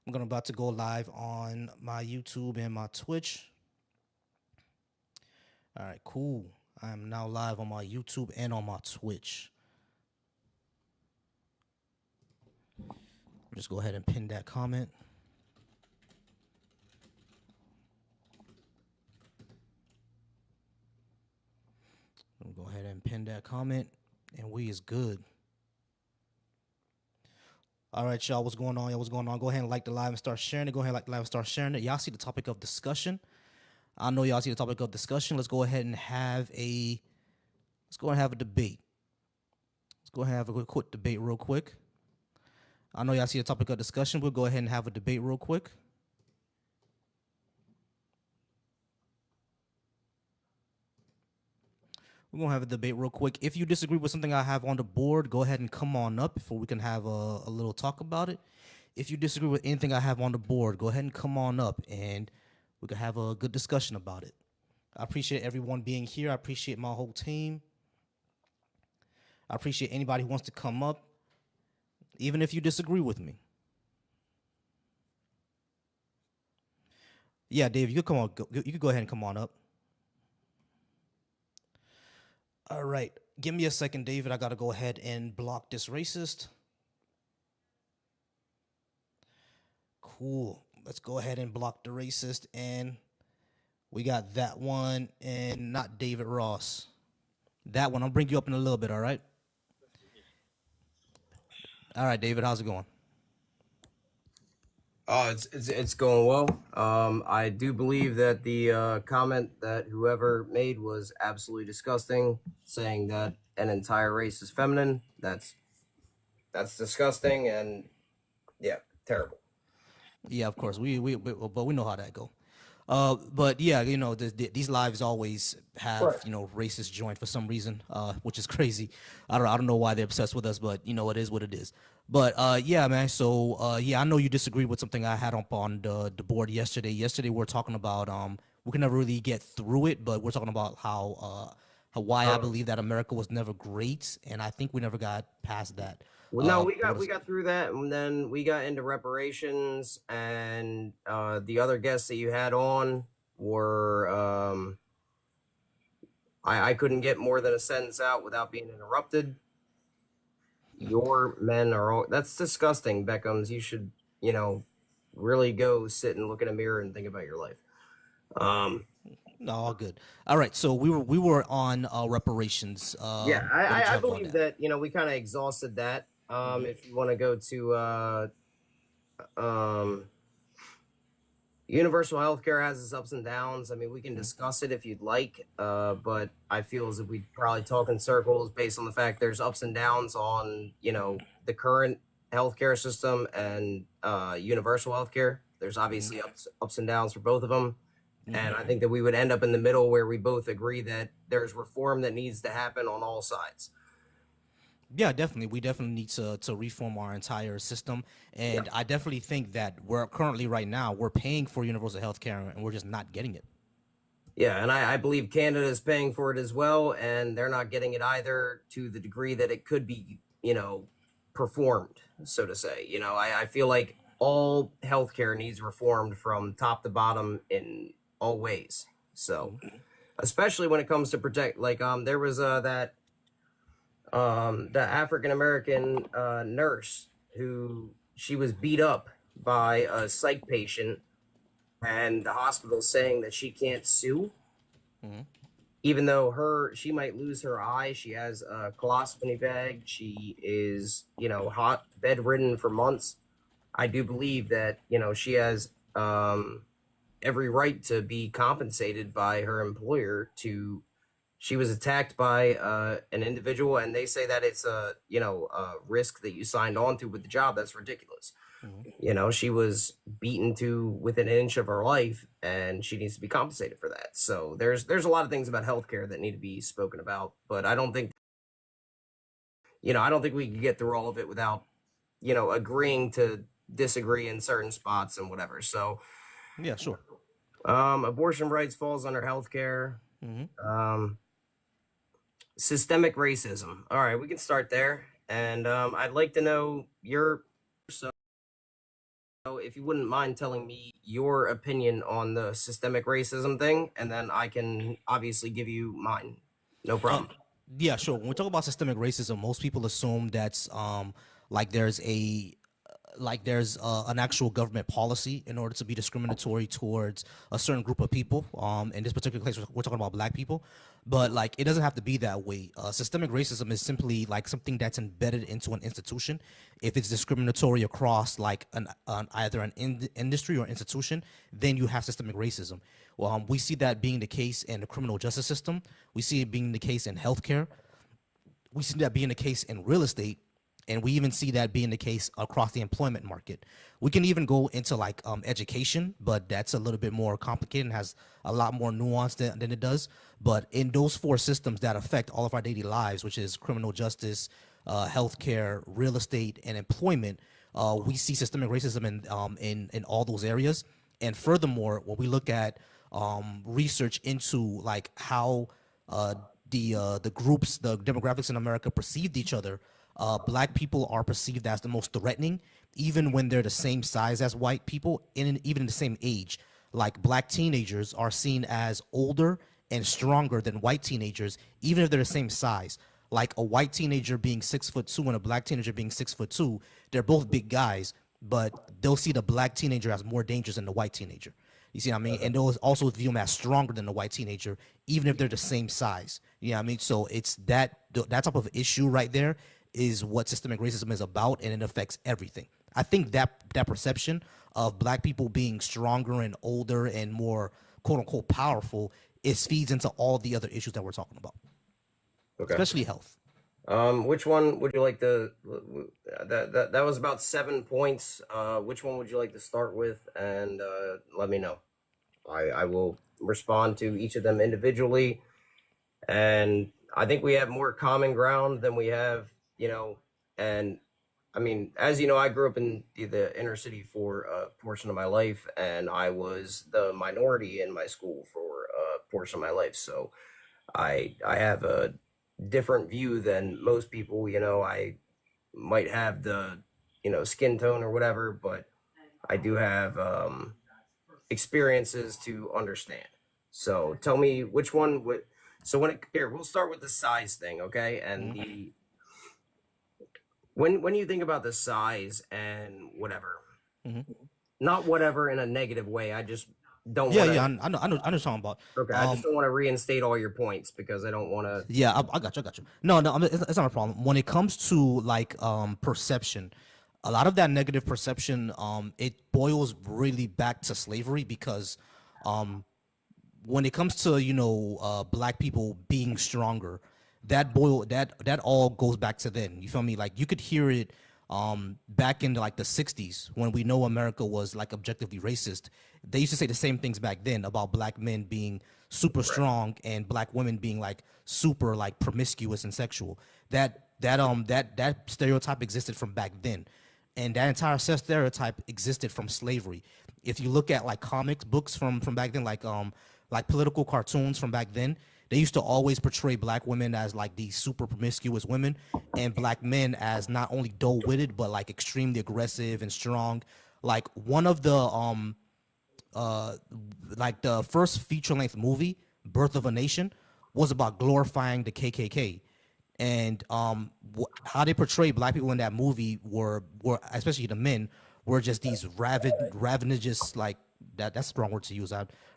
I'm gonna about to go live on my YouTube and my Twitch. All right, cool. I am now live on my YouTube and on my Twitch. Just go ahead and pin that comment. Go ahead and pin that comment, and we is good. All right, y'all, what's going on? What's going on? Go ahead and like the live and start sharing it. Go ahead and like the live and start sharing it. Y'all see the topic of discussion. I know y'all see the topic of discussion. Let's go ahead and have a debate. Let's go ahead and have a quick debate real quick. I know y'all see the topic of discussion. We'll go ahead and have a debate real quick. We're going to have a debate real quick. If you disagree with something I have on the board, go ahead and come on up before we can have a little talk about it. If you disagree with anything I have on the board, go ahead and come on up and we can have a good discussion about it. I appreciate everyone being here. I appreciate my whole team. I appreciate anybody who wants to come up, even if you disagree with me. Yeah, Dave, you could come on. You could go ahead and come on up. All right, give me a second, David. I gotta go ahead and block this racist. Cool. Let's go ahead and block the racist, and we got that one, and not David Ross. That one. I'll bring you up in a little bit. All right. All right, David. How's it going? It's going well. I do believe that the comment that whoever made was absolutely disgusting, saying that an entire race is feminine. That's disgusting, and yeah, terrible. Yeah, of course. But we know how that go. But yeah, these lives always have racist joint for some reason, which is crazy. I don't know why they're obsessed with us, but it is what it is. But yeah, man. So yeah, I know you disagree with something I had up on the board yesterday. Yesterday we were talking about we can never really get through it, but we're talking about why I believe that America was never great, and I think we never got past that. Well, no, we got through that, and then we got into reparations, and the other guests that you had on were I couldn't get more than a sentence out without being interrupted. Your men are all that's disgusting, Beckham's. You should, really go sit and look in a mirror and think about your life. No, all good. All right, so we were on reparations. Yeah, Where did you I have on believe that? that, we kind of exhausted that. If you want to go to um universal healthcare has its ups and downs. I mean, we can discuss it if you'd like, but I feel as if we probably talk in circles based on the fact there's ups and downs on, the current healthcare system and universal healthcare. There's obviously ups and downs for both of them. And I think that we would end up in the middle where we both agree that there's reform that needs to happen on all sides. Yeah, definitely. We definitely need to reform our entire system, Yeah. and I definitely think that we're currently right now we're paying for universal health care and we're just not getting it. Yeah, and I believe Canada is paying for it as well, and they're not getting it either to the degree that it could be, performed, so to say. I feel like all healthcare needs reformed from top to bottom in all ways. So, especially when it comes to protect, like there was that the African American nurse who she was beat up by a psych patient, and the hospital saying that she can't sue even though she might lose her eye. She has a colostomy bag. She is, hot bedridden for months. I do believe that, she has every right to be compensated by her employer. She was attacked by an individual, and they say that it's a risk that you signed on to with the job. That's ridiculous. She was beaten to within an inch of her life, and she needs to be compensated for that. So there's a lot of things about healthcare that need to be spoken about, but I don't think we can get through all of it without, agreeing to disagree in certain spots and whatever. So, Yeah, sure. abortion rights falls under healthcare. Systemic racism. All right, we can start there, and I'd like to know your if you wouldn't mind telling me your opinion on the systemic racism thing, and then I can obviously give you mine. No Uh, problem. yeah, sure. When we talk about systemic racism, most people assume that's like there's a there's an actual government policy in order to be discriminatory towards a certain group of people. In this particular case, we're talking about black people, but like it doesn't have to be that way. Systemic racism is simply like something that's embedded into an institution. If it's discriminatory across like either an industry or institution, then you have systemic racism. We see that being the case in the criminal justice system. We see it being the case in healthcare. We see that being the case in real estate, and we even see that being the case across the employment market. We can even go into like education, but that's a little bit more complicated and has a lot more nuance than it does. But in those four systems that affect all of our daily lives, which is criminal justice, healthcare, real estate, and employment, we see systemic racism in all those areas. And furthermore, when we look at research into like how the groups, the demographics in America perceived each other, black people are perceived as the most threatening, even when they're the same size as white people, and even in the same age. Like black teenagers are seen as older and stronger than white teenagers, even if they're the same size. Like a white teenager being 6'2" and a black teenager being 6'2", they're both big guys, but they'll see the black teenager as more dangerous than the white teenager. You see what I mean? And they'll also view them as stronger than the white teenager, even if they're the same size. You know what I mean? So it's that type of issue right there is what systemic racism is about, and it affects everything. I think that perception of black people being stronger and older and more quote unquote powerful feeds into all the other issues that we're talking about, Okay. especially health. Which one would you like to? That was about 7 points. Which one would you like to start with? And let me know. I will respond to each of them individually. And I think we have more common ground than we have, and I mean, as you know, I grew up in the inner city for a portion of my life, and I was the minority in my school for a portion of my life. So I have a different view than most people. I might have the skin tone or whatever, but I do have experiences to understand. So tell me which one would. So here we'll start with the size thing, okay? And Mhm. the when you think about the size and whatever, Mhm. not whatever in a negative way. I just don't Yeah, want yeah, to. I know, what you're talking about. Okay, I just don't want to reinstate all your points because I don't want to. Yeah, I got you. I got you. No, no, it's not a problem. When it comes to like perception, a lot of that negative perception, it boils really back to slavery because um, when it comes to black people being stronger, that all goes back to then. You feel me? Like you could hear it back in like the 60s when we know America was like objectively racist. They used to say the same things back then about black men being super Right. strong and black women being like super like promiscuous and sexual. That stereotype existed from back then, and that entire stereotype existed from slavery. If you look at like comics books from back then, like political cartoons from back then, they used to always portray black women as like these super promiscuous women, and black men as not only dull-witted but like extremely aggressive and strong. Like one of the uh like the first feature-length movie, Birth of a Nation, was about glorifying the KKK. And how they portrayed black people in that movie were especially the men were just these ravenous, like that's the wrong word to use.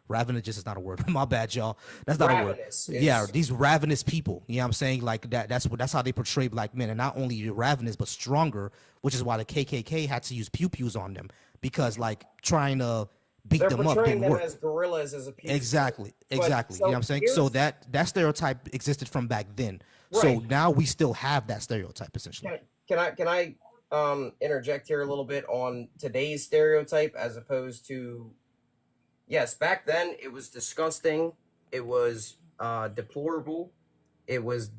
Ravenous is not a word. My bad, y'all. That's not a word. Ravenous Yeah, is these ravenous people. You know what I'm saying? Like that's how they portray black men, and not only ravenous but stronger, which is why the KKK had to use pew pews on them, because like trying to beat they're them up portraying didn't them work. as gorillas as a piece. Exactly, But exactly. You know what so I'm saying? So here's that stereotype existed from back then. So right. now we still have that stereotype essentially. Can I interject here a little bit on today's stereotype as opposed to yes, back then it was disgusting, it was deplorable, it was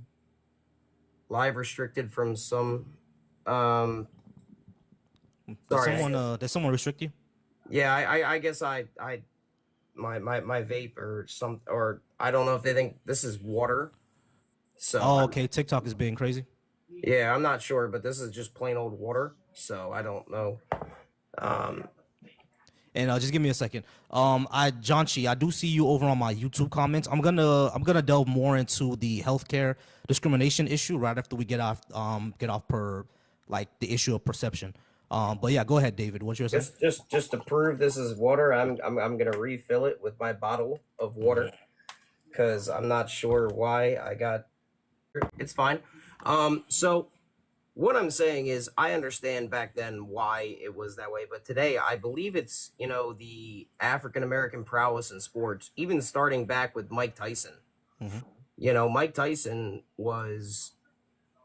live restricted from some um sorry, I guess Did someone restrict you? yeah, I guess I my vape or some or I don't know if they think this is water. So Oh, okay. TikTok is being crazy. yeah, I'm not sure, but this is just plain old water, so I don't know. Um And just give me a second. John Chi, I do see you over on my YouTube comments. I'm gonna delve more into the healthcare discrimination issue right after we get off per like the issue of perception. But yeah, go ahead, David. What's your saying? Just to prove this is water, I'm gonna refill it with my bottle of water because I'm not sure why I got. It's fine. So what I'm saying is I understand back then why it was that way, but today I believe it's, the African American prowess in sports, even starting back with Mike Tyson. Mike Tyson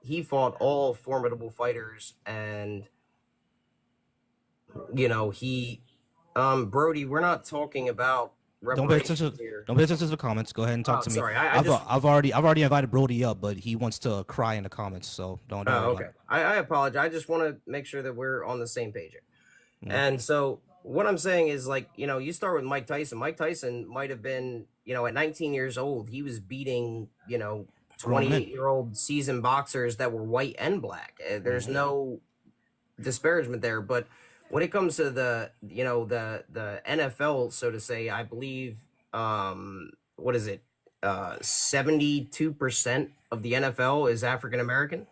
he fought all formidable fighters, and he Brody, we're not talking about Don't pay reparations attention. here. Don't pay attention to the comments. Go ahead and talk Oh, to me. sorry. I've already invited Brody up, but he wants to cry in the comments. So don't Oh, worry okay. I apologize. I just want to make sure that we're on the same page here. And so what I'm saying is, like, you start with Mike Tyson. Mike Tyson might have been, at 19 years old, he was beating, Grown men. 28-year-old seasoned boxers that were white and black. There's no disparagement there, but when it comes to the NFL, so to say, I believe what is it, 72% of the NFL is African American,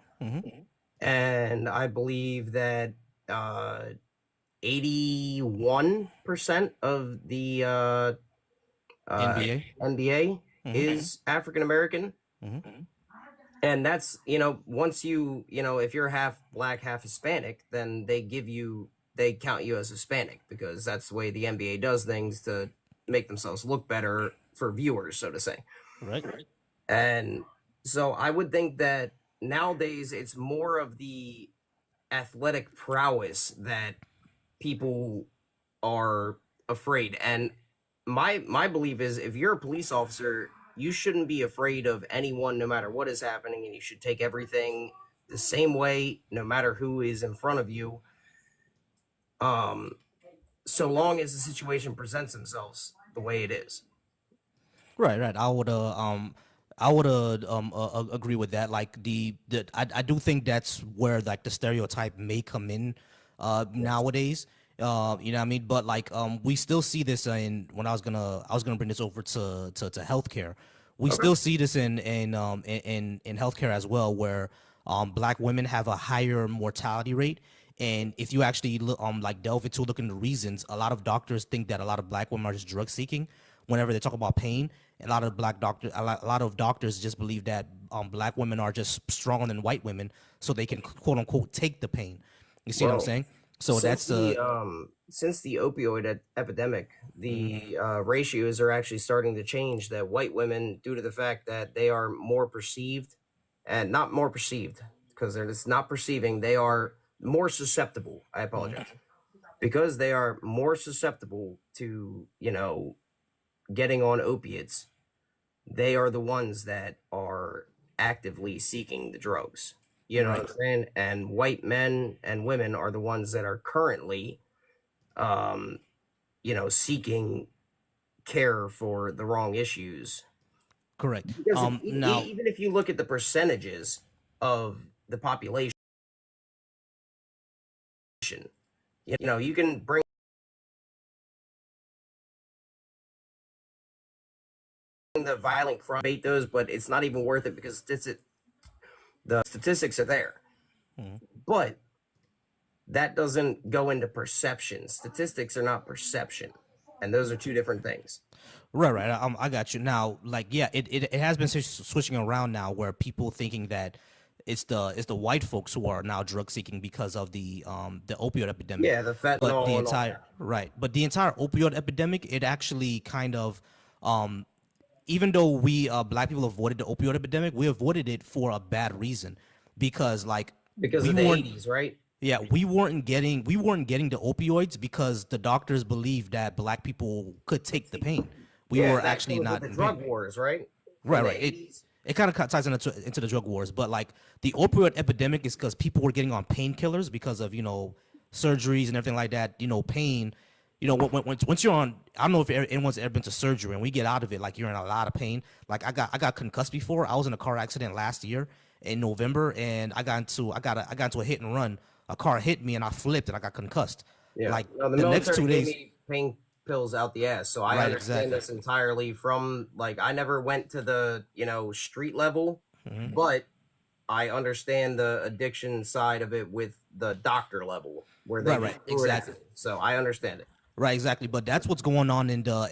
and I believe that 81% of the NBA is African American. And that's, once if you're half black, half Hispanic, then they count you as Hispanic, because that's the way the NBA does things to make themselves look better for viewers, so to say. Right. And so I would think that nowadays it's more of the athletic prowess that people are afraid. And my belief is, if you're a police officer, you shouldn't be afraid of anyone, no matter what is happening, and you should take everything the same way, no matter who is in front of you. So long as the situation presents themselves the way it is. Right. I would agree with that. Like I do think that's where like the stereotype may come in nowadays. You know what I mean? But like we still see this in when I was gonna bring this over to healthcare. We still see this in healthcare as well, where black women have a higher mortality rate. And if you actually like delve into looking the reasons, a lot of doctors think that a lot of black women are just drug seeking whenever they talk about pain. A lot of doctors just believe that black women are just stronger than white women, so they can quote unquote take the pain. You see what I'm saying? So that's since the opioid epidemic, the ratios are actually starting to change. That white women, due to the fact that they are more perceived, and not more perceived, because they're just not perceiving, they are more susceptible. I apologize. Because they are more susceptible to, getting on opiates, they are the ones that are actively seeking the drugs. You know what I'm saying? And white men and women are the ones that are currently, seeking care for the wrong issues. correct. Because Now, even if you look at the percentages of the population, you can bring the violent crime, debate those, but it's not even worth it, because the statistics are there. But that doesn't go into perception. Statistics are not perception, and those are two different things. right. I got you. Now, like, yeah, it has been switching around now, where people thinking that it's the white folks who are now drug seeking because of the opioid epidemic. Yeah, the fentanyl. But the and all entire that. but the entire opioid epidemic, it actually kind of even though we black people avoided the opioid epidemic, we avoided it for a bad reason, because like Because we of the weren't 80s, right? yeah, we weren't getting the opioids because the doctors believed that black people could take the pain. We Yeah, were that actually goes not with in the pain. drug wars, right? Right, In the right. It 80s. it kind of ties into the drug wars, but like the opioid epidemic is because people were getting on painkillers because of surgeries and everything like that. Pain. Once you're on, I don't know if anyone's ever been to surgery, and we get out of it like you're in a lot of pain. Like I got concussed before. I was in a car accident last year in November, and I got into a hit and run. A car hit me, and I flipped, and I got concussed. Yeah. Like No, the the next military 2 gave days. me pain pills out the ass. So I Right, understand exactly. this entirely from like I never went to the, street level, Hmm. but I understand the addiction side of it with the doctor level where they Right, can right, screw it into exactly. you. So I understand it. Right, exactly. But that's what's going on in the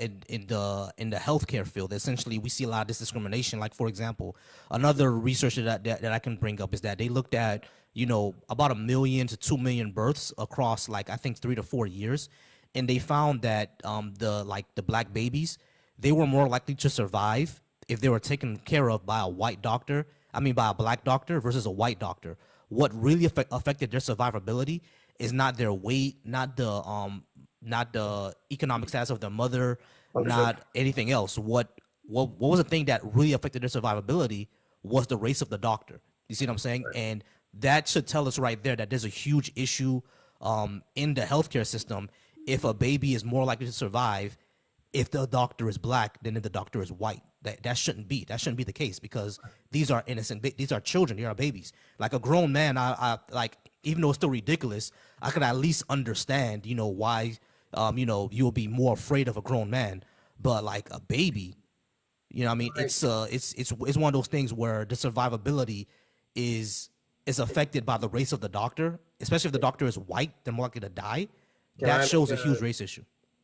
healthcare field. Essentially, we see a lot of this discrimination. Like, for example, another research that I can bring up is that they looked at about 1 million to 2 million births across like I think 3 to 4 years, and they found that the black babies, they were more likely to survive if they were taken care of by a white doctor. I mean, by a black doctor versus a white doctor. What really affected their survivability is not their weight, not the economic status of their mother, Understood. not anything else. What was the thing that really affected their survivability was the race of the doctor. You see what I'm saying? And that should tell us right there that there's a huge issue in the healthcare system if a baby is more likely to survive if the doctor is black than if the doctor is white. That shouldn't be. That shouldn't be the case because these are these are children. They are babies. Like a grown man, I like, even though it's still ridiculous, I could at least understand, why, you'll be more afraid of a grown man. But like a baby, I mean, Right. it's one of those things where the survivability is is affected by the race of the doctor, especially if the doctor is white, they're more likely to die. Can That I make shows a a huge race issue.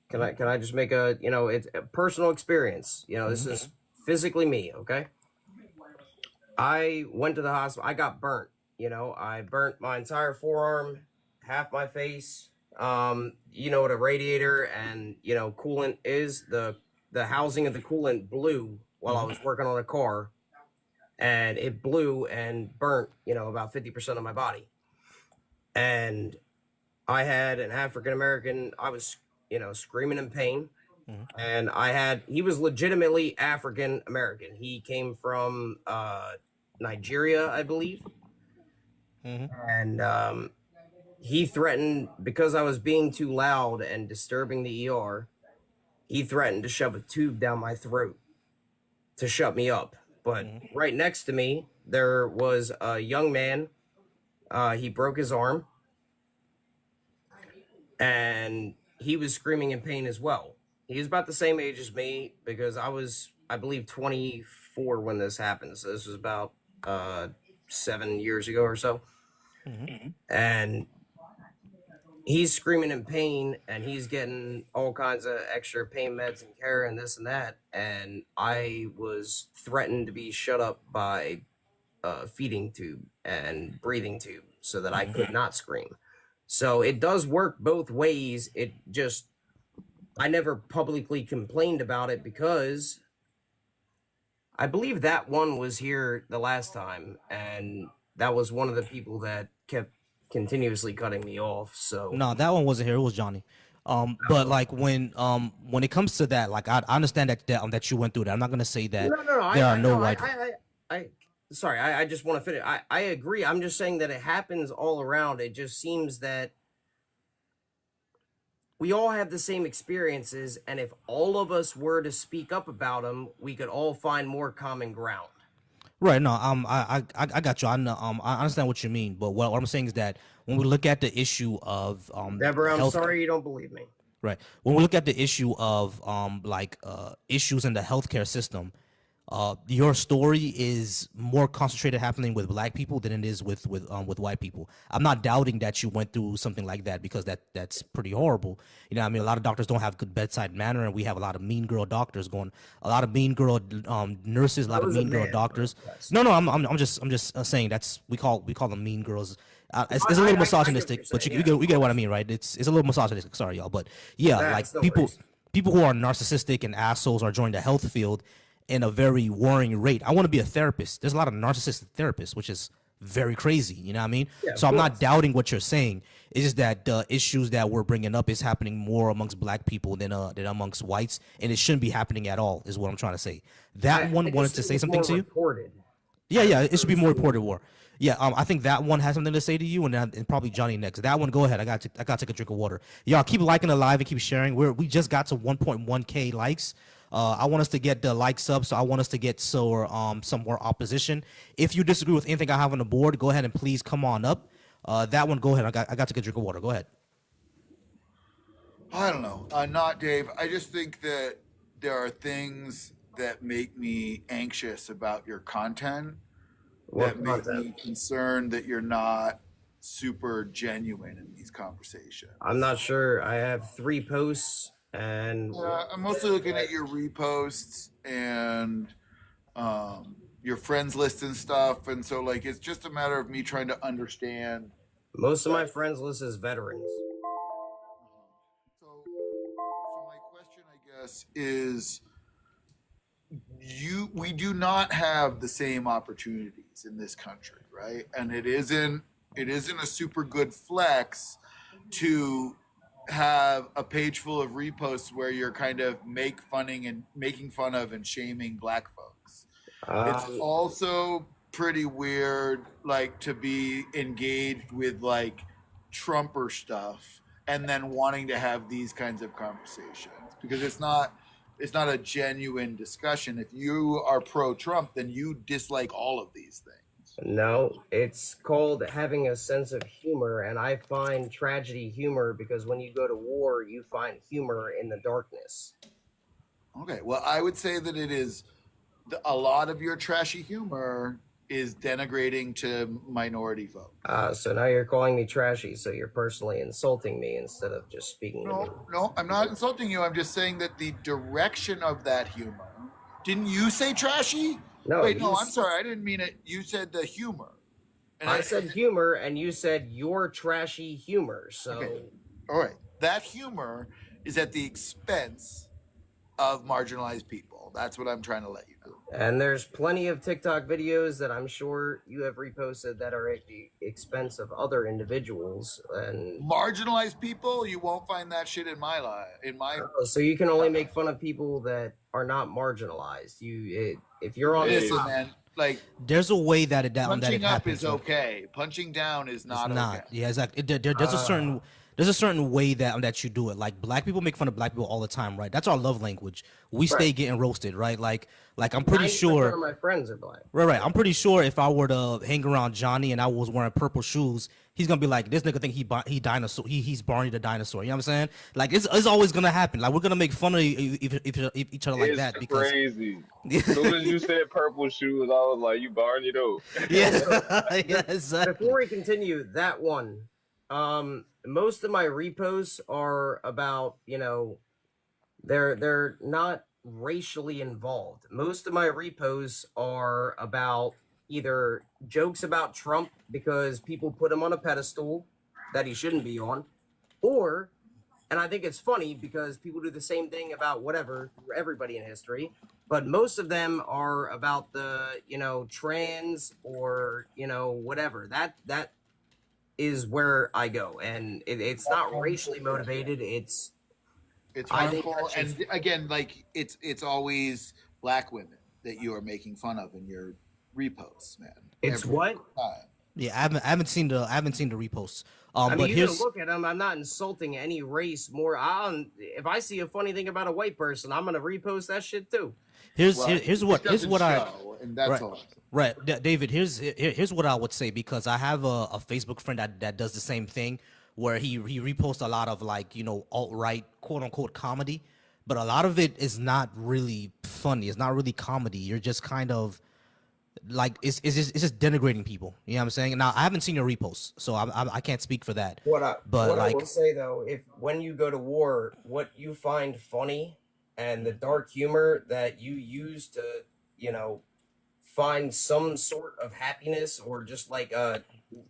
can I just make a, it's a personal experience. This Hmm. is physically me, okay? I went to the hospital. I got burnt. I burnt my entire forearm, half my face. You know what a radiator and coolant is. The housing of the coolant blew while I Hmm. was working on a car, and it blew and burnt. About 50% of my body. And I had an African American. I was screaming in pain, Hmm. and he was legitimately African American. He came from Nigeria, I believe, Hmm. and he threatened because I was being too loud and disturbing the ER. He threatened to shove a tube down my throat to shut me up. But Hmm. right next to me, there was a young man. He broke his arm, and he was screaming in pain as well. He was about the same age as me because I was, I believe, 24 when this happened. So this was about 7 years ago or so. Hmm. And he's screaming in pain and he's getting all kinds of extra pain meds and care and this and that. And I was threatened to be shut up by a feeding tube and breathing tube so that I Hmm. could not scream. So it does work both ways. It just, I never publicly complained about it because I believe that one was here the last time, and that was one of the people that kept continuously cutting me off. So, No, that one wasn't here. It was Johnny. But like when it comes to that, like I understand that you went through that. I'm not gonna say that no, there are I no know, white. sorry, I just want to finish. I agree. I'm just saying that it happens all around. It just seems that we all have the same experiences, and if all of us were to speak up about them, we could all find more common ground. Right. No. I got you. I understand what you mean. But what I'm saying is that when we look at the issue of Deborah, I'm health. sorry you don't believe me. Right. When we look at the issue of issues in the healthcare system, your story is more concentrated happening with black people than it is with white people. I'm not doubting that you went through something like that because that's pretty horrible. I mean, a lot of doctors don't have good bedside manner, and we have a lot of mean girl doctors going, a lot of mean girl nurses, a I lot of was a mean girl man, but doctors. yes. No, no, I'm just saying that's we call them mean girls. It's a I little get what you're misogynistic, but saying. you Yeah, of get what I course. mean, right? It's a little misogynistic. Sorry, y'all, but yeah, That's like no people worries. people who are narcissistic and assholes are joining the health field in a very worrying rate. I want to be a therapist. There's a lot of narcissistic therapists, which is very crazy. You know what I mean? Yeah, of So I'm not course. doubting what you're saying. It's just that the issues that we're bringing up is happening more amongst black people than amongst whites, and it shouldn't be happening at all. Is what I'm trying to say. That I one wanted just to think say it's something more to you. reported Yeah, as yeah, it should be opposed more to reported war. Yeah, I think that one has something to say to you, and probably Johnny next. That one, go ahead. I got to take a drink of water. Y'all keep liking the live and keep sharing. We just got to 1.1K likes. I want us to get the likes up, so I want us to get some more opposition. If you disagree with anything I have on the board, go ahead and please come on up. That one, go ahead. I got to get a drink of water. Go ahead. I don't know. Not Dave. I just think that there are things that make me anxious about your content, that What make content? me concerned that you're not super genuine in these conversations. I'm not sure. I have 3 posts, and I'm mostly looking at your reposts and your friends list and stuff, and so like it's just a matter of me trying to understand. most of my friends list is veterans. So my question, I guess, is we do not have the same opportunities in this country, right? And it isn't a super good flex to have a page full of reposts where you're kind of making fun of and shaming black folks. It's Um, also pretty weird, like, to be engaged with like Trumper stuff and then wanting to have these kinds of conversations because it's not a genuine discussion. If you are pro Trump, then you dislike all of these things. no, it's called having a sense of humor, and I find tragedy humor because when you go to war, you find humor in the darkness. Okay, well, I would say that a lot of your trashy humor is denigrating to minority folks. So now you're calling me trashy, so you're personally insulting me instead of just speaking to me. No, I'm not insulting you. I'm just saying that the direction of that humor. Didn't you say trashy? No, Wait, you no, I'm sorry. I didn't mean it. You said the humor. And I said humor, and you said your trashy humor. So Okay. All right. That humor is at the expense of marginalized people. That's what I'm trying to let you know. and there's plenty of TikTok videos that I'm sure you have reposted that are at the expense of other individuals. And Marginalized people, you won't find that shit in my life. so you can only make fun of people that are not marginalized. If you're on Listen, top, man. Like There's a way that it that it punching up happens. is right? okay. Punching down is It's not not. okay. Yeah, exactly. There's a certain way that you do it. Like black people make fun of black people all the time, right? That's our love language. We stay Right. getting roasted, right? Like I'm pretty 90% sure. of my friends are black. Right. I'm pretty sure if I were to hang around Johnny and I was wearing purple shoes, he's gonna be like, this nigga think he dinosaur. He's Barney the dinosaur. You know what I'm saying? Like it's always gonna happen. Like we're gonna make fun of each other like It's that because crazy. As soon as you said purple shoes, I was like, you Barney though. yeah, yeah, exactly. Before we continue, that one, most of my reposts are about, they're not racially involved. Most of my reposts are about either jokes about Trump because people put him on a pedestal that he shouldn't be on, or, and I think it's funny because people do the same thing about whatever, everybody in history, but most of them are about the, trans or, whatever. That is where I go, and it's not racially motivated. It's I think harmful, that's and again, like it's always black women that you are making fun of in your reposts, man. it's Every what time. Yeah, I haven't seen the reposts. I mean. But You gotta here's look at them. I'm not insulting any race more. If I see a funny thing about a white person, I'm gonna repost that shit too. here's Well, here's it what doesn't show, and that's right. all. Right, David. Here's what I would say because I have a Facebook friend that does the same thing where he reposts a lot of like alt right quote unquote comedy, but a lot of it is not really funny. It's not really comedy. You're just kind of like it's just denigrating people. You know what I'm saying? Now I haven't seen your reposts, so I can't speak for that. But I like will say though, if when you go to war, what you find funny and the dark humor that you use to, find some sort of happiness or just like a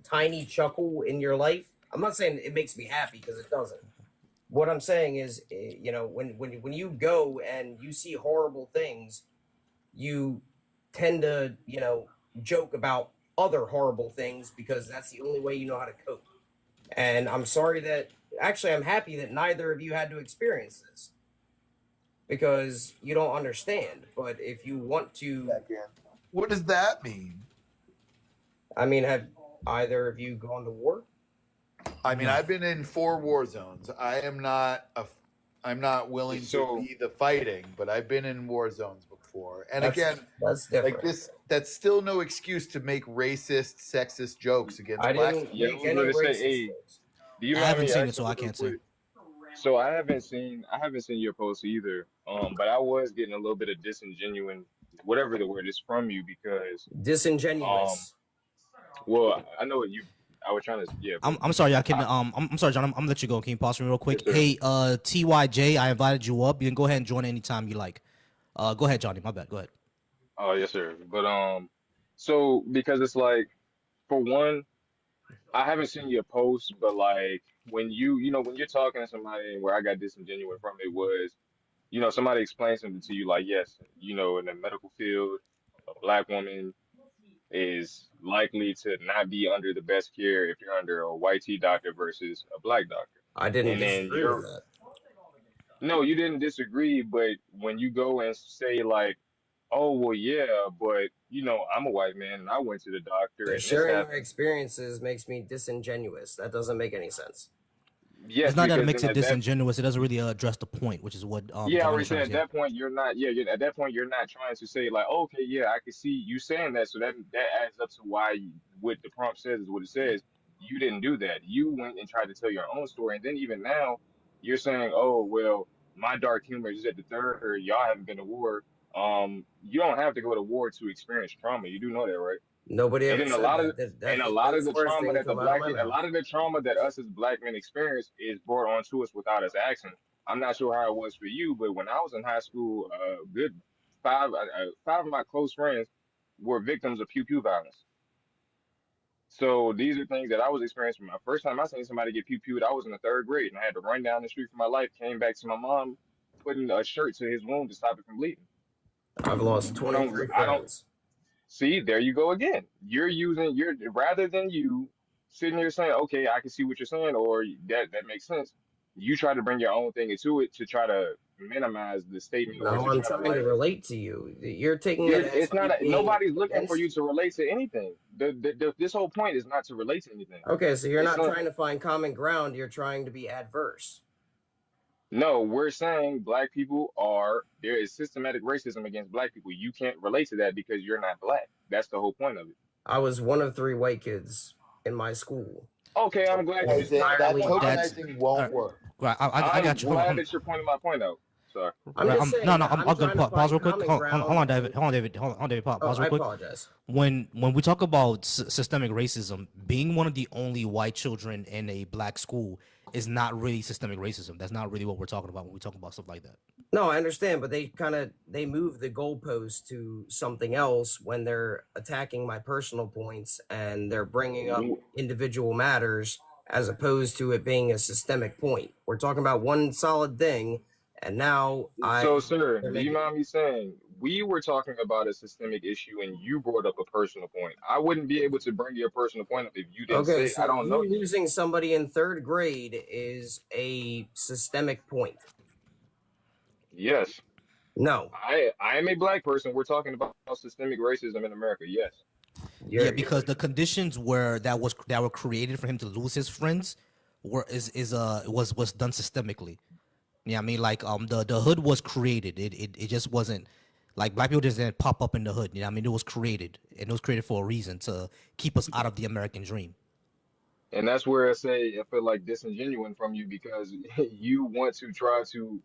tiny chuckle in your life. I'm not saying it makes me happy because it doesn't. What I'm saying is, when you go and you see horrible things, you tend to, joke about other horrible things because that's the only way you know how to cope. And I'm sorry that actually I'm happy that neither of you had to experience this because you don't understand. But if you want to, What does that mean? I mean, have either of you gone to war? I mean, I've been in 4 war zones. I'm not willing So- to be the fighting, but I've been in war zones before. And That's- again, that's different. like that's still no excuse to make racist, sexist jokes against I black didn't people. Yeah, I make was any gonna say, racist hey, jokes. Do you I mind haven't me seen it, asking so I real can't say. quick? So I haven't seen your post either. But I was getting a little bit of disingenuine, whatever the word is, from you because um, Disingenuous. well, I know what you. I was trying to, yeah, but I'm sorry, I can I, I'm sorry, John. I'm gonna let you go. Can you pause for me real quick? yes, sir. Hey, TYJ, I invited you up. You can go ahead and join anytime you like. Go ahead, Johnny. My bad. Go ahead. Oh, yes, sir. But so because it's like, for one, I haven't seen your post, but like when when you're talking to somebody, and where I got disingenuous from it was, somebody explained something to you, like, yes, in the medical field, a black woman is likely to not be under the best care if you're under a white tea doctor versus a black doctor. I didn't And then disagree with that. no, you didn't disagree, but when you go and say like, oh, well, yeah, but I'm a white man and I went to the doctor So and this sharing my happened. experiences makes me disingenuous. That doesn't make any sense. It's Yes, not that it because makes then it at that disingenuous. It doesn't really address the point, which is what yeah, I John already is trying said to at say. that point you're not, yeah, at that point you're not trying to say like, okay, yeah, I can see you saying that, so that adds up to why what the prompt says is what it says. You didn't do that. You went and tried to tell your own story, and then even now you're saying, oh, well, my dark humor is at the third, or y'all haven't been to war. You don't have to go to war to experience trauma. You do know that, right? Nobody And ever then a said lot that. of That a lot that of was the the worst trauma thing to that come out of my a mouth. lot of the trauma that us as black men experience is brought onto us without us asking. I'm not sure how it was for you, but when I was in high school, good five of my close friends were victims of pew pew violence. So these are things that I was experiencing. My first time I seen somebody get pew pewed, I was in the third grade, and I had to run down the street for my life. Came back to my mom, putting a shirt to his wound to stop it from bleeding. I've lost I 23 don't friends. See, there you go again. You're rather than you sitting here saying, okay, I can see what you're saying, or that makes sense. You try to bring your own thing into it to try to minimize the statement, or No, to I'm try to trying to like, relate to you. You're taking it as it's not, me being nobody's looking for against you you. to relate to anything. This whole point is not to relate to anything. Okay, so you're It's not not, trying to find common ground. You're trying to be adverse. no, we're saying there is systematic racism against black people. You can't relate to that because you're not black. That's the whole point of it. I was one of three white kids in my school. Okay, I'm glad you Guys, just pointed my that Entirely point. That's tokenizing won't uh, work. right. I I'm got you. Hold on. glad that you're pointing my point out. Sorry. I'm Right. just saying No, no. that I'm I'm good. trying to Pause find real quick. common Hold ground. on, David. Hold on, David. Hold on, David. Oh, Pause I real quick. apologize. When we talk about systemic racism, being one of the only white children in a black school is not really systemic racism. That's not really what we're talking about when we talk about stuff like that. No, I understand, but they move the goalpost to something else when they're attacking my personal points and they're bringing up individual matters as opposed to it being a systemic point. We're talking about one solid thing, and now So, sir, they're do you making. mind me saying we were talking about a systemic issue and you brought up a personal point? I wouldn't be able to bring your personal point up if you didn't Okay, say I so don't know you you. losing somebody in third grade is a systemic point. Yes, No, I am a black person. We're talking about systemic racism in America. Yes. Yeah, you're because the conditions that were created for him to lose his friends was done systemically. Yeah, I mean, like the hood was created. It just wasn't like black people just didn't pop up in the hood. You know, what I mean, it was created, and it was created for a reason to keep us out of the American dream. And that's where I say I feel like disingenuine from you because you want to try to,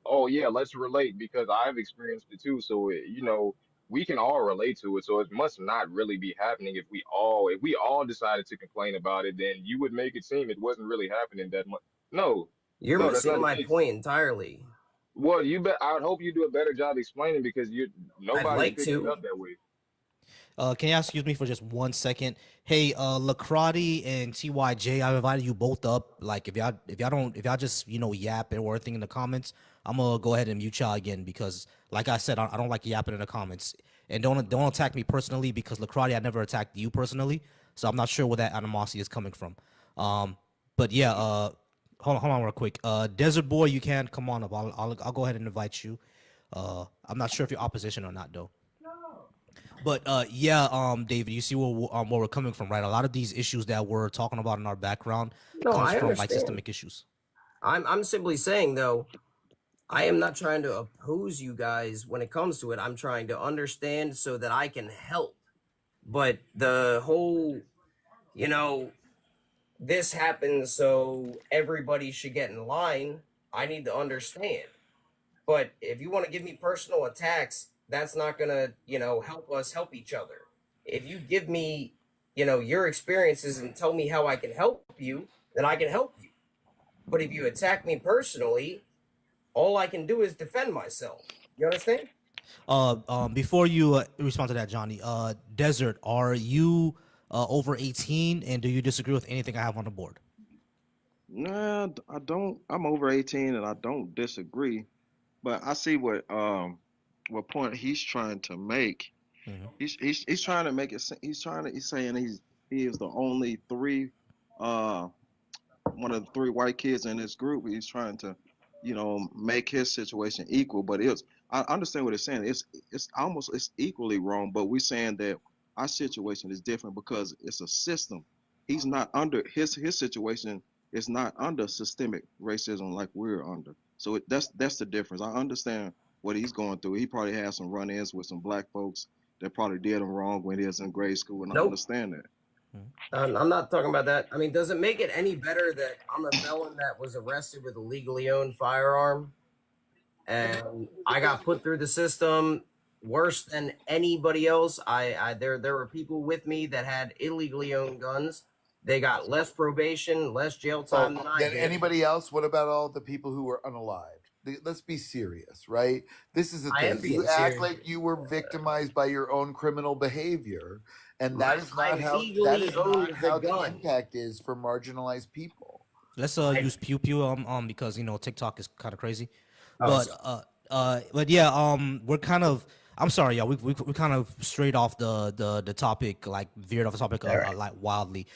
oh yeah, let's relate because I've experienced it too. So we can all relate to it. So it must not really be happening if we all decided to complain about it, then you would make it seem it wasn't really happening that much. No, you're no, that's not missing the my case. point entirely. Well, I would hope you do a better job explaining because I'd nobody's like picking it to. up that way. Can you excuse me for just 1 second? Hey, Lacrati and TYJ, I've invited you both up. Like, if y'all just yapping or anything in the comments, I'm gonna go ahead and mute y'all again because, like I said, I don't like yapping in the comments. And don't attack me personally because Lacrati, I never attacked you personally, so I'm not sure where that animosity is coming from. But yeah, hold on real quick. Desert Boy, you can come on up. I'll go ahead and invite you. I'm not sure if you're opposition or not though. But yeah, David, you see where we're coming from, right? A lot of these issues that we're talking about in our background No, comes I from like understand. systemic issues. I'm simply saying though, I am not trying to oppose you guys when it comes to it. I'm trying to understand so that I can help. But the whole, you know, this happens so everybody should get in line. I need to understand. But if you want to give me personal attacks, that's not gonna, help us help each other. If you give me, your experiences and tell me how I can help you, then I can help you. But if you attack me personally, all I can do is defend myself. You understand? Before you respond to that, Johnny, Desert, are you over 18, and do you disagree with anything I have on the board? Nah, I don't. I'm over 18 and I don't disagree, but I see what point he's trying to make. Hmm. He's trying to make it. He's saying he is the only three uh one of the three white kids in this group. He's trying to, make his situation equal. But I understand what he's saying. It's equally wrong. But we're saying that our situation is different because it's a system. He's not under his situation is not under systemic racism like we're under. So that's the difference. I understand what he's going through. He probably had some run-ins with some black folks that probably did him wrong when he was in grade school, and I Nope. understand that. I'm not talking about that. I mean, does it make it any better that I'm a felon that was arrested with a legally owned firearm and I got put through the system worse than anybody else? There were people with me that had illegally owned guns. They got less probation, less jail time than I Then did. anybody else? What about all the people who were unalived? Let's be serious, right? This is the I am thing. being You act serious. like you were victimized by your own criminal behavior, and that is I not how legally owned the the gun. impact is for marginalized people. Let's use Pew Pew because TikTok is kind of crazy, Oh, but yeah, we're kind of. I'm sorry, y'all. We kind of strayed off the topic, like veered off the topic right. like wildly.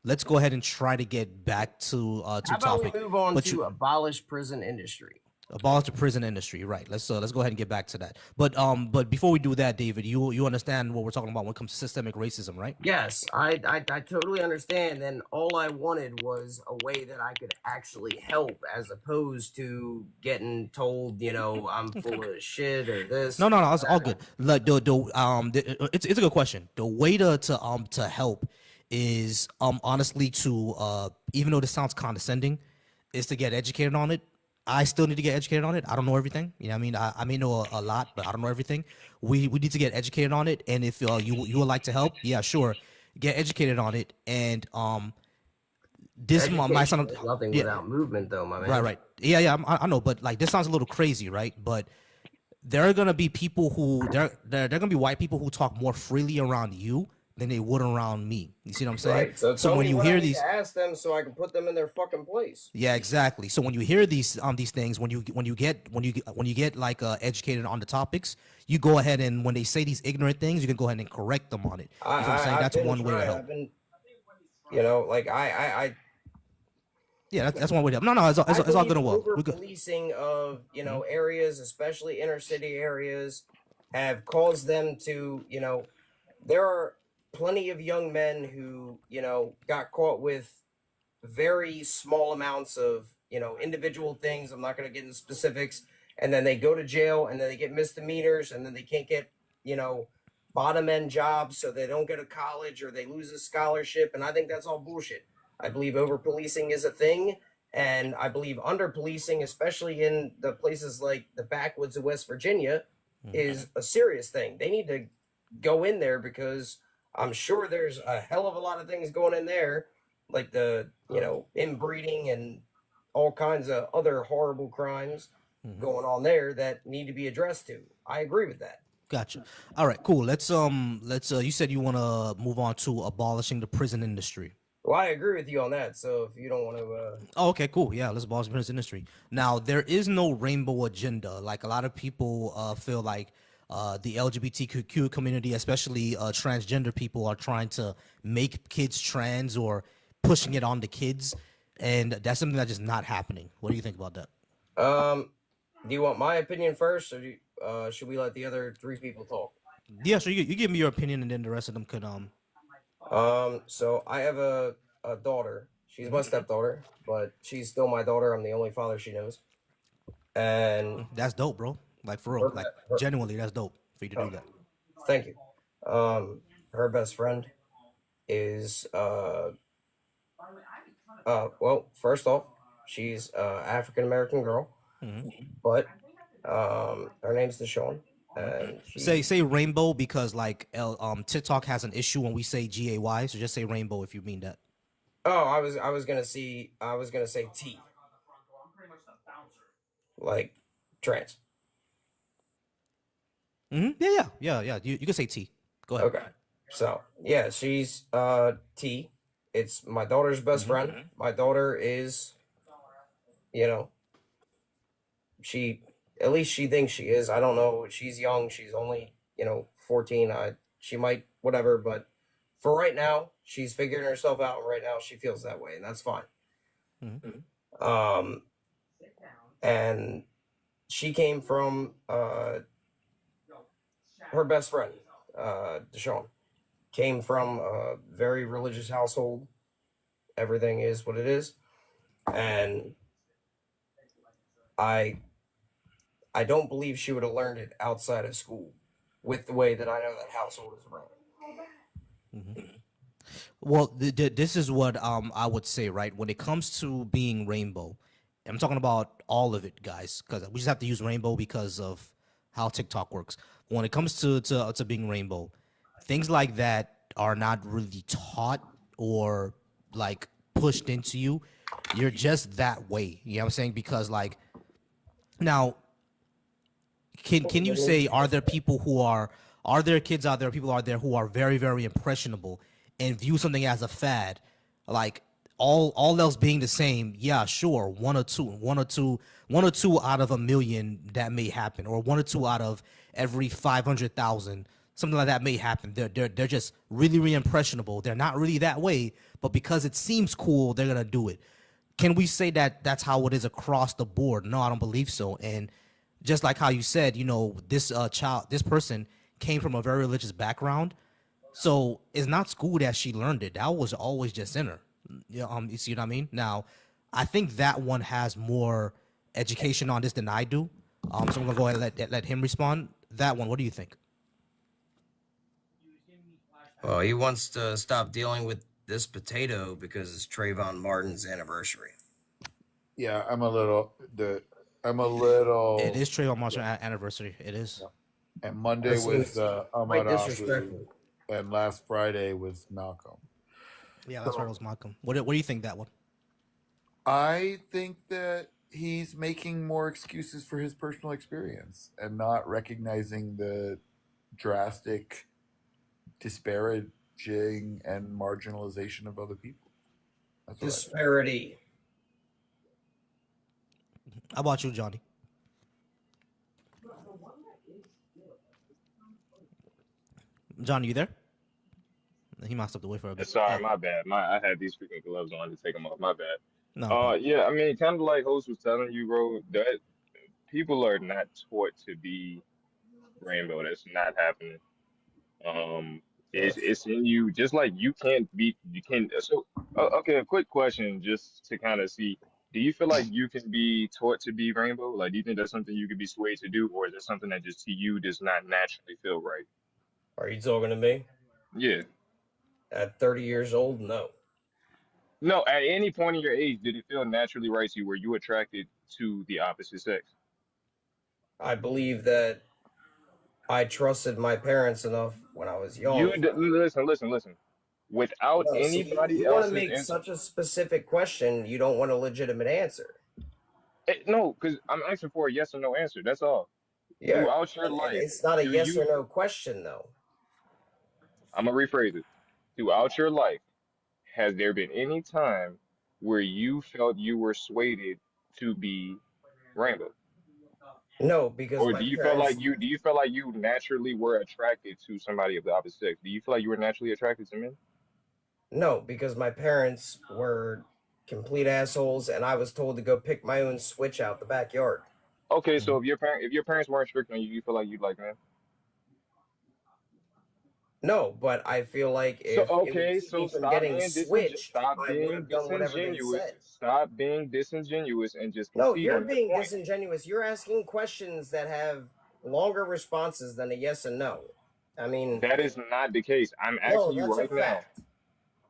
Let's go ahead and try to get back to How about topic. we move on But to abolish prison industry? abolish the prison industry, right? Let's go ahead and get back to that. But before we do that, David, you understand what we're talking about when it comes to systemic racism, right? Yes, I totally understand. And all I wanted was a way that I could actually help as opposed to getting told, I'm full of shit or this. No, it's all good. Like it's a good question. The way to help is honestly to even though this sounds condescending, is to get educated on it. I still need to get educated on it. I don't know everything. You know what I mean? I may know a lot, but I don't know everything. We need to get educated on it. And if you would like to help, yeah, sure, get educated on it. And this might Education sound is nothing yeah, without movement, though, my man. right. Yeah, I know, but like this sounds a little crazy, right? But there are gonna be people who there are gonna be white people who talk more freely around you than they would around me. You see what I'm saying? Right. So tell when me you what I hear need these, to ask them so I can put them in their fucking place. yeah, exactly. So when you hear these things, when you get like educated on the topics, you go ahead and when they say these ignorant things, you can go ahead and correct them on it. You know what I'm saying? I've That's been one way to trying. help. I've been, like Yeah, that's one way to help. No, it's all believe good and well. over We're good. policing of areas, especially inner city areas, have caused them to there are plenty of young men who got caught with very small amounts of individual things. I'm not going to get into specifics, and then they go to jail, and then they get misdemeanors, and then they can't get bottom end jobs, so they don't go to college or they lose a scholarship. And I think that's all bullshit. I believe over policing is a thing, and I believe under policing, especially in the places like the backwoods of West Virginia, is a serious thing. They need to go in there because I'm sure there's a hell of a lot of things going in there, like the inbreeding and all kinds of other horrible crimes going on there that need to be addressed to. I agree with that. Gotcha. All right, cool. Let's you said you want to move on to abolishing the prison industry. Well, I agree with you on that. So if you don't want to, Oh, okay, cool. Yeah, let's abolish the prison industry. Now, there is no rainbow agenda. Like a lot of people feel like the LGBTQ community, especially transgender people, are trying to make kids trans or pushing it on the kids, and that's something that's just not happening. What do you think about that? do you want my opinion first, or should we let the other three people talk? Yeah, so you give me your opinion, and then the rest of them could So I have a daughter. She's my stepdaughter, but she's still my daughter. I'm the only father she knows. And That's dope, bro. Like for real, like genuinely, that's dope for you to do that. thank you. Her best friend is well, first off, She's African American girl, Mhm. but her name's Deshawn, and Say rainbow because like TikTok has an issue when we say GAY, so just say rainbow if you mean that. Oh, I was gonna say T, like trans. Yeah. You can say T. Go ahead. Okay. So yeah, she's T. It's my daughter's best friend. My daughter is, you know, she at least she thinks she is. I don't know. She's young. She's only, 14. She might whatever, but for right now, she's figuring herself out. And right now, she feels that way, and that's fine. Mhm. Um, and she came from her best friend, Deshawn, came from a very religious household. Everything is what it is, and I I don't believe she would have learned it outside of school, with the way that I know that household is run. Well, this is what I would say, right? When it comes to being rainbow, I'm talking about all of it, guys, because we just have to use rainbow because of how TikTok works. When it comes to being rainbow, things like that are not really taught or like pushed into you. You're just that way. You know what I'm saying? Because like now, can you say are there people who are there kids out there, people out there who are very very impressionable and view something as a fad, like all else being the same? Yeah, sure, one or two out of a million that may happen, or one or two out of every 500,000, something like that may happen. They're just really really impressionable. They're not really that way, but because it seems cool, they're gonna do it. Can we say that that's how it is across the board? No, I don't believe so. And just like how you said, this person came from a very religious background, so it's not school that she learned it. That was always just in her. Yeah, you see what I mean? Now, I think that one has more education on this than I do. So I'm gonna go ahead and let him respond. That one, what do you think? Well, he wants to stop dealing with this potato because it's Trayvon Martin's anniversary. Yeah, I'm a It little. is Trayvon Martin anniversary. It is. And Monday That was seems Ahmad quite disrespectful. Arbery, and last Friday was Malcolm. Yeah, that's right. It was Malcolm. What do you think that one? I think that he's making more excuses for his personal experience and not recognizing the drastic disparaging and marginalization of other people. That's what I think. Disparity. How about you, Johnny? Johnny, you there? He might step away for a bit. Sorry, my bad. I had these freaking gloves on to take them off. My bad. No problem. Yeah, I mean, kind of like host was telling you, bro, that people are not taught to be rainbow. That's not happening. Um, it's in you. Just like you can. So, okay, a quick question, just to kind of see. Do you feel like you can be taught to be rainbow? Like, do you think that's something you could be swayed to do, or is it something that just to you does not naturally feel right? Are you talking to me? Yeah. At 30 years old, no. No, at any point in your age, did it feel naturally right to you? Were you attracted to the opposite sex? I believe that I trusted my parents enough when I was young. Listen. Without No, see, anybody you want to else's make input. such a specific question, you don't want a legitimate answer. No, because I'm asking for a yes or no answer. That's all. Yeah, Throughout your life, it's not a do yes or you? no question, though. I'm gonna rephrase it. Throughout your life, has there been any time where you felt you were swayed to be rainbow? No, because Or my parents. do you feel like you naturally were attracted to somebody of the opposite sex? Do you feel like you were naturally attracted to men? No, because my parents were complete assholes, and I was told to go pick my own switch out the backyard. Okay, so Mhm. if your parents weren't strict on you, you feel like you'd like men? No, but I feel like So if it would keep me from getting switched, I would have done whatever they said. stop being disingenuous and just No, concede you're on your being point. disingenuous. You're asking questions that have longer responses than a yes and no. I mean, That is not the case. I'm no, asking you that's a right now. fact.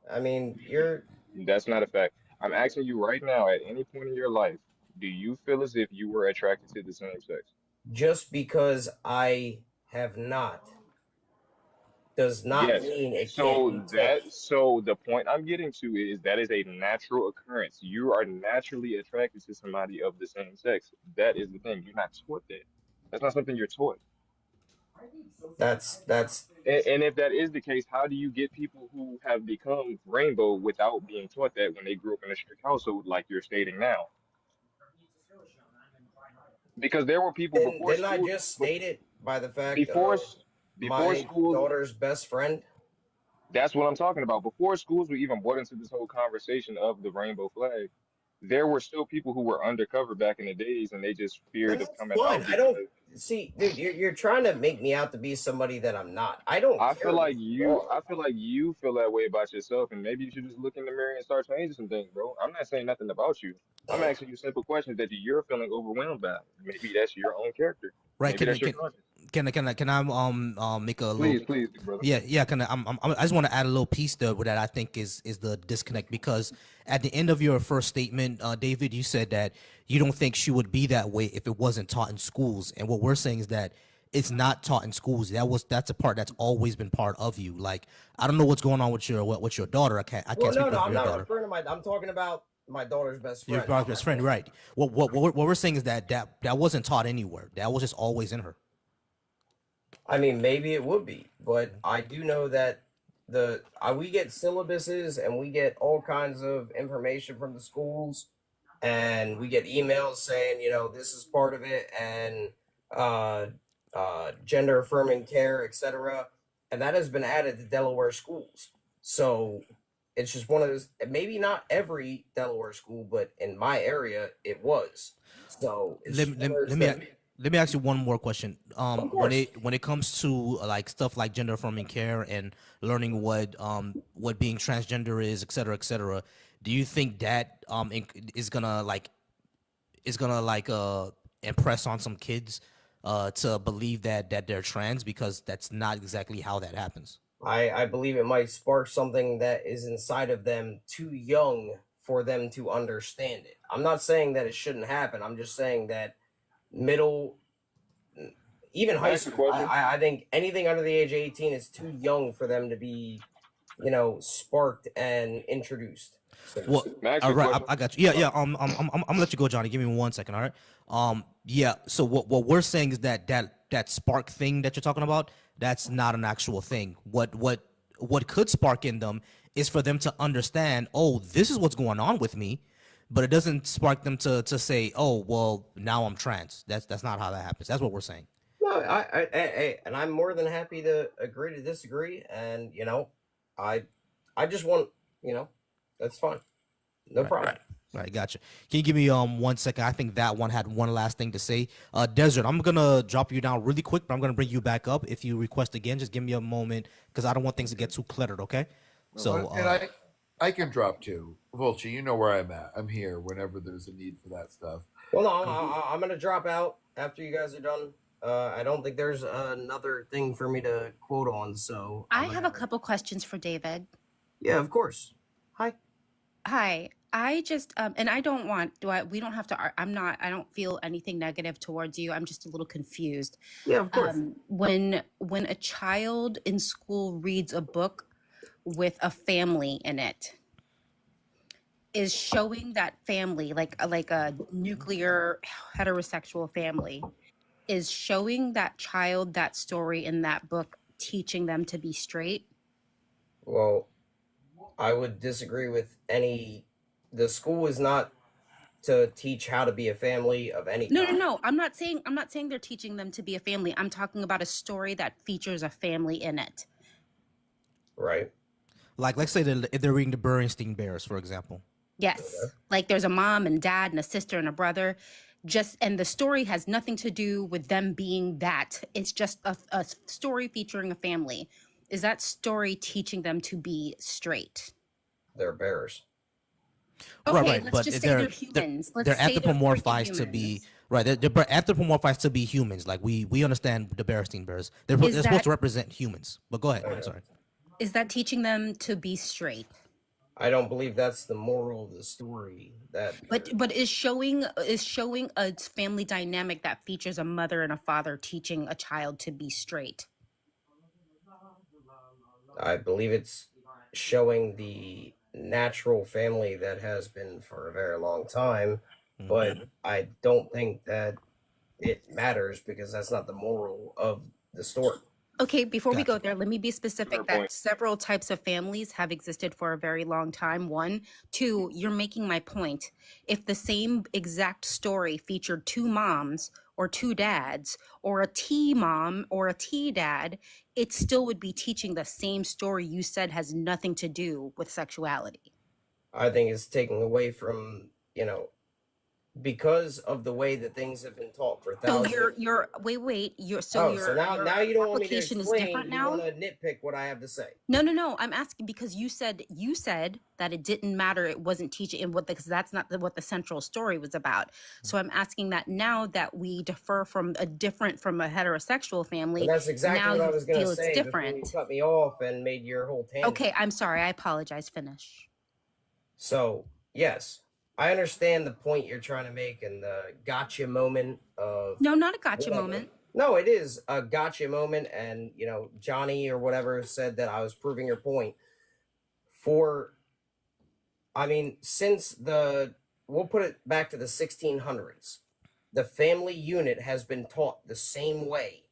I mean, you're That's not a fact. I'm asking you right now, at any point in your life, do you feel as if you were attracted to the same sex? Just because I have not does not Yes. mean it can't be taken. So the point I'm getting to is that is a natural occurrence. You are naturally attracted to somebody of the same sex. That is the thing. You're not taught that. That's not something you're taught. That's And if that is the case, how do you get people who have become rainbow without being taught that when they grew up in a strict household, like you're stating now? Because there were people before didn't I school, just state it by the fact before of before my schools. daughter's best friend? That's what I'm talking about. Before schools were even brought into this whole conversation of the rainbow flag, there were still people who were undercover back in the days, and they just feared of That's coming fine. out I don't because see, dude. You're trying to make me out to be somebody that I'm not. I don't I care feel who like you you, are. I feel like you feel that way about yourself, and maybe you should just look in the mirror and start changing some things, bro. I'm not saying nothing about you. I'm asking you simple questions that you're feeling overwhelmed by. Maybe that's your own character. Right? Maybe that's your conscience. Can I make a little? Please, big brother. Yeah. Can I just want to add a little piece there that I think is the disconnect, because at the end of your first statement, David, you said that you don't think she would be that way if it wasn't taught in schools, and what we're saying is that it's not taught in schools. That's a part that's always been part of you. Like, I don't know what's going on with your daughter. I can't Well, speak no, for I'm your not daughter. referring to my. I'm talking about my daughter's best Your friend. daughter's best friend, right? What we're saying is that wasn't taught anywhere. That was just always in her. I mean, maybe it would be, but I do know that we get syllabuses and we get all kinds of information from the schools, and we get emails saying, this is part of it, and uh, gender affirming care, etc. And that has been added to Delaware schools. So it's just one of those. Maybe not every Delaware school, but in my area, it was. So it's let, just let, one of those let me things. let me ask you one more question. Of When course. it comes to like stuff like gender affirming care and learning what being transgender is, et cetera, do you think that is gonna impress on some kids to believe that they're trans, because that's not exactly how that happens. I believe it might spark something that is inside of them too young for them to understand it. I'm not saying that it shouldn't happen. I'm just saying that middle, even Can I high ask you a school, question? I think anything under the age of 18 is too young for them to be, sparked and introduced. So to Well, speak. Can I ask all you a right, question? I got you. Yeah. I'm gonna let you go, Johnny. Give me 1 second. All right. Yeah. So what we're saying is that spark thing that you're talking about, that's not an actual thing. What could spark in them is for them to understand, oh, this is what's going on with me, but it doesn't spark them to say, oh, well, now I'm trans. That's not how that happens. That's what we're saying. No, and I'm more than happy to agree to disagree. And, I just want, that's fine. No problem. Right, gotcha. Can you give me 1 second? I think that one had one last thing to say. Desert, I'm gonna drop you down really quick, but I'm gonna bring you back up if you request again. Just give me a moment, because I don't want things to get too cluttered. Okay. So And I can drop too. Vulture, you know where I'm at. I'm here whenever there's a need for that stuff. Well, no, I'm gonna drop out after you guys are done. I don't think there's another thing for me to quote on, so I have a couple questions for David. Yeah, of course. Hi. Hi. I just and I don't want we don't have to I don't feel anything negative towards you. I'm just a little confused. Yeah, of course. When a child in school reads a book with a family in it, is showing that family like a nuclear heterosexual family, is showing that child that story in that book teaching them to be straight? Well, I would disagree with the school is not to teach how to be a family of any kind. No. I'm not saying they're teaching them to be a family. I'm talking about a story that features a family in it. Right. like, let's say if they're reading the Berenstain Bears, for example. Yes. Like there's a mom and dad and a sister and a brother. And the story has nothing to do with them being that. It's just a story featuring a family. Is that story teaching them to be straight? They're bears. Okay, Right. let's But just say they're humans. they're anthropomorphized to be right. They're anthropomorphized to be humans. Like we understand the Berenstain Bears. They're supposed to represent humans. But go ahead. I'm sorry. Is that teaching them to be straight? I don't believe that's the moral of the story. That But is showing a family dynamic that features a mother and a father teaching a child to be straight. I believe it's showing the natural family that has been for a very long time, but I don't think that it matters because that's not the moral of the story. Okay, before we go Gotcha. there, let me be Fair specific point. that several types of families have existed for a very long time. One, two, you're making my point. If the same exact story featured two moms or two dads or a T mom or a T dad, it still would be teaching the same story you said has nothing to do with sexuality. I think it's taking away from, because of the way that things have been taught for So thousands. you're wait, you're So now your now you don't want me to application is explain. different You now? want to nitpick what I have to say. No. I'm asking because you said that it didn't matter. It wasn't teaching, and because that's not what the central story was about. So I'm asking that now that we defer from a heterosexual And family, that's exactly now what I you was going to feel it's say before you different. cut me off and made your whole tangent. Okay, I'm sorry. I apologize. Finish. So, yes, I understand the point you're trying to make and the gotcha moment of No, not a gotcha whatever. moment. No, it is a gotcha moment. And, Johnny or whatever said that I was proving your point. Since we'll put it back to the 1600s, the family unit has been taught the same way,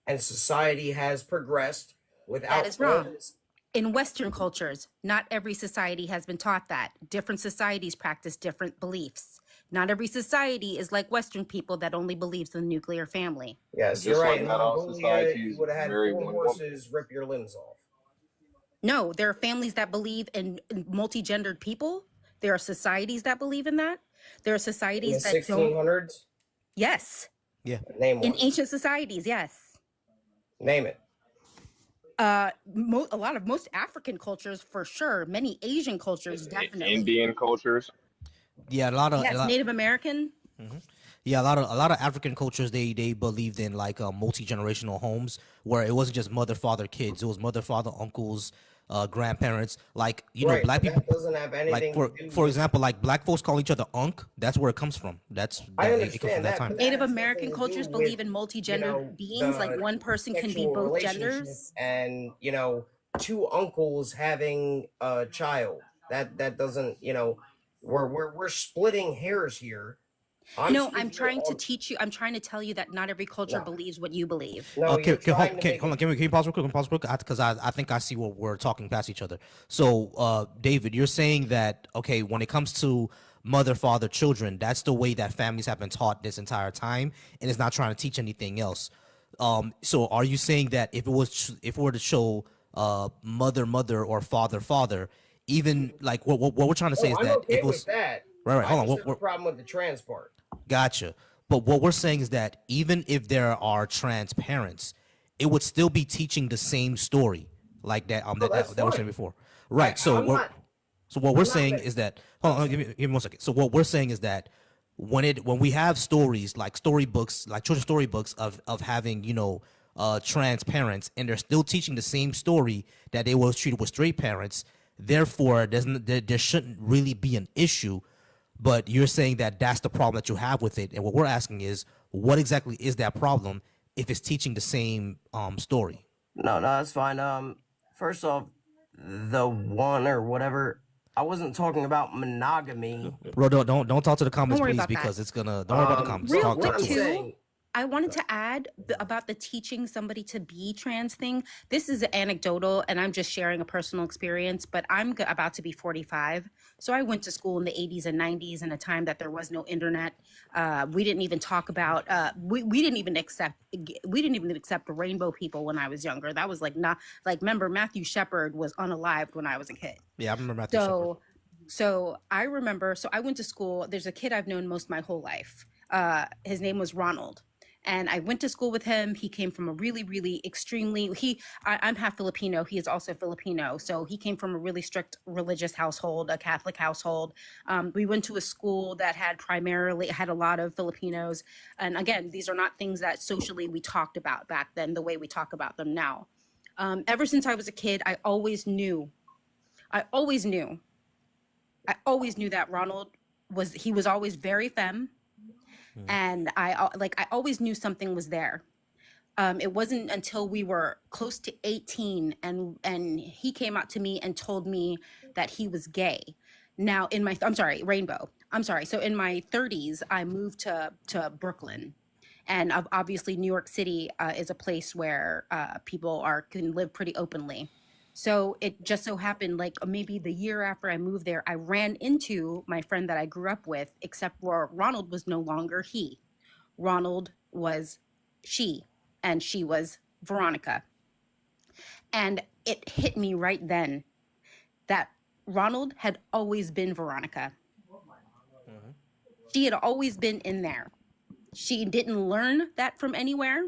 and society has progressed That without is wrong. families. In Western cultures, not every society has been taught that. Different societies practice different beliefs. Not every society is like Western people that only believes in the nuclear family. Yes, you're Just right. like In not all Mongolia, societies you would have had marry 4 one woman. horses rip your limbs off. No, there are families that believe in multi-gendered people. There are societies that believe in that. There are In the societies that don't. 1600s, Yes, Yeah. name in one. ancient societies, yes. Name it. A lot of most African cultures for sure. Many Asian cultures definitely. Indian cultures. Yeah, Yes, Native American. yeah, a lot of African cultures they believed in like multi-generational homes where it wasn't just mother, father, kids. It was mother, father, uncles, grandparents. Like Right, black but people. that doesn't have Like anything for to do for with. example, like black folks call each other unk. That's where it comes from. I It comes from understand that that, time. but that Native has American nothing to cultures do believe with, in multi-gendered beings, like the one person can be sexual both relationship genders. and, 2 uncles having a child. That doesn't, we're splitting hairs here. I'm No, I'm speaking trying to on. teach you. I'm trying to tell you that not every culture No, believes what you believe. no, you're trying to Can, make hold on, it. can you pause real quick? Pause real quick, because I think I see what we're talking past each other. So, David, you're saying that okay, when it comes to mother, father, children, that's the way that families have been taught this entire time, and it's not trying to teach anything else. So are you saying that if it were to show mother, mother, or father, father, even like what we're trying to say Oh, is I'm that okay if it with was that. right, I hold on, just have a problem with the trans part. gotcha. But what we're saying is that even if there are trans parents, it would still be teaching the same story, like that Oh, that's that we're saying fine. before, right? So I'm not. what we're I'm not. saying is that hold on, give me 1 second. So what we're saying is that when we have stories like storybooks, like children's storybooks of having trans parents, and they're still teaching the same story that they was treated with straight parents, therefore there shouldn't really be an issue. But you're saying that that's the problem that you have with it, and what we're asking is, what exactly is that problem if it's teaching the same story? No, that's fine. First off, the one or whatever. I wasn't talking about monogamy. Bro, don't talk to the Don't comments, worry please, about that. because it's gonna don't worry about the comments. Real Talk What quick I'm to us. too, saying. I wanted to add about the teaching somebody to be trans thing. This is anecdotal, and I'm just sharing a personal experience, but I'm about to be 45. So I went to school in the 80s and 90s in a time that there was no internet. We didn't even talk about, we didn't even accept rainbow people when I was younger. That was like not, like, remember, Matthew Shepard was unalived when I was a kid. Yeah, I remember Matthew Shepard. So I remember, so I went to school. There's a kid I've known most my whole life. His name was Ronald. And I went to school with him. He came from a really, really I'm half Filipino. He is also Filipino. So he came from a really strict religious household, a Catholic household. We went to a school that had a lot of Filipinos. And again, these are not things that socially we talked about back then, the way we talk about them now. Ever since I was a kid, I always knew I always knew. I always knew that Ronald was always very femme, and I always knew something was there. It wasn't until we were close to 18 and he came out to me and told me that he was gay. Now I'm sorry, Rainbow. I'm sorry. So in my 30s, I moved to Brooklyn. And obviously New York City is a place where people can live pretty openly. So it just so happened, like maybe the year after I moved there, I ran into my friend that I grew up with, except for Ronald was no longer he. Ronald was she, and she was Veronica. And it hit me right then that Ronald had always been Veronica. She had always been in there. She didn't learn that from anywhere.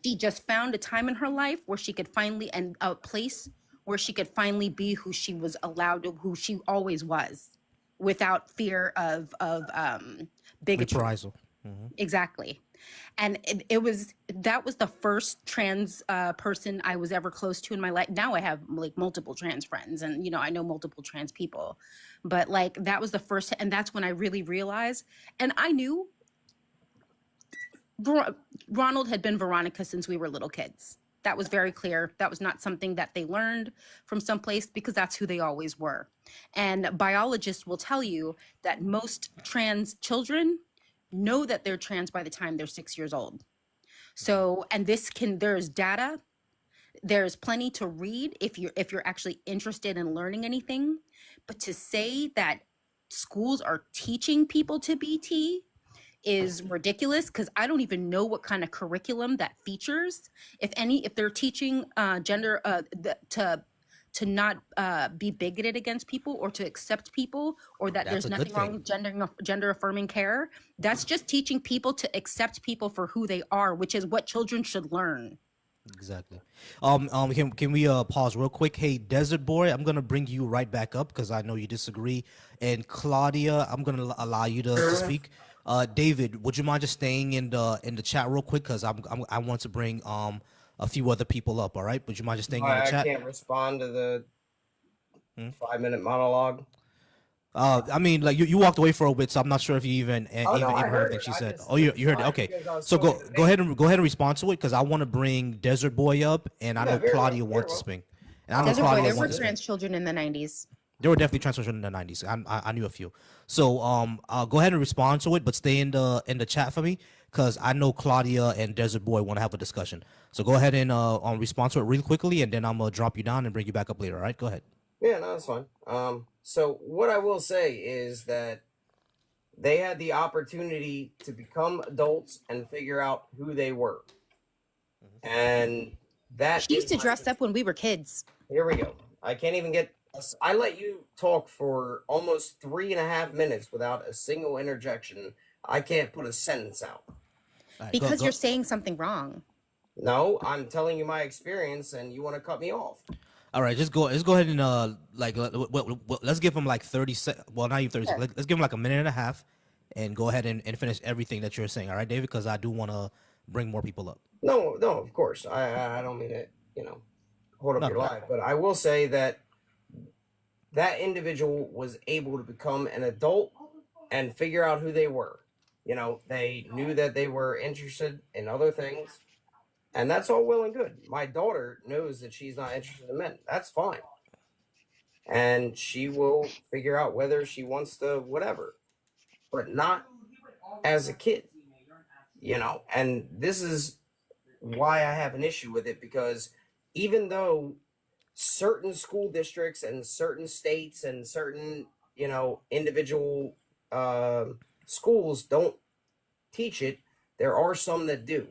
She just found a time in her life where she could finally, and a place where she could finally be who she was allowed to, who she always was, without fear of bigotry. Reprisal. Exactly. And that was the first trans person I was ever close to in my life. Now I have like multiple trans friends, and I know multiple trans people, but like that was the first, and that's when I really realized, and I knew Ronald had been Veronica since we were little kids. That was very clear. That was not something that they learned from someplace, because that's who they always were. And biologists will tell you that most trans children know that they're trans by the time they're 6 years old. So, and there's data, there's plenty to read if you're actually interested in learning anything. But to say that schools are teaching people to be T is ridiculous, because I don't even know what kind of curriculum that features, if they're teaching gender to not be bigoted against people, or to accept people, or that That's there's a good nothing wrong with gender affirming care. That's just teaching people to accept people for who they are, which is what children should learn. Exactly. Can we pause real quick? Hey, Desert Boy, I'm gonna bring you right back up because I know you disagree. And Claudia, I'm gonna allow you to speak. David, would you mind just staying in the chat real quick, because I want to bring a few other people up. All right, would you mind just staying in the I chat? can't respond to the 5-minute monologue. I mean, like you walked away for a bit, so I'm not sure if you even Oh, no, I heard heard that it. she I said. just- Oh, you it's heard it. fine Okay, because I was so go talking to go ahead and respond to it, because I want to bring Desert Boy up, and I Yeah, know very well, Claudia very wants to well. speak, and I know Desert Boy, Claudia there were wants to speak. trans children in the 90s. There were definitely trans children in the 90s. I knew a few. So go ahead and respond to it, but stay in the chat for me, because I know Claudia and Desert Boy want to have a discussion. So go ahead and respond to it really quickly, and then I'm gonna drop you down and bring you back up later. All right, go ahead. Yeah, no, that's fine. So what I will say is that they had the opportunity to become adults and figure out who they were. And that She used is to my dress up when we were kids. Here we go. I can't even get. I let you talk for almost 3.5 minutes without a single interjection. I can't put a sentence out. All right, Because go- you're saying something wrong. No, I'm telling you my experience, and you want to cut me off. All right, just go ahead and let's give him like 30 seconds. Well, not even 30 Sure. seconds. Let's give him like a minute and a half, and go ahead and finish everything that you're saying. All right, David, because I do want to bring more people up. No, of course. I don't mean to, hold up No, your no. life, but I will say that that individual was able to become an adult and figure out who they were. They knew that they were interested in other things, and that's all well and good. My daughter knows that she's not interested in men. That's fine. And she will figure out whether she wants to whatever, but not as a kid, and this is why I have an issue with it, because even though certain school districts and certain states and certain, individual schools don't teach it, there are some that do.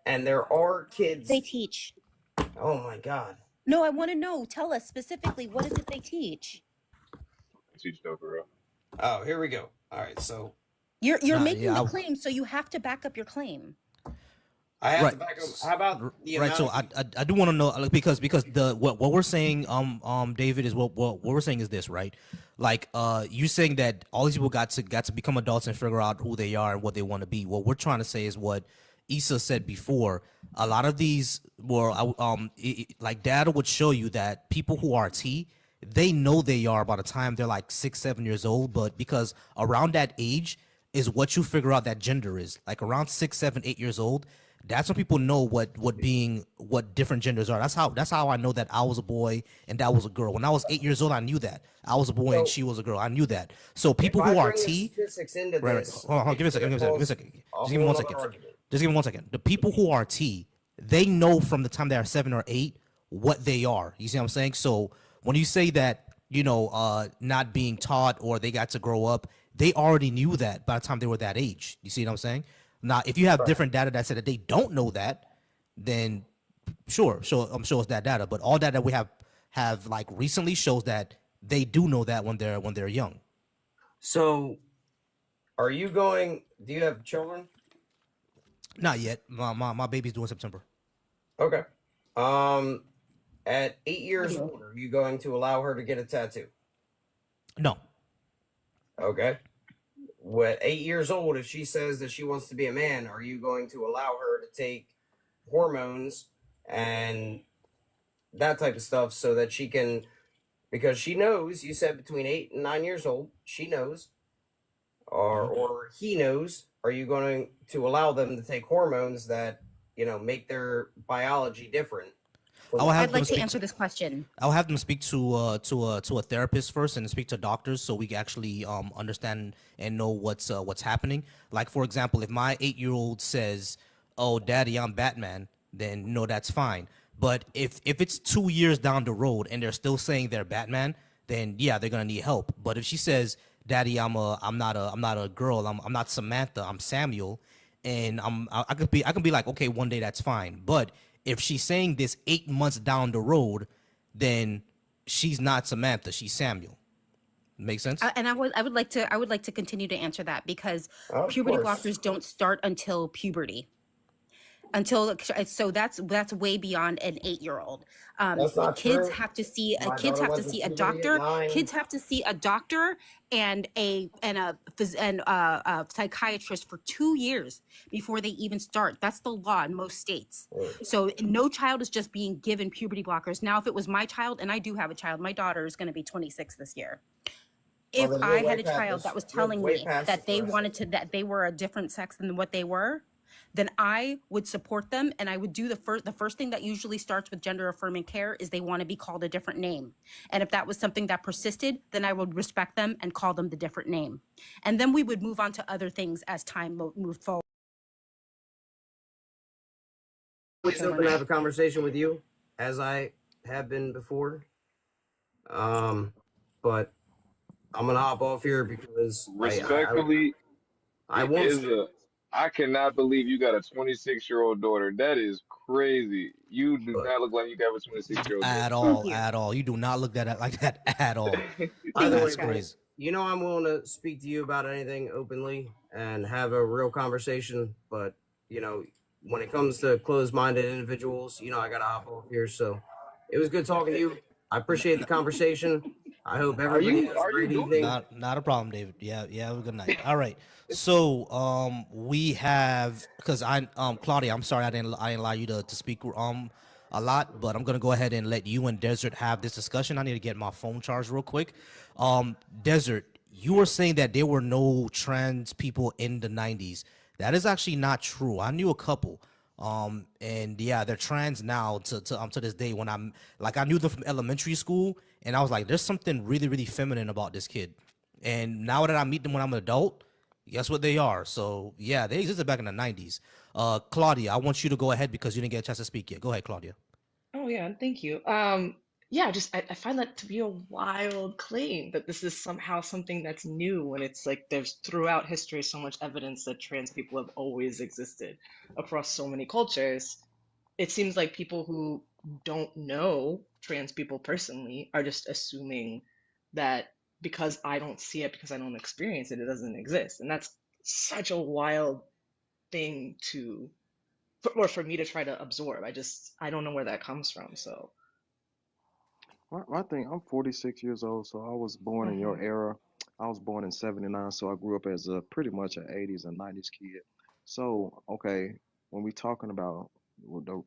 And there are kids. They teach. Oh my God. No, I want to know. Tell us specifically, what is it they teach? Teach no for real. Oh, here we go. All right. So You're Nah, making yeah, the I- claim, so you have to back up your claim. I have Right. to back up. How about the Right, amount so of I do want to know, like, because the what we're saying, David, is what we're saying is this, right? Like you saying that all these people got to become adults and figure out who they are and what they want to be. What we're trying to say is what Issa said before. A lot of these were like data would show you that people who are T, they know they are by the time they're like 6, 7 years old. But because around that age is what you figure out that gender is. Like around 6, 7, 8 years old, that's when people know what different genders are. That's how I know that I was a boy and that was a girl. When I was 8 years old, I knew that I was a boy and So she was a girl. I knew that. So if people I who are bring the T, statistics into right, right. this, Hold on, give me a it's second, gonna give me a cause second, give me a second. a Just give me whole one other second. argument. Just give me one second. The people who are T, they know from the time they are 7 or 8 what they are. You see what I'm saying? So when you say that, not being taught or they got to grow up, they already knew that by the time they were that age. You see what I'm saying? Now, if you have Right. different data that said that they don't know that, then sure, I'm sure it's that data. But all data we have like recently shows that they do know that when they're young. So are you going? Do you have children? Not yet. My baby's due in September. Okay. Um, at 8 years Audio. old, are you going to allow her to get a tattoo? No, Okay. What 8 years old, if she says that she wants to be a man, are you going to allow her to take hormones and that type of stuff so that she can, because she knows, you said between 8 and 9 years old, she knows, or he knows, are you going to allow them to take hormones that, make their biology different I from will what have I'd them like to speak answer to. this question. I'll have them speak to a therapist first and speak to doctors so we can actually understand and know what's happening. Like for example, if my 8-year-old says, "Oh, Daddy, I'm Batman," then no, that's fine. But if it's 2 years down the road and they're still saying they're Batman, then yeah, they're gonna need help. But if she says, "Daddy, I'm not a girl. I'm not Samantha. I'm Samuel," and I can be like, okay, one day that's fine. But if she's saying this 8 months down the road, then she's not Samantha, she's Samuel. Make sense? And I would like to continue to answer that because of puberty course. blockers don't start until puberty. So that's way beyond an 8-year-old. That's not Kids true. have to see My kids daughter have to went to see a puberty at doctor. 9. Kids have to see a doctor and a psychiatrist for 2 years before they even start. That's the law in most states. So no child is just being given puberty blockers. Now, if it was my child, and I do have a child, my daughter is going to be 26 this year. Well, If then I you're way had a past child that this. was You're telling way me past the that threshold. that they were a different sex than what they were, then I would support them, and I would do the first thing that usually starts with gender affirming care is they want to be called a different name. And if that was something that persisted, then I would respect them and call them the different name. And then we would move on to other things as time moved forward. Always open to have a conversation with you, as I have been before. But I'm gonna hop off here because Respectfully, I won't say I cannot believe you got a 26-year-old daughter. That is crazy. You do but not look like you have a 26-year-old At Thank all, you. at all. You do not look like that at all. daughter. either Thank way, you, That's bro, guys. crazy. I'm willing to speak to you about anything openly and have a real conversation. But when it comes to closed-minded individuals, I gotta hop off here. So it was good talking to you. I appreciate the conversation. I hope everybody has a Are you great doing? evening. Not a problem, David. Yeah, yeah. Have a good night. All right. So we have because Claudia, I'm sorry I didn't allow you to speak a lot, but I'm gonna go ahead and let you and Desert have this discussion. I need to get my phone charged real quick. Desert, you were saying that there were no trans people in the 90s. That is actually not true. I knew a couple. And yeah, they're trans now to this day. When I knew them from elementary school, and I was like, there's something really, really feminine about this kid. And now that I meet them when I'm an adult, guess what they are? So yeah, they existed back in the 90s. Claudia, I want you to go ahead because you didn't get a chance to speak yet. Go ahead, Claudia. Oh yeah, thank you. Yeah, just I find that to be a wild claim that this is somehow something that's new when it's like there's throughout history so much evidence that trans people have always existed across so many cultures. It seems like people who don't know trans people personally are just assuming that because I don't see it, because I don't experience it, it doesn't exist. And that's such a wild thing for me to try to absorb. I don't know where that comes from. So. I think I'm 46 years old, so I was born in your Mhm. era. I was born in '79, so I grew up as a pretty much an '80s and '90s kid. So, okay, when we talking about the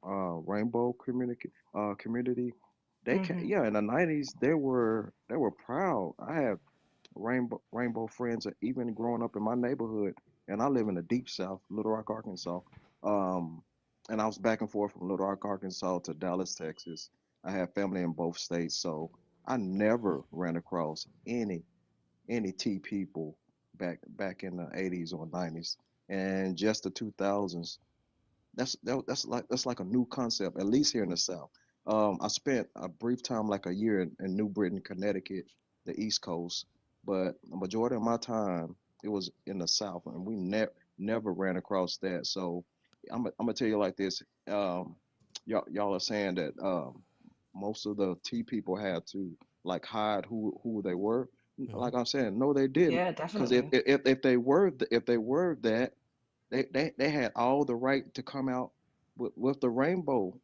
rainbow community, Hmm. yeah, in the 90s they were proud. I had rainbow friends, even growing up in my neighborhood, and I live in the deep South, Little Rock, Arkansas. Um, and I was back and forth from Little Rock, Arkansas to Dallas, Texas. I have family in both states, so I never ran across any T people back in the 80s or 90s, and just the 2000s. That's like a new concept, at least here in the South. I spent a brief time, like a year, in New Britain, Connecticut, the East Coast, but the majority of my time it was in the South, and we never ran across that. So I'm gonna tell you like this. Y'all are saying that most of the T people had to like hide who they were. Hmm. Like I'm saying, no, they didn't, Yeah, because definitely. if they were that, they had all the right to come out with the rainbow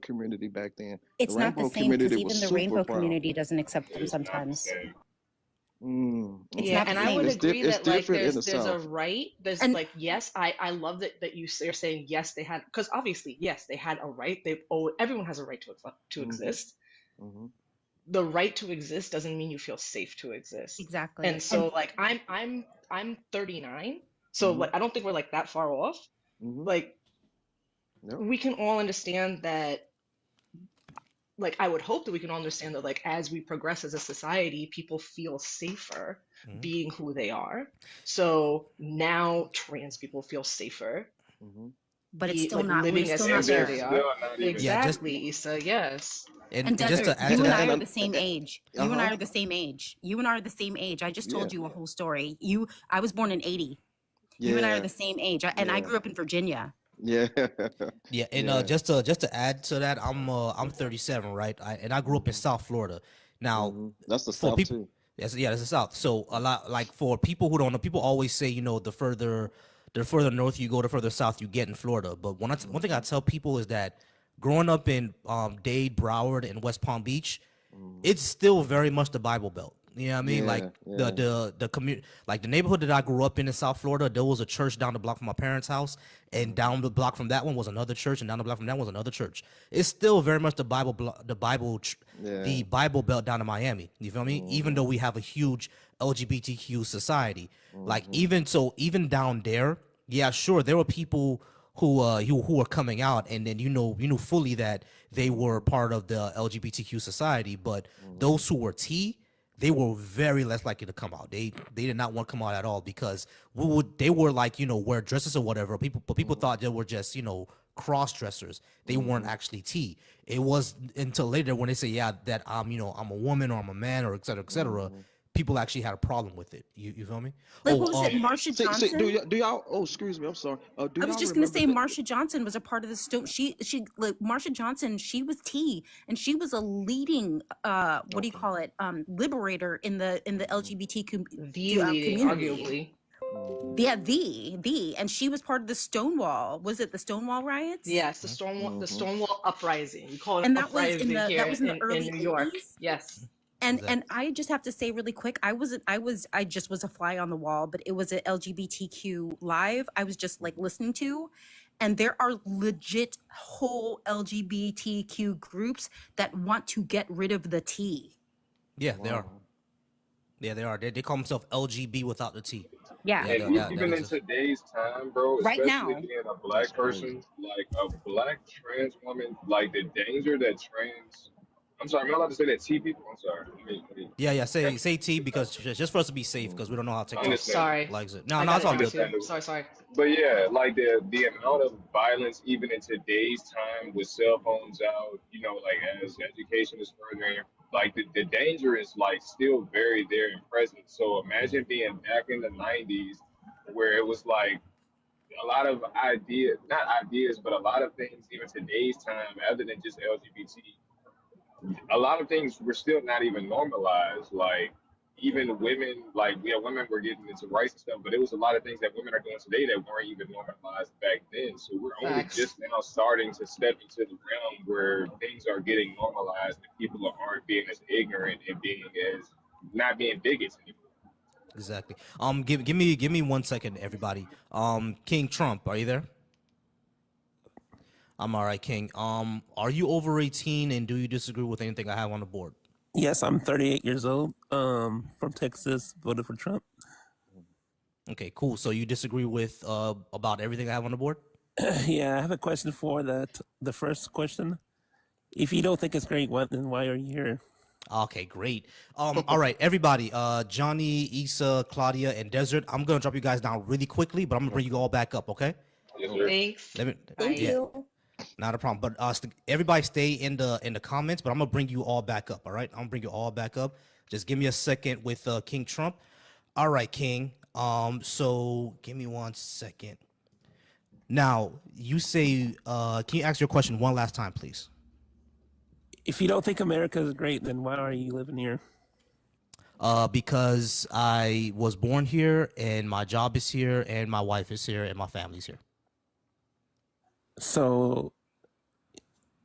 community back then. The It's not the rainbow same because community was even the super rainbow proud. community doesn't accept them It's not the sometimes. same. It's Yeah, not and the I would same. agree It's that like different in the there's a South. right. There's And like yes, I love that you're saying yes they had, because obviously yes they had a right. Everyone has a right to Hmm. exist. Hmm. The right to exist doesn't mean you feel safe to exist. And exactly. And so like I'm 39, so Hmm. like I don't think we're like that far off. Hmm. Like Yep. we can all understand that, like I would hope that we can all understand that like as we progress as a society, people feel safer Hmm. being who they are. So now trans people feel safer Hmm. but it's be still like not, we're living as still And not as who they're there. they still are. not even Yeah, just Exactly, Issa. Yes. And and just Desert, to add you to and And, I that. are and, the same age. You and I uh-huh. are the same age. You and I are the same age. I just Yeah. told you a whole story. I was born in 80. You and I are Yeah. the same age. And I Yeah. grew up in Virginia. Yeah. Yeah, and Yeah. just to add to that, I'm 37, right? And I grew up in Hmm. South Florida. Now, Hmm. That's the for South people, too. yes, yeah, that's the South. So a lot, like, for people who don't know, people always say, the further north you go, the further south you get in Florida. But one thing I Hmm. tell people is that growing up in Dade, Broward, and West Palm Beach, Hmm. it's still very much the Bible Belt. You know what I mean? Like Yeah. the Yeah. the community, like the neighborhood that I grew up in South Florida, there was a church down the block from my parents' house, and Hmm. down the block from that one was another church, and down the block from that was another church. It's still very much Yeah. the Bible Belt down in Miami. You feel me? Even Hmm. though we have a huge LGBTQ society, like Hmm. even down there, yeah, sure, there were people who were coming out, and then you knew fully that they were Hmm. part of the LGBTQ society, but Hmm. those who were T, they were very less likely to come out. They did not want to come out at all because they were like, wear dresses or whatever. People Hmm. thought they were just, cross dressers. They weren't Hmm. actually T. It was until later when they say, yeah, that I'm a woman or I'm a man or et cetera, et cetera, Hmm. people actually had a problem with it. You feel me? Like, what was Oh, it? Marsha See, Johnson? do y'all? Oh, excuse me. I'm sorry. Do I was y'all just gonna remember say that? Marsha Johnson was a part of the stone. She like Marsha Johnson. She was T, and she was a leading what do you Okay. call it, liberator in the Hmm. LGBT The leading, community. arguably. Hmm. Yeah, and she was part of the Stonewall. Was it the Stonewall riots? Yes, the Hmm. Stonewall uprising. We call it And uprising that here was in the in early New York. 80s. Yes. And exactly. I just have to say really quick, I just was a fly on the wall, but it was an LGBTQ live I was just like listening to, and there are legit whole LGBTQ groups that want to get rid of the T. Yeah, they are. Wow. Yeah, they are. They call themselves LGB without the T. Yeah, Yeah, And that even in exists. today's time, bro, right especially now. being a That's black crazy. person, like a black trans woman, like the danger that trans. I'm sorry, am I allowed to say that T people? I'm sorry. Yeah. Okay. Say T because just for us to be safe because we Hmm. don't know how Oh, TikTok Understandable. sorry. likes it. No, I no, got it's it all down good. too. Understandable. Sorry. But yeah, like the amount of violence even in today's time with cell phones out, like as education is furthering, like the danger is like still very there and present. So Hmm. imagine being back in the 90s where it was like a lot of ideas, not ideas, but a lot of things even today's time, other than just LGBT, a lot of things were still not even normalized. Like even women, like yeah, women were getting into rights and stuff, but it was a lot of things that women are doing today that weren't even normalized back then. So we're only Facts. just now starting to step into the realm where things are getting normalized and people aren't being as ignorant and being as not being bigots anymore. Exactly. Give me 1 second, everybody. King Trump, are you there? I'm all right, King. Are you over 18 and do you disagree with anything I have on the board? Yes, I'm 38 years old. From Texas, voted for Trump. Okay, cool. So you disagree with about everything I have on the board? Yeah, I have a question for that. The first question: if you don't think it's great, then why are you here? Okay, great. All right, everybody. Johnny, Issa, Claudia, and Desert. I'm gonna drop you guys down really quickly, but I'm gonna bring you all back up. Okay? Yes, sir. Thanks. Let me. Thank yeah, you. not a problem. But everybody stay in the comments. But I'm gonna bring you all back up. All right? I'm gonna bring you all back up. Just give me a second with King Trump. All right, King. So give me 1 second. Now you say, can you ask your question one last time, please? If you don't think America is great, then why are you living here? Because I was born here, and my job is here, and my wife is here, and my family's here. So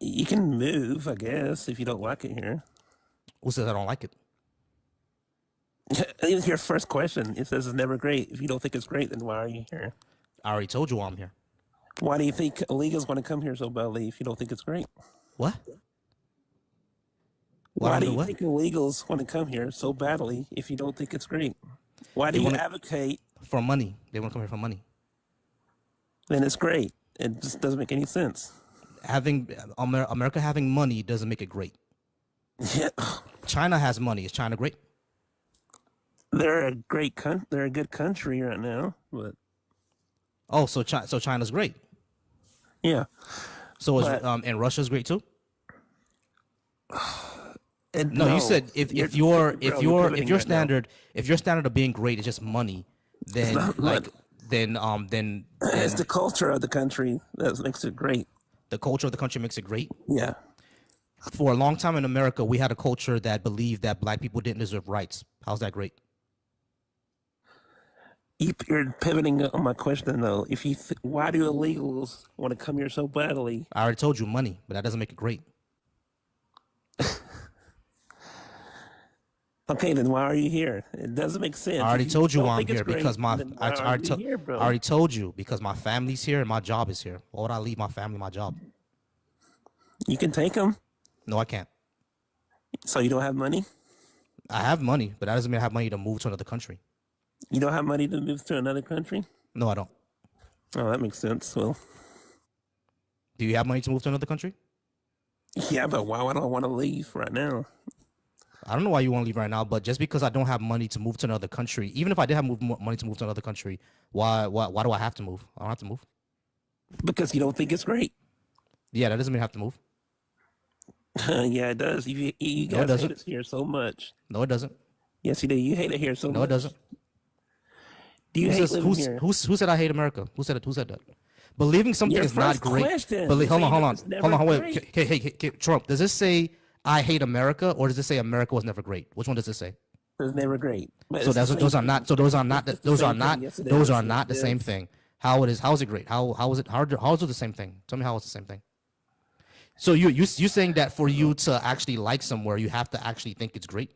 you can move, I guess, if you don't like it here. Who says I don't like it? It's your first question. It says it's never great. If you don't think it's great, then why are you here? I already told you why I'm here. Why do you think illegals want to come here so badly if you don't think it's great? What? Why do you what? think illegals want to come here so badly if you don't think it's great? Why do They you wanna- advocate For money. They want to come here for money. then it's great? It just doesn't make any sense. Having America having money doesn't make it great. Yeah, China has money. Is China great? they're a they're a good country right now, but Oh, so China's great. yeah. So is But- and Russia's great too. And No, you said if you're pivoting your right now. standard of being great is just money, then not like money. then It's the culture of the country that makes it great. the culture of the country makes it great. Yeah. For a long time in America, we had a culture that believed that black people didn't deserve rights. How's that great? You're pivoting on my question though. If you, why do illegals want to come here so badly? I already told you money, but that doesn't make it great. Okay, then why are you here? It doesn't make sense. I already If told you don't why I'm think it's here great, because then why are you here, bro? I already told you because my family's here and my job is here. Why would I leave my family, my job? You can take them, No, I can't. so you don't have money. I have money, but that doesn't mean I have money to move to another country. You don't have money to move to another country. No, I don't. Oh, that makes sense. Well, Do you have money to move to another country? yeah, but why would I want to leave right now? I don't know why you want to leave right now, but just because I don't have money to move to another country, even if I did have money to move to another country, why do I have to move? I don't have to move. Because you don't think it's great. Yeah, that doesn't mean I have to move. Yeah, it does. You No, it guys hate doesn't. it here so much. No, it doesn't. Yes, you do. You hate it here so much. No, it doesn't. Do you Who hate says, living here? who said I hate America? Who said it? Who said that? Believing something Your is not first great. question, Hold saying on. it's never Wait. great. Hey, Trump. Does this say I hate America, or does it say America was never great? Which one does it say? It's never great. But So it's the those are same not. thing. So those are not. It's the Those are same not. thing. Yes, it Those is. are not the It same is. thing. How it is? How is it great? How is it? How is it the same thing? Tell me how it's the same thing. So you saying that for you to actually like somewhere, you have to actually think it's great.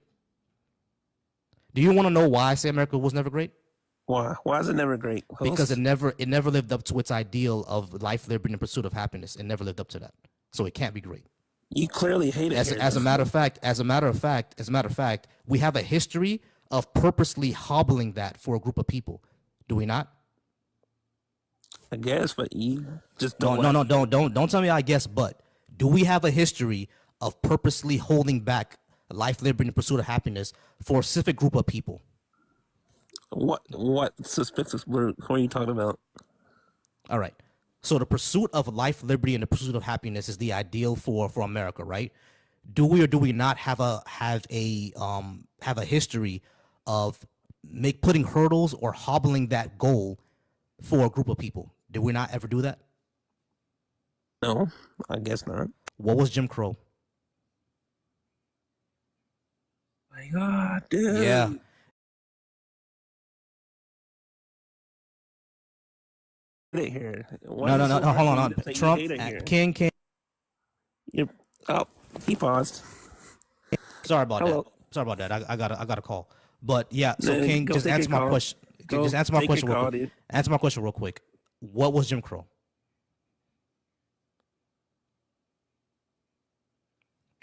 Do you want to know why I say America was never great? Why? Why is it never great? Because it never lived up to its ideal of life, liberty, and pursuit of happiness. It never lived up to that. So it can't be great. You clearly hate it here. As a matter of fact, we have a history of purposely hobbling that for a group of people. Do we not? I guess, but you just don't. Don't tell me I guess, but do we have a history of purposely holding back life, liberty, and pursuit of happiness for a specific group of people? What suspicious word? What are you talking about? All right. So the pursuit of life, liberty, and the pursuit of happiness is the ideal for America, right? Do we or do we not have a history of putting hurdles or hobbling that goal for a group of people? Did we not ever do that? No, I guess not. What was Jim Crow? My God, dude. Yeah. Hate it here. No. Hold on. Trump, King. Oh, he paused. Sorry about Hello. that. I got a call. But yeah, so Man, King, go just take answer your my call. question. Go Just answer my take question your real call, quick. dude. Answer my question real quick. What was Jim Crow?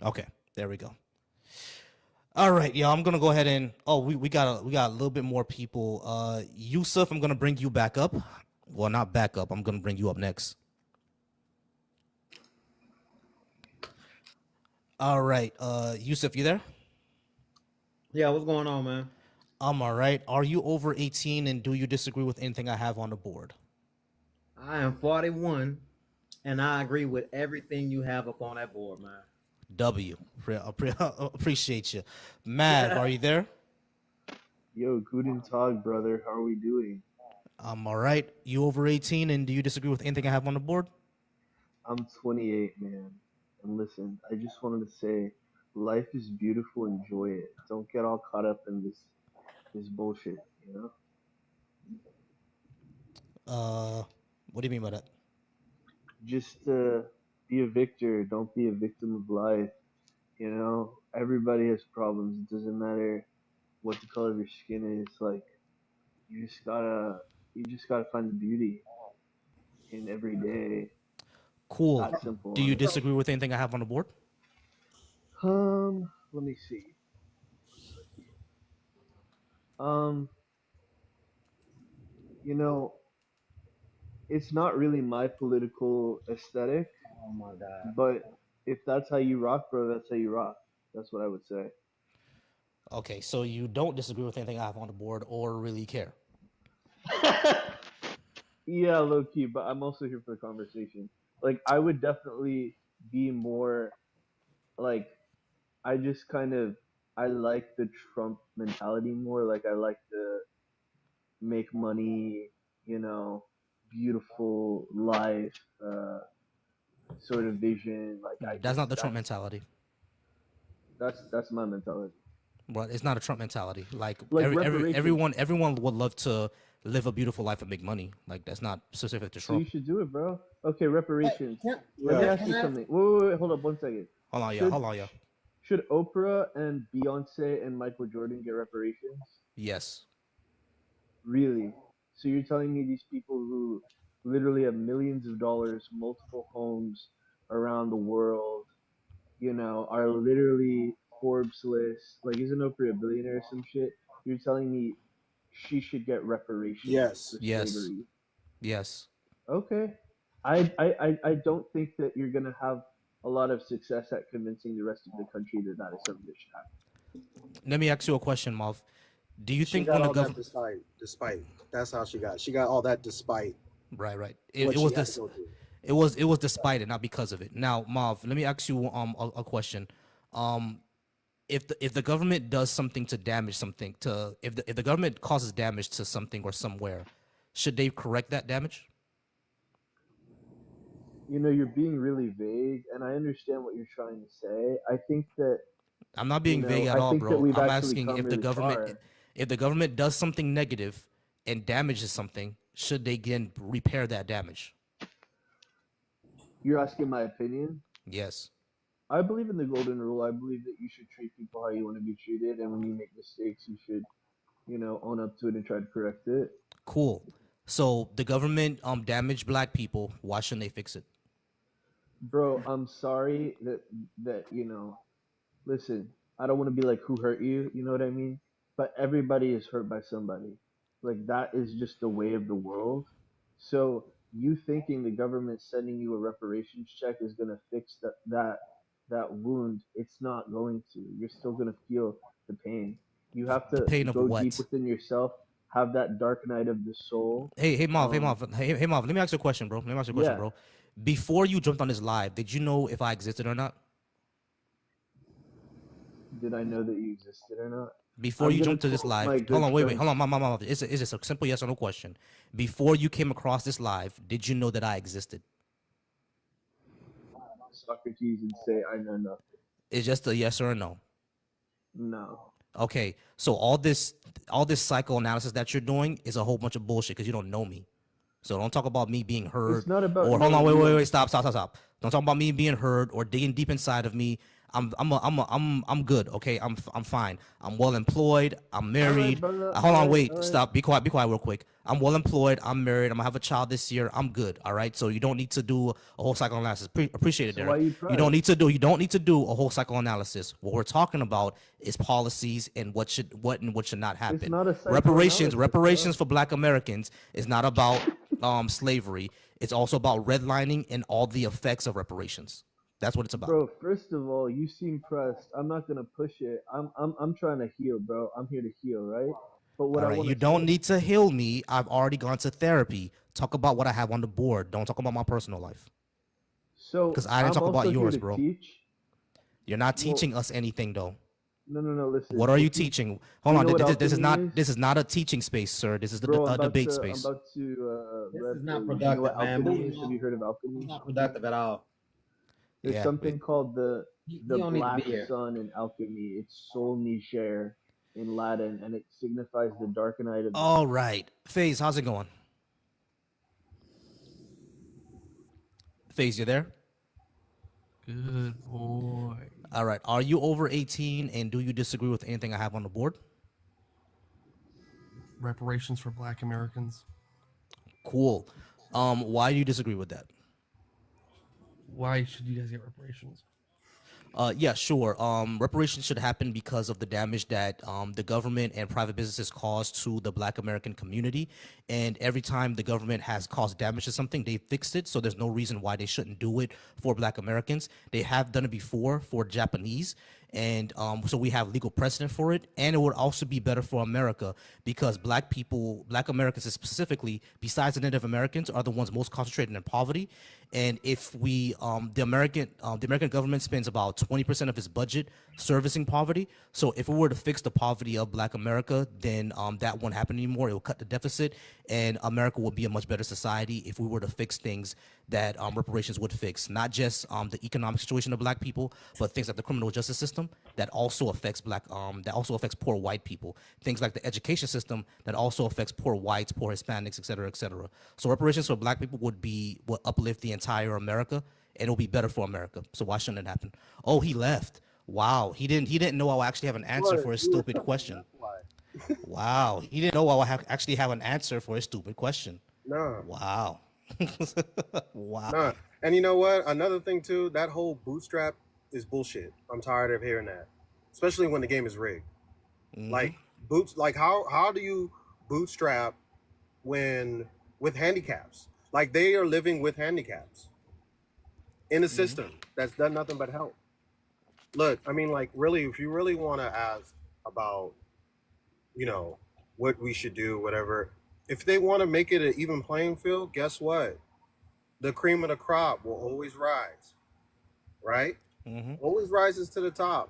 Okay, there we go. All right, yeah, I'm gonna go ahead and we got a little bit more people. Yusuf, I'm gonna bring you back up. Well, not back up. I'm gonna bring you up next. All right, Yusuf, you there? Yeah, what's going on, man? I'm all right. Are you over 18 and do you disagree with anything I have on the board? I am 41, and I agree with everything you have up on that board, man. W. Appreciate you. Mav, are you there? Yo, guten Tag, brother. How are we doing? I'm all right. You over 18 and do you disagree with anything I have on the board? I'm 28, man. And listen, I just wanted to say, life is beautiful. Enjoy it. Don't get all caught up in this bullshit. You know. What do you mean by that? Just be a victor. Don't be a victim of life. You know, everybody has problems. It doesn't matter what the color of your skin is. Like, you just gotta find the beauty in every day. Cool. That simple. Do you disagree with anything I have on the board? Let me see. You know, it's not really my political aesthetic, Oh my God. but if that's how you rock, bro, that's how you rock. That's what I would say. Okay, so you don't disagree with anything I have on the board or really care. Yeah, low key, but I'm also here for the conversation. Like, I would definitely be more like, I just kind of, I like the Trump mentality more. Like, I like the make money, you know, beautiful life, sort of vision. Like, That's not the Trump mentality. That's my mentality. But it's not a Trump mentality. Like reparations. everyone would love to live a beautiful life and make money. Like that's not specific to So you Trump. should do it, bro. Okay, reparations. Let me Yeah. ask you something. Wait, hold up one second. Hold on, yeah. Should- Hold on, yeah. Should Oprah and Beyonce and Michael Jordan get reparations? Yes. Really? So you're telling me these people who literally have millions of dollars, multiple homes around the world, you know, are literally Forbes list. Like, isn't Oprah a billionaire or some shit? You're telling me she should get reparations Yes. for Yes. slavery? Yes. Okay. I don't think that you're gonna have a lot of success at convincing the rest of the country that that is something that should happen. Let me ask you a question, Marv. Do you She think got when the all that government despite. That's how she got. She got all that despite right, what it she was had to this go through. it was despite it, not because of it. Now, Marv, let me ask you a question. If the government does something to damage something to if the government causes damage to something or somewhere, should they correct that damage? You know, you're being really vague, and I understand what you're trying to say. I think that, I'm not you being vague know, at I all, think that bro. we've I'm actually asking come really far. if the government does something negative and damages something, should they again repair that damage? You're asking my opinion? Yes. I believe in the golden rule. I believe that you should treat people how you want to be treated, and when you make mistakes, you should, you know, own up to it and try to correct it. Cool. So the government damaged black people. Why shouldn't they fix it? Bro, I'm sorry that you know, listen, I don't want to be like who hurt you, you know what I mean? But everybody is hurt by somebody. Like that is just the way of the world. So you thinking the government sending you a reparations check is gonna fix that wound, it's not going to. You're still gonna feel the pain. You have The to pain of go what? deep within yourself, have that dark night of the soul. Hey, Marv. Um, Hey, Marv. Let me ask you a question, bro. Let me ask you a question, yeah. bro. Before you jumped on this live, did you know if I existed or not? Did I know that you existed or not? Before I'm you gonna jumped to this quote live, my hold good on, wait, friend. hold on, mama. It's a simple yes or no question. Before you came across this live, did you know that I existed? Socrates and say I know nothing. It's just a yes or a no. No. Okay, so all this psychoanalysis that you're doing is a whole bunch of bullshit because you don't know me. So don't talk about me being heard It's not about or hold on, knowing you. wait, stop. Don't talk about me being heard or digging deep inside of me. I'm good. Okay, I'm fine. I'm well employed. I'm All right, married. brother. Hold All on, right, wait, all right. stop. Be quiet real quick. I'm well employed. I'm married. I'm gonna have a child this year. I'm good. All right. So you don't need to do a whole psychoanalysis. Appreciate it, So why Derek. you You don't crying? need to do. You don't need to do a whole psychoanalysis. What we're talking about is policies and what should not It's happen. not a Reparations. psychoanalysis, Reparations bro. for Black Americans is not about slavery. It's also about redlining and all the effects of reparations. That's what it's about. Bro, first of all, you seem pressed. I'm not gonna push it. I'm trying to heal, bro. I'm here to heal, right? But what All I right, want you to don't say, need to heal me. I've already gone to therapy. Talk about what I have on the board. Don't talk about my personal life. so Because I didn't I'm talk about also here yours, to bro. teach. You're not Well, teaching us anything, though. no. Listen, What are you if you teaching? do Hold you on. know what This is alchemy not. is? This is not a teaching space, sir. This is Bro, a debate I'm space. about to This rev is for not you. Do you know what productive, man. alchemy Moving is? Have you on. heard of This is alchemy? not productive at all. There's Yeah. something called the You don't need to be black here. sun in alchemy. It's Sol Niger in Latin, and it signifies the dark night of the All sun. right. FaZe, how's it going? FaZe, you there? Good boy. All right. Are you over 18 and do you disagree with anything I have on the board? Reparations for Black Americans. Cool. Why do you disagree with that? Why should you guys get reparations? Yeah, sure. Reparations should happen because of the damage that the government and private businesses cause to the Black American community. And every time the government has caused damage to something, they fixed it. So there's no reason why they shouldn't do it for Black Americans. They have done it before for Japanese. And so we have legal precedent for it. And it would also be better for America because Black people, Black Americans specifically, besides the Native Americans, are the ones most concentrated in poverty. And if we, the American government spends about 20% of its budget servicing poverty. So if we were to fix the poverty of Black America, then that won't happen anymore. It will cut the deficit, and America will be a much better society if we were to fix things that reparations would fix. Not just the economic situation of Black people, but things like the criminal justice system that also affects poor white people. Things like the education system that also affects poor whites, poor Hispanics, et cetera, et cetera. So reparations for Black people would uplift the entire America, and it'll be better for America. So why shouldn't it happen? Oh, he left. Wow, he didn't know I actually have an answer for his stupid question. Wow, he didn't know I actually have an answer for his stupid question. Nah, Wow. Wow. nah. And you know what? Another thing too, that whole bootstrap is bullshit. I'm tired of hearing that, especially when the game is rigged. Like like how do you bootstrap when with handicaps? Like they are living with handicaps in a system that's done nothing but help. Look, I mean, like really, if you really want to ask about, you know, what we should do, whatever, if they want to make it an even playing field, guess what? The cream of the crop will always rise, right? Always rises to the top.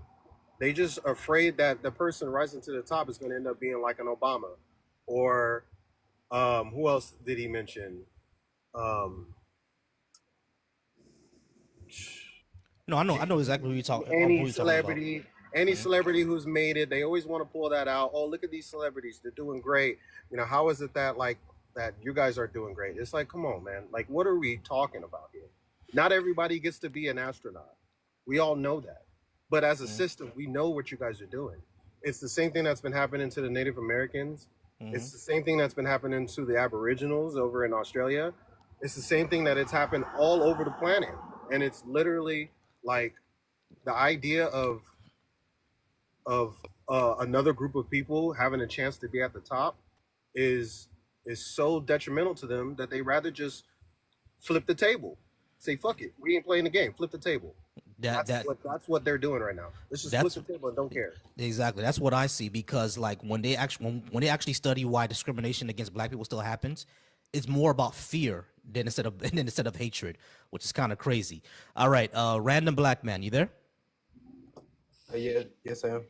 They just afraid that the person rising to the top is going to end up being like an Obama, or who else did he mention? Um, No, I know exactly who you're talking. Who any you're talking about. celebrity, any celebrity who's made it, they always want to pull that out. Oh, look at these celebrities; they're doing great. You know, how is it that like that you guys are doing great? It's like, come on, man. Like, what are we talking about here? Not everybody gets to be an astronaut. We all know that. But as a system, we know what you guys are doing. It's the same thing that's been happening to the Native Americans. It's the same thing that's been happening to the Aboriginals over in Australia. It's the same thing that it's happened all over the planet. And it's literally like the idea of another group of people having a chance to be at the top is so detrimental to them that they rather just flip the table, say fuck it, we ain't playing the game, flip the table. That's what they're doing right now. Let's just flip the table and don't care. Exactly. That's what I see, because like when they actually study why discrimination against Black people still happens, it's more about fear than instead of hatred, which is kind of crazy. All right, random black man, you there? Yeah, yes I am.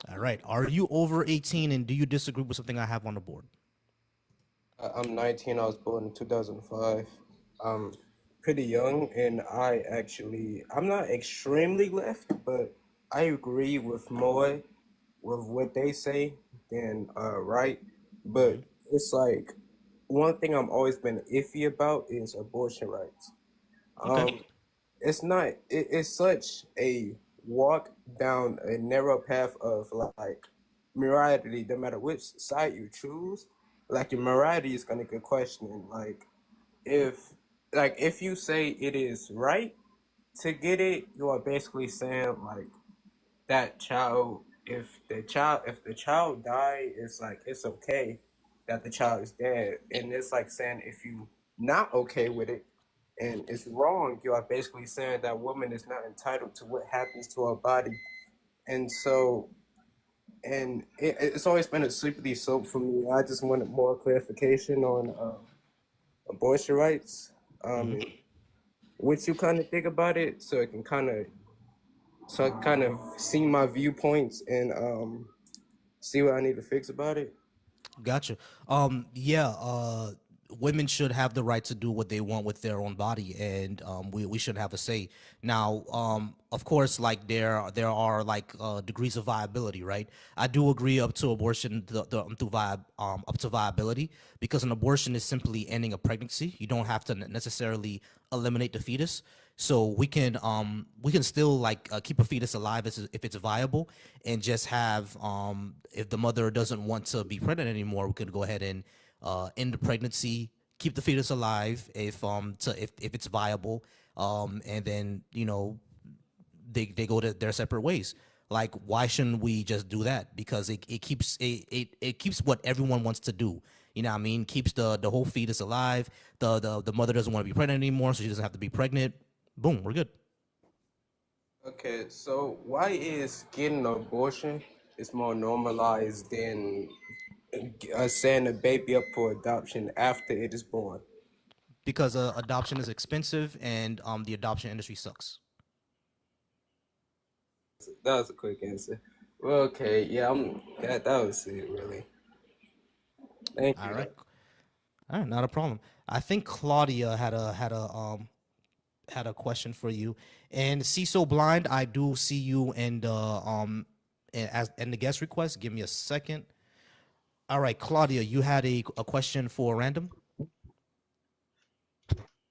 All right. Are you over 18 and do you disagree with something I have on the board? I'm 19. I was born in 2005. I'm pretty young, and I'm not extremely left, but I agree with more with what they say than right. But it's like one thing I've always been iffy about is abortion rights. Okay. It's not. It's such a walk down a narrow path of like morality, no matter which side you choose. Like your morality is gonna get questioned. If if you say it is right to get it, you are basically saying like that child if the child die, it's like it's okay that the child is dead. And it's like saying if you not okay with it and it's wrong, you are basically saying that woman is not entitled to what happens to her body. And so it's always been a slippery slope for me. I just wanted more clarification on abortion rights. And what you kind of think about it, so I kind of see my viewpoints and see what I need to fix about it. Gotcha. Yeah. Women should have the right to do what they want with their own body, and we should have a say. Now, of course, like there are like degrees of viability, right? I do agree up to abortion up to viability, because an abortion is simply ending a pregnancy. You don't have to necessarily eliminate the fetus. So we can still like keep a fetus alive if it's viable, and just have if the mother doesn't want to be pregnant anymore, we could go ahead and end the pregnancy, keep the fetus alive if it's viable, and then they go to their separate ways. Like, why shouldn't we just do that? Because it keeps what everyone wants to do. You know what I mean? Keeps the whole fetus alive. The mother doesn't want to be pregnant anymore, so she doesn't have to be pregnant. Boom, we're good. Okay, so why is getting an abortion is more normalized than setting a baby up for adoption after it is born? Because adoption is expensive, and the adoption industry sucks. That was a quick answer. Well, okay, yeah, that was it really. Thank you. All right, not a problem. I think Claudia had a question for you, and CISO Blind, I do see you and the guest request. Give me a second. All right, Claudia, you had a question for Random.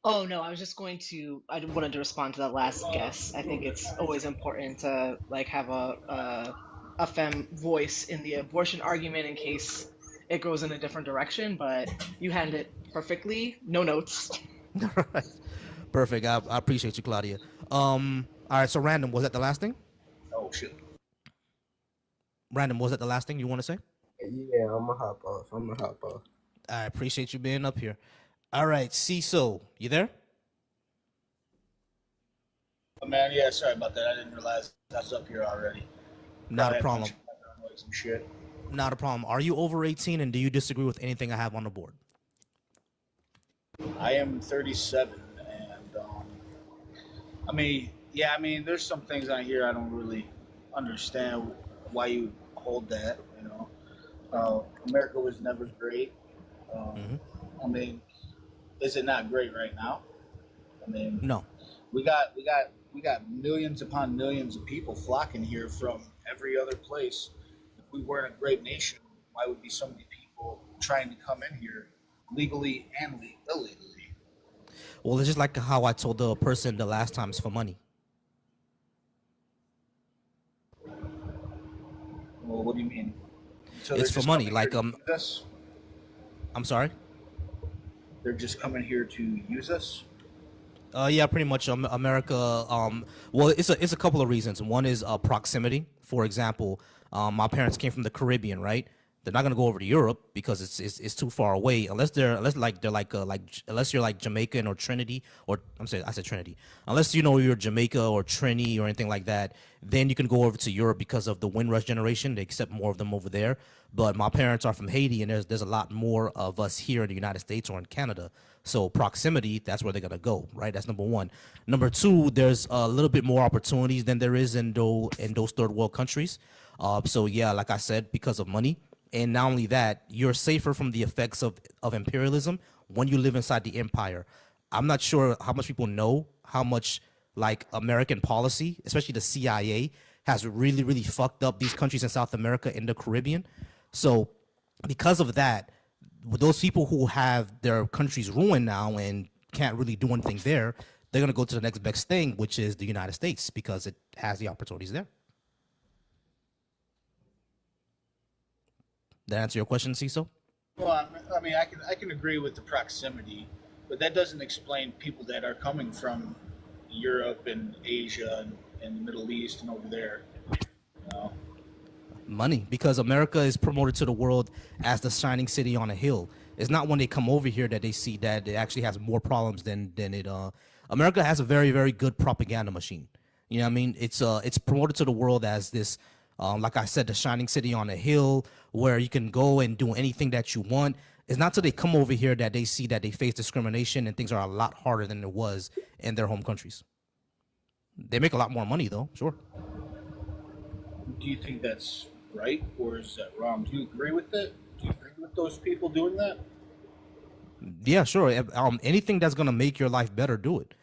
Oh no, I wanted to respond to that last guess. I think it's always important to like have a femme voice in the abortion argument in case it goes in a different direction, but you handled it perfectly. No notes. All right. Perfect. I appreciate you, Claudia. All right, so Random, was that the last thing? Oh shit. Random, was that the last thing you want to say? Yeah, I'm gonna hop off. I appreciate you being up here. All right, CISO, you there? Oh, man, yeah, sorry about that. I didn't realize that's up here already. Not a Had problem. some shit. Not a problem. Are you over 18, and do you disagree with anything I have on the board? I am 37, and I mean, there's some things on here I don't really understand why you hold that. America was never great. I mean, is it not great right now? I mean, no. We got millions upon millions of people flocking here from every other place. If we weren't a great nation, why would be so many people trying to come in here legally and illegally? Well, it's just like how I told the person the last time, it's for money. Well, what do you mean? So it's for money. Like I'm sorry. They're just coming here to use us. Yeah, pretty much. America. Well, it's a couple of reasons. One is proximity. For example, my parents came from the Caribbean, right? They're not gonna go over to Europe because it's too far away. Unless unless you're like Jamaican or Trinity, or I said Trinity. Unless you're Jamaica or Trini or anything like that, then you can go over to Europe because of the Windrush generation. They accept more of them over there. But my parents are from Haiti, and there's a lot more of us here in the United States or in Canada. So proximity, that's where they're gonna go, right? That's number one. Number two, there's a little bit more opportunities than there is in those third world countries. So yeah, like I said, because of money. And not only that, you're safer from the effects of imperialism when you live inside the empire. I'm not sure how much people know how much like American policy, especially the CIA, has really, really fucked up these countries in South America and the Caribbean. So because of that, those people who have their countries ruined now and can't really do anything there, they're going to go to the next best thing, which is the United States, because it has the opportunities there. That answer your question, Cecil? Well, I mean, I can agree with the proximity, but that doesn't explain people that are coming from Europe and Asia and the Middle East and over there. You know? Money, because America is promoted to the world as the shining city on a hill. It's not when they come over here that they see that it actually has more problems than it. America has a very, very good propaganda machine. You know what I mean? It's promoted to the world as this, like I said, the shining city on a hill where you can go and do anything that you want. It's not till they come over here that they see that they face discrimination and things are a lot harder than it was in their home countries. They make a lot more money though, sure. Do you think that's right or is that wrong? Do you agree with it? Do you agree with those people doing that? Yeah, sure. Anything that's gonna make your life better, do it.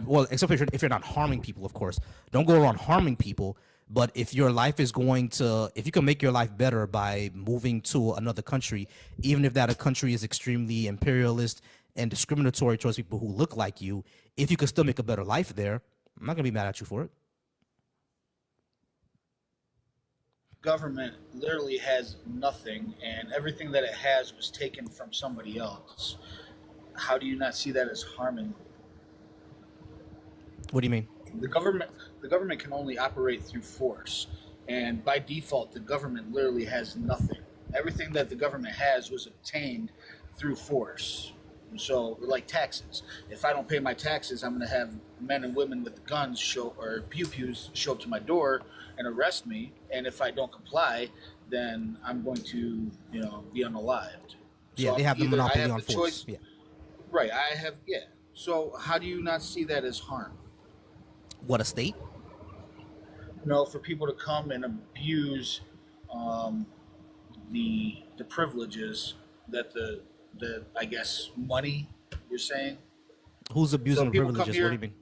Well, except if you're not harming people, of course. Don't go around harming people. But if your life is if you can make your life better by moving to another country, even if that country is extremely imperialist and discriminatory towards people who look like you, if you can still make a better life there, I'm not gonna be mad at you for it. Government literally has nothing, and everything that it has was taken from somebody else. How do you not see that as harming? What do you mean? The government can only operate through force, and by default, the government literally has nothing. Everything that the government has was obtained through force. So, like taxes. If I don't pay my taxes, I'm going to have men and women with guns pew-pews show up to my door and arrest me. And if I don't comply, then I'm going to, be unalived. Yeah, So they have the either I monopoly have on the force. choice- Yeah. Right, So how do you not see that as harm? What, a state? No, for people to come and abuse the privileges that the I guess money you're saying. Who's abusing the people come privileges? here- What do you mean?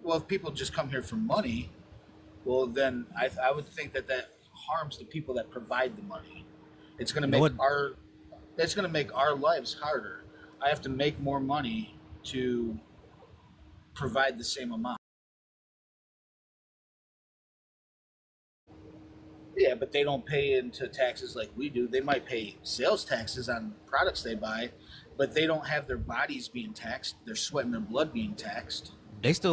Well, if people just come here for money, well, then I would think that harms the people that provide the money. It's going to You know make our lives harder. I have to make more money to provide the same amount. Yeah, but they don't pay into taxes like we do. They might pay sales taxes on products they buy, but they don't have their bodies being taxed, their sweat and their blood being taxed. They tax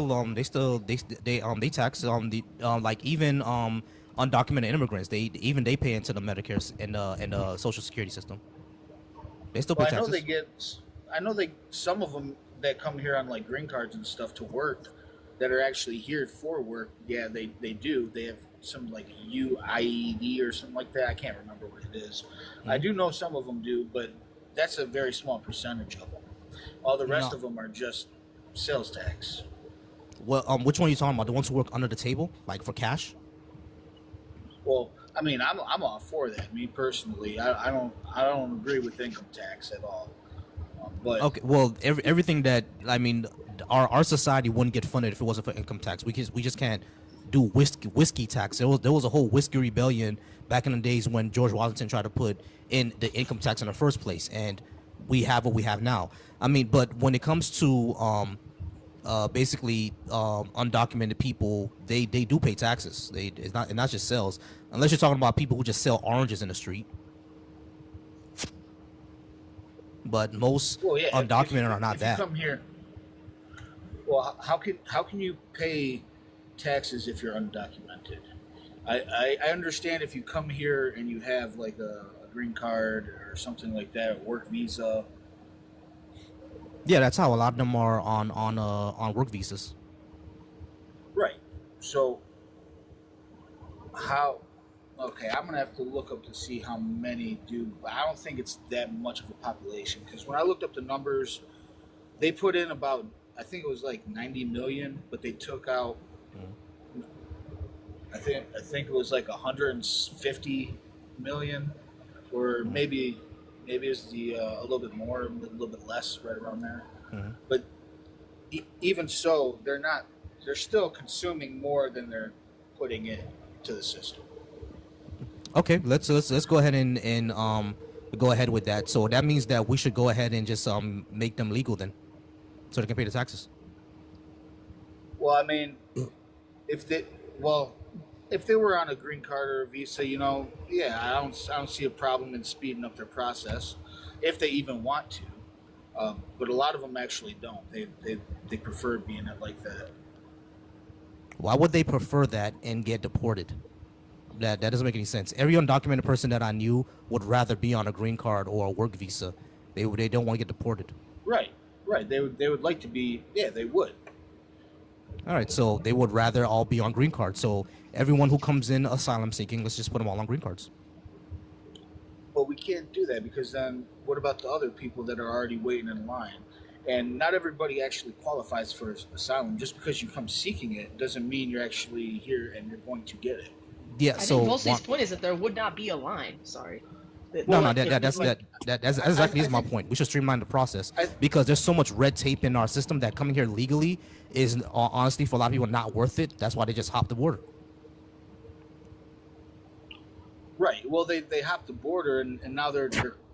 like even undocumented immigrants. They pay into the Medicare and the Social Security system. They still pay Well, taxes. I know some of them that come here on like green cards and stuff to work, that are actually here for work. Yeah, they do. They have some like UIED or something like that. I can't remember what it is. I do know some of them do, but that's a very small percentage of them. All the rest No. of them are just sales tax. Well, which one are you talking about? The ones who work under the table, like for cash? Well, I mean, I'm all for that. Me personally, I don't agree with income tax at all. But Okay, well, everything that our society wouldn't get funded if it wasn't for income tax. We just can't do whiskey tax. There was a whole whiskey rebellion back in the days when George Washington tried to put in the income tax in the first place, and we have what we have now. But when it comes to undocumented people, they do pay taxes. It's not just sales, unless you're talking about people who just sell oranges in the street. But most well, yeah, undocumented are not if that. you come here, well, how can you pay taxes if you're undocumented? I understand if you come here and you have like a green card or something like that, a work visa. Yeah, that's how a lot of them are on work visas. Right. So how? Okay, I'm gonna have to look up to see how many do. But I don't think it's that much of a population because when I looked up the numbers, they put in about, I think it was like 90 million, but they took out. I think it was like 150 million, or maybe it's a little bit more, a little bit less, right around there. Mhm. But even so, they're still consuming more than they're putting in to the system. Okay, let's go ahead and go ahead with that. So that means that we should go ahead and just make them legal then, so they can pay the taxes. Well, I mean, if they well, if they were on a green card or a visa, yeah, I don't see a problem in speeding up their process, if they even want to. But a lot of them actually don't. They prefer being it like that. Why would they prefer that and get deported? That doesn't make any sense. Every undocumented person that I knew would rather be on a green card or a work visa. They don't want to get deported. Right. They would like to be. Yeah, they would. All right, so they would rather all be on green cards. So everyone who comes in asylum seeking, let's just put them all on green cards. But we can't do that, because then what about the other people that are already waiting in line? And not everybody actually qualifies for asylum. Just because you come seeking it doesn't mean you're actually here and you're going to get it. Yeah. I So think Volsey's point is that there would not be a line. Sorry. that's exactly is my point. We should streamline the process because there's so much red tape in our system that coming here legally is honestly for a lot of people not worth it. That's why they just hop the border. Right. Well, they hop the border and now they're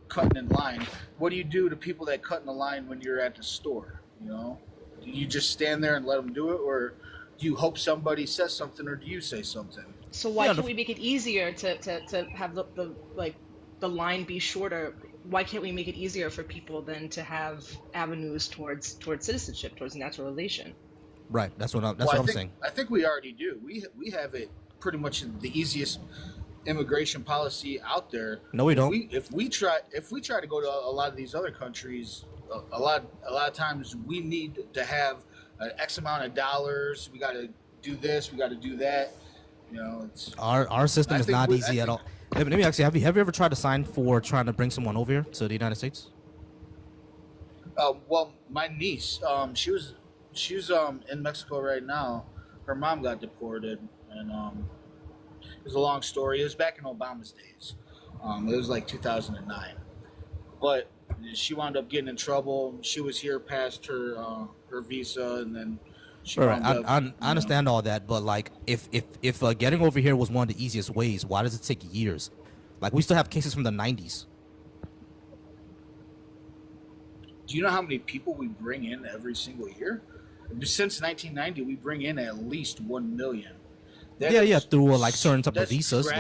cutting in line. What do you do to people that cut in the line when you're at the store? Do you just stand there and let them do it, or do you hope somebody says something, or do you say something? So why can't we make it easier to have the line be shorter? Why can't we make it easier for people then to have avenues towards citizenship, towards naturalization? Right. That's what I'm saying. I think we already do. We have it pretty much the easiest immigration policy out there. No, we don't. If we try to go to a lot of these other countries, a lot of times we need to have an X amount of dollars. We got to do this. We got to do that. It's Our system is not easy at all. Let me ask you: Have you ever tried to sign for trying to bring someone over here to the United States? Well, my niece, she was in Mexico right now. Her mom got deported, and it was a long story. It was back in Obama's days. It was like 2009, but she wound up getting in trouble. She was here past her visa, and then she Right. wound up. I understand all that, but like, if getting over here was one of the easiest ways, why does it take years? Like, we still have cases from the 90s. Do you know how many people we bring in every single year? Since 1990, we bring in at least 1 million. Through like certain type of visas,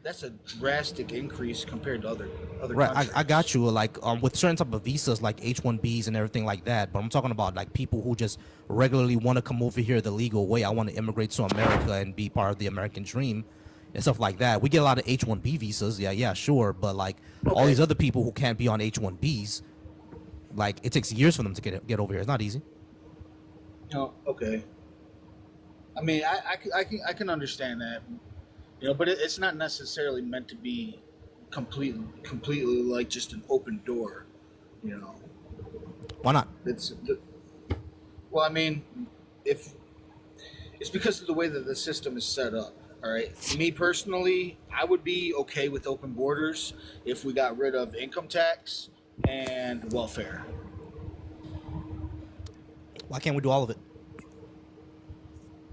that's a drastic increase compared to other right. countries. I got you. Like, with certain type of visas, like H-1Bs and everything like that. But I'm talking about like people who just regularly want to come over here the legal way. I want to immigrate to America and be part of the American dream and stuff like that. We get a lot of H-1B visas. Yeah, sure. But like all these other people who can't be on H-1Bs, like it takes years for them to get over here. It's not easy. Oh, okay. I mean, I can understand that, but it's not necessarily meant to be completely like just an open door, Why not? Well, I mean, if it's because of the way that the system is set up. All right. Me personally, I would be okay with open borders if we got rid of income tax and welfare. Why can't we do all of it?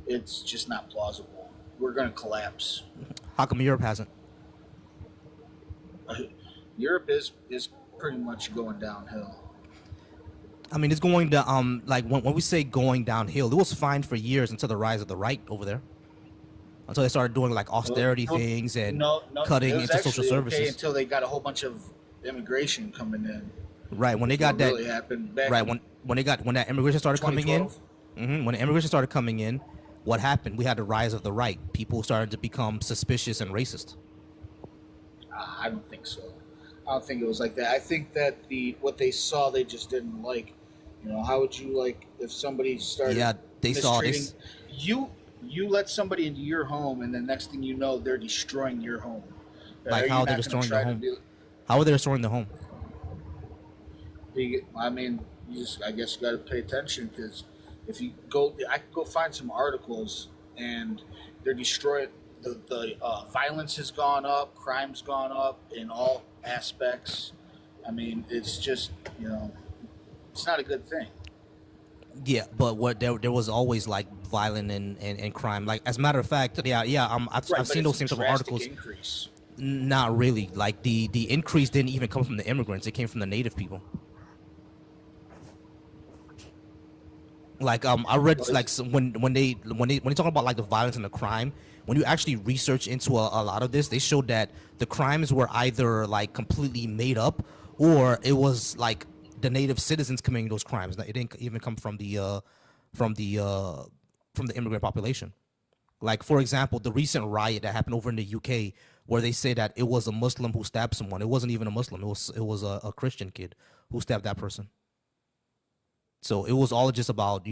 It's just not plausible. We're going to collapse. How come Europe hasn't? Europe is pretty much going downhill. I mean, it's going to like when we say going downhill, it was fine for years until the rise of the right over there. Until they started doing like austerity things and cutting it was into social actually services. Okay until they got a whole bunch of immigration coming in. Right, when they got that. Really happened back Right, in when that immigration started coming in. 2012. When the immigration started coming in, what happened? We had the rise of the right. People started to become suspicious and racist. I don't think so. I don't think it was like that. I think that what they saw they just didn't like. How would you like if somebody started? Yeah, they saw this. You let somebody into your home, and the next thing you know, they're destroying your home. Like how they're destroying the home. How are they destroying the home? I mean, I guess you got to pay attention, because if you go, I could go find some articles, and they're destroying. The violence has gone up, crime's gone up in all aspects. I mean, it's just it's not a good thing. Yeah, but there was always like violent and crime. Like, as a matter of fact, I've seen those same type of articles. Increase. Not really. Like the increase didn't even come from the immigrants; it came from the native people. Like I read Well, like it's, when they talk about like the violence and the crime, when you actually research into a lot of this, they showed that the crimes were either like completely made up, or it was like the native citizens committing those crimes. It didn't even come from from the from the immigrant population. Like for example, the recent riot that happened over in the UK, where they say that it was a Muslim who stabbed someone. It wasn't even a Muslim. It was a Christian kid who stabbed that person. So it was all just about,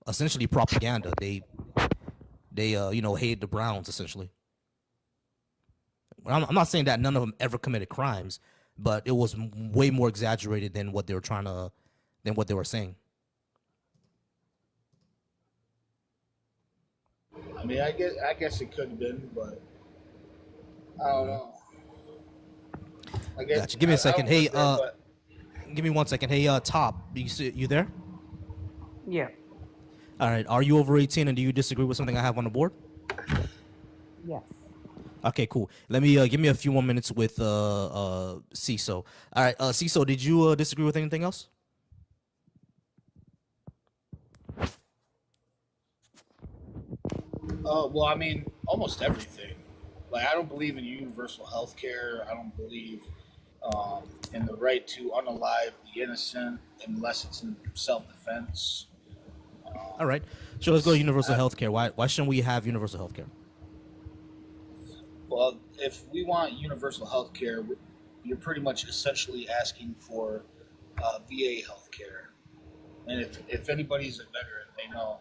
essentially propaganda. They hated the Browns essentially. I'm not saying that none of them ever committed crimes, but it was way more exaggerated than what they were than what they were saying. I mean, I guess it could have been, but I don't know. I guess Gotcha. Give me a I second. don't Hey, live there, but give me 1 second. Hey, Top, you there? Yeah. All right. Are you over 18 and do you disagree with something I have on the board? Yes. Okay, cool. Let me give me a few more minutes with CISO. All right, CISO, did you disagree with anything else? well, I mean, almost everything. Like, I don't believe in universal health care. I don't believe in the right to unalive the innocent unless it's in self-defense. All right. So let's go to universal health care. Why shouldn't we have universal health care? Well, if we want universal health care, you're pretty much essentially asking for VA health care. And if anybody's a veteran, they know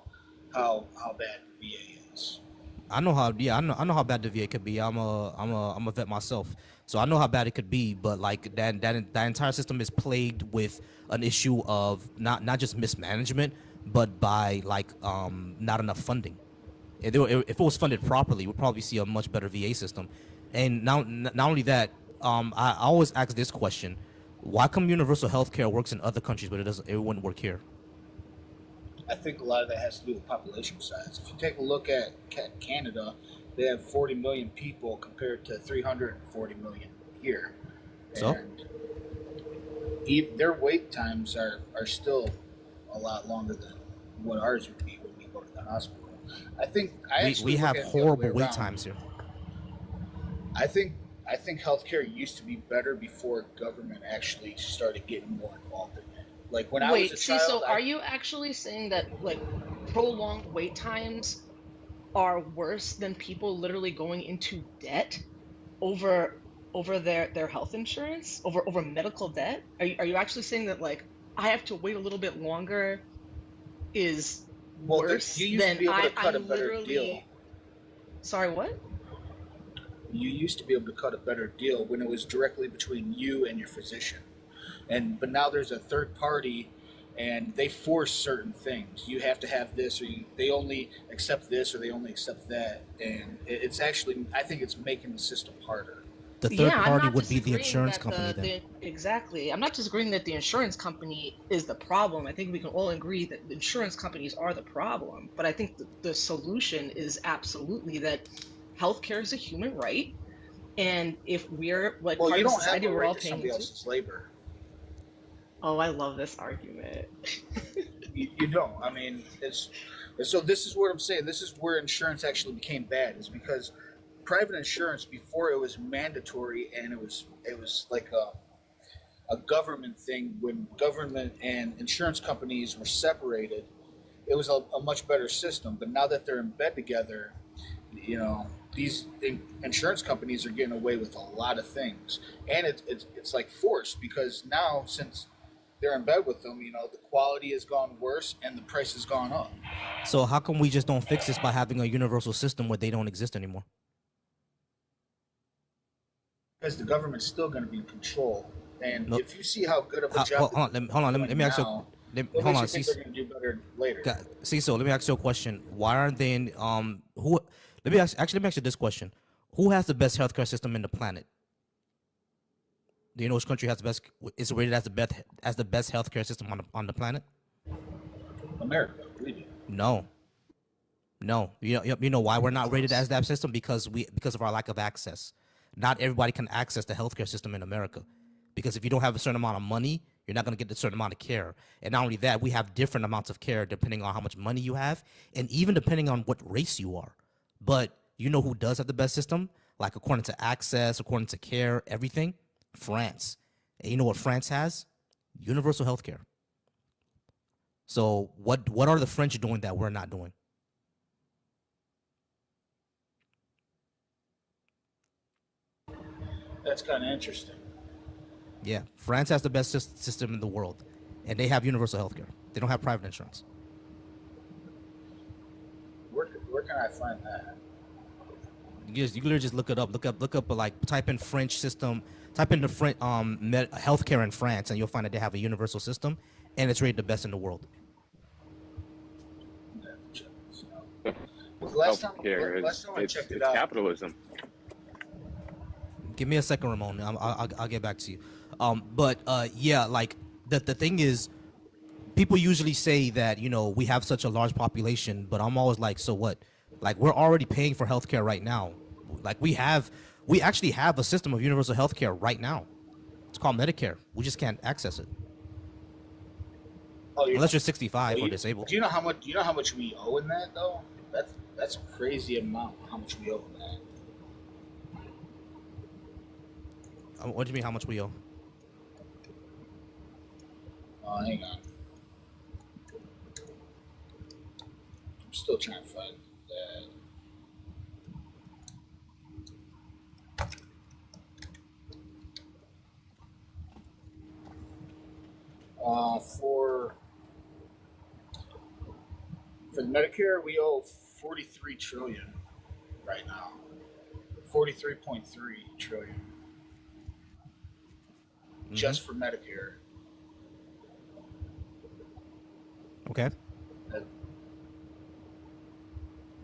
how bad VA is. I know how how bad the VA could be. I'm a vet myself. So I know how bad it could be, but like that entire system is plagued with an issue of not just mismanagement, but by like not enough funding. If it was funded properly, we'd probably see a much better VA system. And not only that, I always ask this question: why come universal health care works in other countries, but it wouldn't work here? I think a lot of that has to do with population size. If you take a look at Canada, they have 40 million people compared to 340 million here. So? And their wait times are still a lot longer than what ours would be when we go to the hospital. I think We have horrible wait times here. I think healthcare used to be better before government actually started getting more involved in it. Like when I was a child, so are you actually saying that like prolonged wait times are worse than people literally going into debt over their health insurance, over medical debt? Are you actually saying that like I have to wait a little bit longer is worse you used to than be able to cut I a better literally deal. Sorry, what? You used to be able to cut a better deal when it was directly between you and your physician. But now there's a third party and they force certain things. You have to have this, or they only accept this, or they only accept that. And it's actually, I think it's making the system harder. The third I'm party not would be the disagreeing insurance that company then. Exactly. I'm not disagreeing that the insurance company is the problem. I think we can all agree that the insurance companies are the problem. But I think the solution is absolutely that healthcare is a human right. And if we're like Well, part you of don't have society, a we're all right to paying somebody into. else's labor. Oh, I love this argument. You don't. I mean, so this is what I'm saying. This is where insurance actually became bad, is because private insurance before it was mandatory and it was like a government thing. When government and insurance companies were separated, it was a much better system. But now that they're in bed together, these insurance companies are getting away with a lot of things, and it's like forced, because now since they're in bed with them, the quality has gone worse and the price has gone up. So how come we just don't fix this by having a universal system where they don't exist anymore? Because the government's still going to be in control, and Nope. if you see how good of a job Hold on. Let me ask you. now, Hold what on. makes you See, think they're going to do better later? so let me ask you a question. Why aren't they in who? Let me ask you this question. Who has the best healthcare system in the planet? Do you know which country has the best? Is rated as the best healthcare system on the planet? America, we do. No. You know why we're not rated as that system? Because of our lack of access. Not everybody can access the healthcare system in America, because if you don't have a certain amount of money, You're not going to get a certain amount of care. And not only that, we have different amounts of care depending on how much money you have and even depending on what race you are. But you know who does have the best system? Like according to access, according to care, everything? France. And you know what France has? Universal health care. So what are the French doing that we're not doing? That's kind of interesting. Yeah, France has the best system in the world, and they have universal health care. They don't have private insurance. Where can I find that? You literally just look it up. Look up, like type in French system, type in the French healthcare in France, and you'll find that they have a universal system, and it's rated the best in the world. Last time I checked it out, capitalism. Give me a second, Ramon. I'll get back to you. But yeah, like the thing is, people usually say that, you know, we have such a large population, but I'm always like, so what? Like, we're already paying for healthcare right now. Like, we actually have a system of universal healthcare right now. It's called Medicare. We just can't access it. Unless you're 65 or disabled. Do you know how much we owe in that though? That's a crazy amount. How much we owe in that? What do you mean, how much we owe? Hang on. I'm still trying to find that. For Medicare, we owe 43 trillion right now. 43.3 trillion. Just for Medicare. Okay.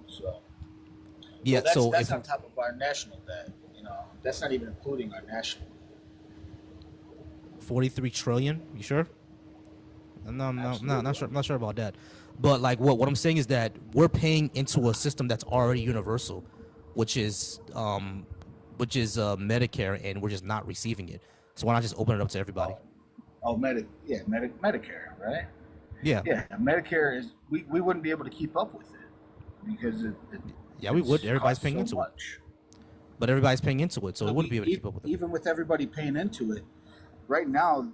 So. Yeah. Well, so that's if, on top of our national debt. You know, that's not even including our national. 43 trillion. You sure? No, not sure. I'm not sure about that. But like, what I'm saying is that we're paying into a system that's already universal, which is Medicare, and we're just not receiving it. So why not just open it up to everybody? Medicare, right? Yeah. Yeah, Medicare is we wouldn't be able to keep up with it because Yeah, we would. Everybody's paying into it. But everybody's paying into it, so we wouldn't be able to keep up with it. Even with everybody paying into it, right now,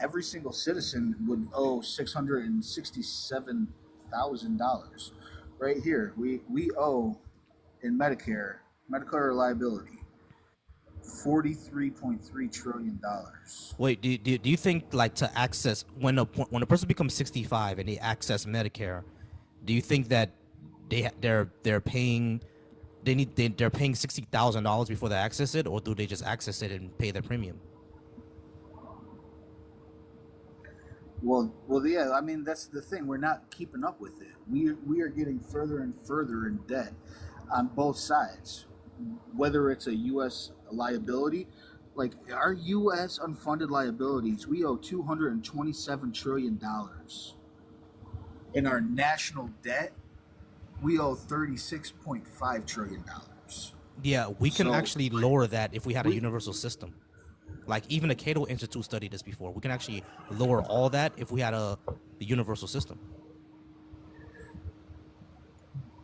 every single citizen would owe $667,000. Right here, we owe in Medicare liability $43.3 trillion. Wait, do you think, like, to access when a person becomes 65 and they access Medicare, do you think that they're paying $60,000 before they access it, or do they just access it and pay their premium? Well, yeah. I mean, that's the thing. We're not keeping up with it. We are getting further and further in debt on both sides. Whether it's a U.S. liability, like our U.S. unfunded liabilities, we owe $227 trillion. In our national debt, we owe $36.5 trillion. Yeah, we can actually lower that if we had a universal system. Like, even the Cato Institute studied this before. We can actually lower all that if we had the universal system.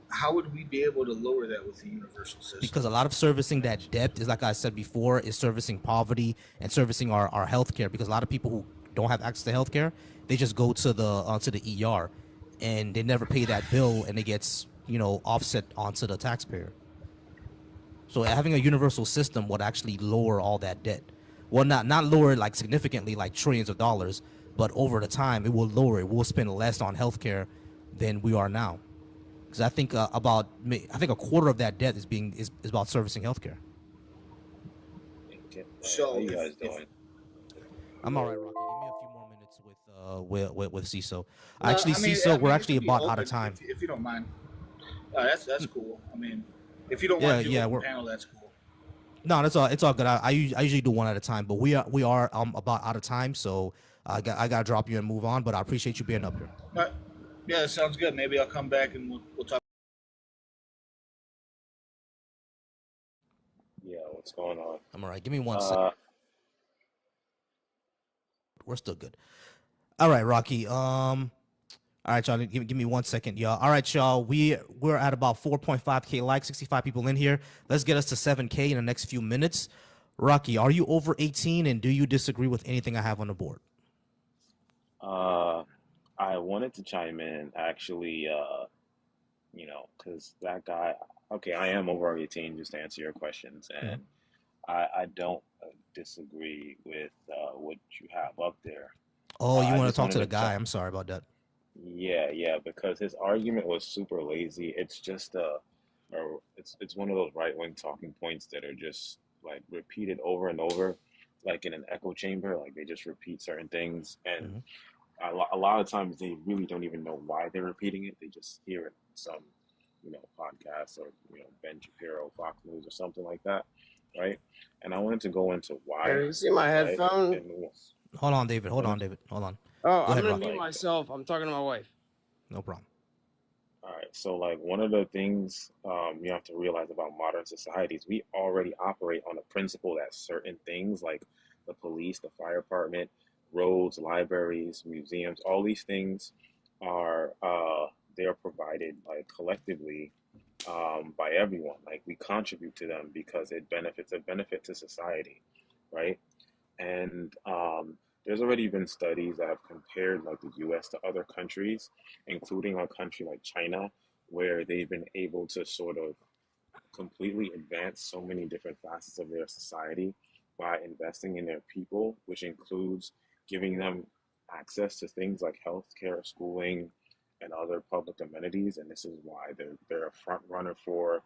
How would we be able to lower that with the universal system? Because a lot of servicing that debt is, like I said before, is servicing poverty and servicing our health care. Because a lot of people who don't have access to health care, they just go to the ER and they never pay that bill, and it gets, you know, offset onto the taxpayer. So having a universal system would actually lower all that debt. Well, not lower it like significantly, like trillions of dollars, but over the time it will lower it. We'll spend less on healthcare than we are now. Because I think a quarter of that debt is about servicing healthcare. So how you guys doing? I'm all right, Rocky. Give me a few more minutes with CISO. Actually, CISO, we're actually about out of time. If you don't mind, that's cool. I mean, if you don't want to do a panel, that's cool. No, it's all good. I usually do one at a time, but we are about out of time, so I gotta drop you and move on. But I appreciate you being up here. Yeah, that sounds good. Maybe I'll come back and we'll talk. Yeah, what's going on? I'm all right. Give me 1 second. We're still good. All right, Rocky. All right, y'all. Give me 1 second, y'all. All right, y'all. We're at about 4.5K likes, 65 people in here. Let's get us to 7K in the next few minutes. Rocky, are you over 18, and do you disagree with anything I have on the board? I wanted to chime in actually, because that guy, okay, I am over 18, just to answer your questions, and I don't disagree with what you have up there. Oh, you I want to just talk wanted to the to guy? I'm sorry about that. yeah, because his argument was super lazy. It's just it's one of those right-wing talking points that are just like repeated over and over, like in an echo chamber. Like they just repeat certain things, and a lot of times they really don't even know why they're repeating it. They just hear it in some, podcast or Ben Shapiro, Fox News, or something like that, right? And I wanted to go into why, Hey, you see my right? headphone? Hold on, David. Hold on. Hold on. Oh, Go I'm ahead, gonna Rocky. mute myself. I'm talking to my wife. No problem. All right, so like one of the things you have to realize about modern societies, we already operate on a principle that certain things like the police, the fire department, roads, libraries, museums, all these things are they are provided like collectively by everyone. Like we contribute to them because it benefits a benefit to society, right? And there's already been studies that have compared like the U.S. to other countries, including a country like China, where they've been able to sort of completely advance so many different facets of their society by investing in their people, which includes giving them access to things like healthcare, schooling, and other public amenities. And this is why they're a front runner for,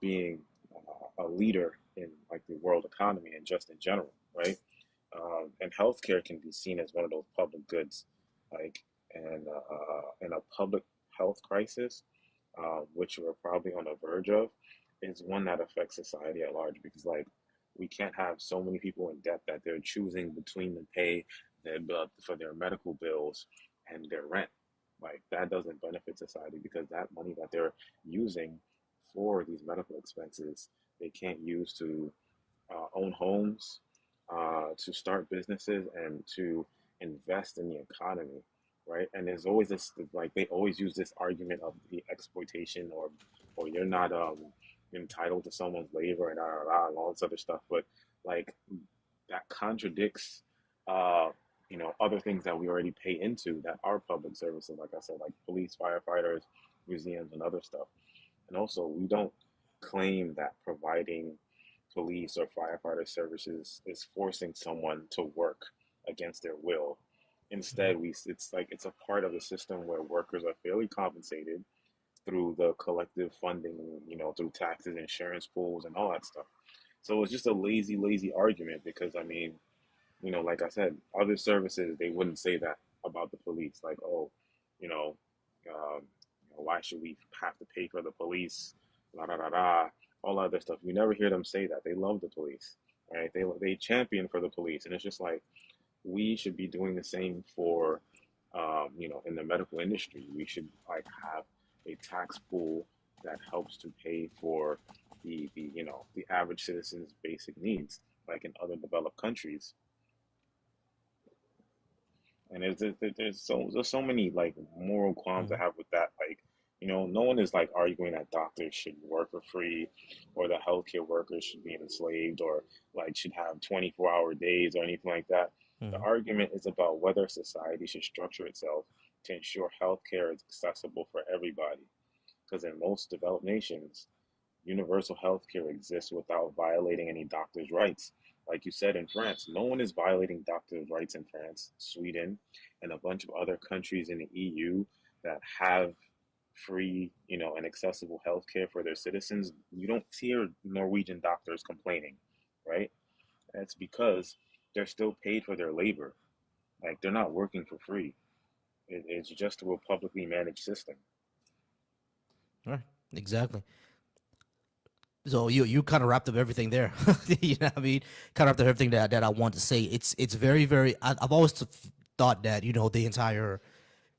being a leader in like the world economy and just in general, right? And healthcare can be seen as one of those public goods, like and in a public health crisis, which we're probably on the verge of, is one that affects society at large because like we can't have so many people in debt that they're choosing between the pay their for their medical bills and their rent. Like that doesn't benefit society because that money that they're using for these medical expenses they can't use to own homes, to start businesses, and to invest in the economy, right? And there's always this like they always use this argument of the exploitation or you're not entitled to someone's labor and and all this other stuff, but like that contradicts other things that we already pay into that are public services, like I said, like police, firefighters, museums, and other stuff. And also, we don't claim that providing police or firefighter services is forcing someone to work against their will. Instead, it's a part of the system where workers are fairly compensated through the collective funding, through taxes, insurance pools, and all that stuff. So it's just a lazy argument because I mean, like I said, other services they wouldn't say that about the police. Like, oh, you know, um, why should we have to pay for the police? La da da da, all that other stuff. You never hear them say that. They love the police, right? They champion for the police, and it's just like we should be doing the same for, in the medical industry. We should like have a tax pool that helps to pay for the average citizen's basic needs, like in other developed countries. And there's so many like moral qualms I have with that. Like, no one is like arguing that doctors should work for free, or that healthcare workers should be enslaved, or like should have 24-hour days or anything like that. The argument is about whether society should structure itself to ensure healthcare is accessible for everybody. Because in most developed nations, universal healthcare exists without violating any doctor's rights. Like you said, in France, no one is violating doctors' rights in France, Sweden, and a bunch of other countries in the EU that have free, and accessible healthcare for their citizens. You don't hear Norwegian doctors complaining, right? That's because they're still paid for their labor. Like they're not working for free. It's just a publicly managed system. Right. Exactly. So you kind of wrapped up everything there. You know what I mean? Kind of wrapped up everything that I want to say. It's very, very. I've always thought that the entire,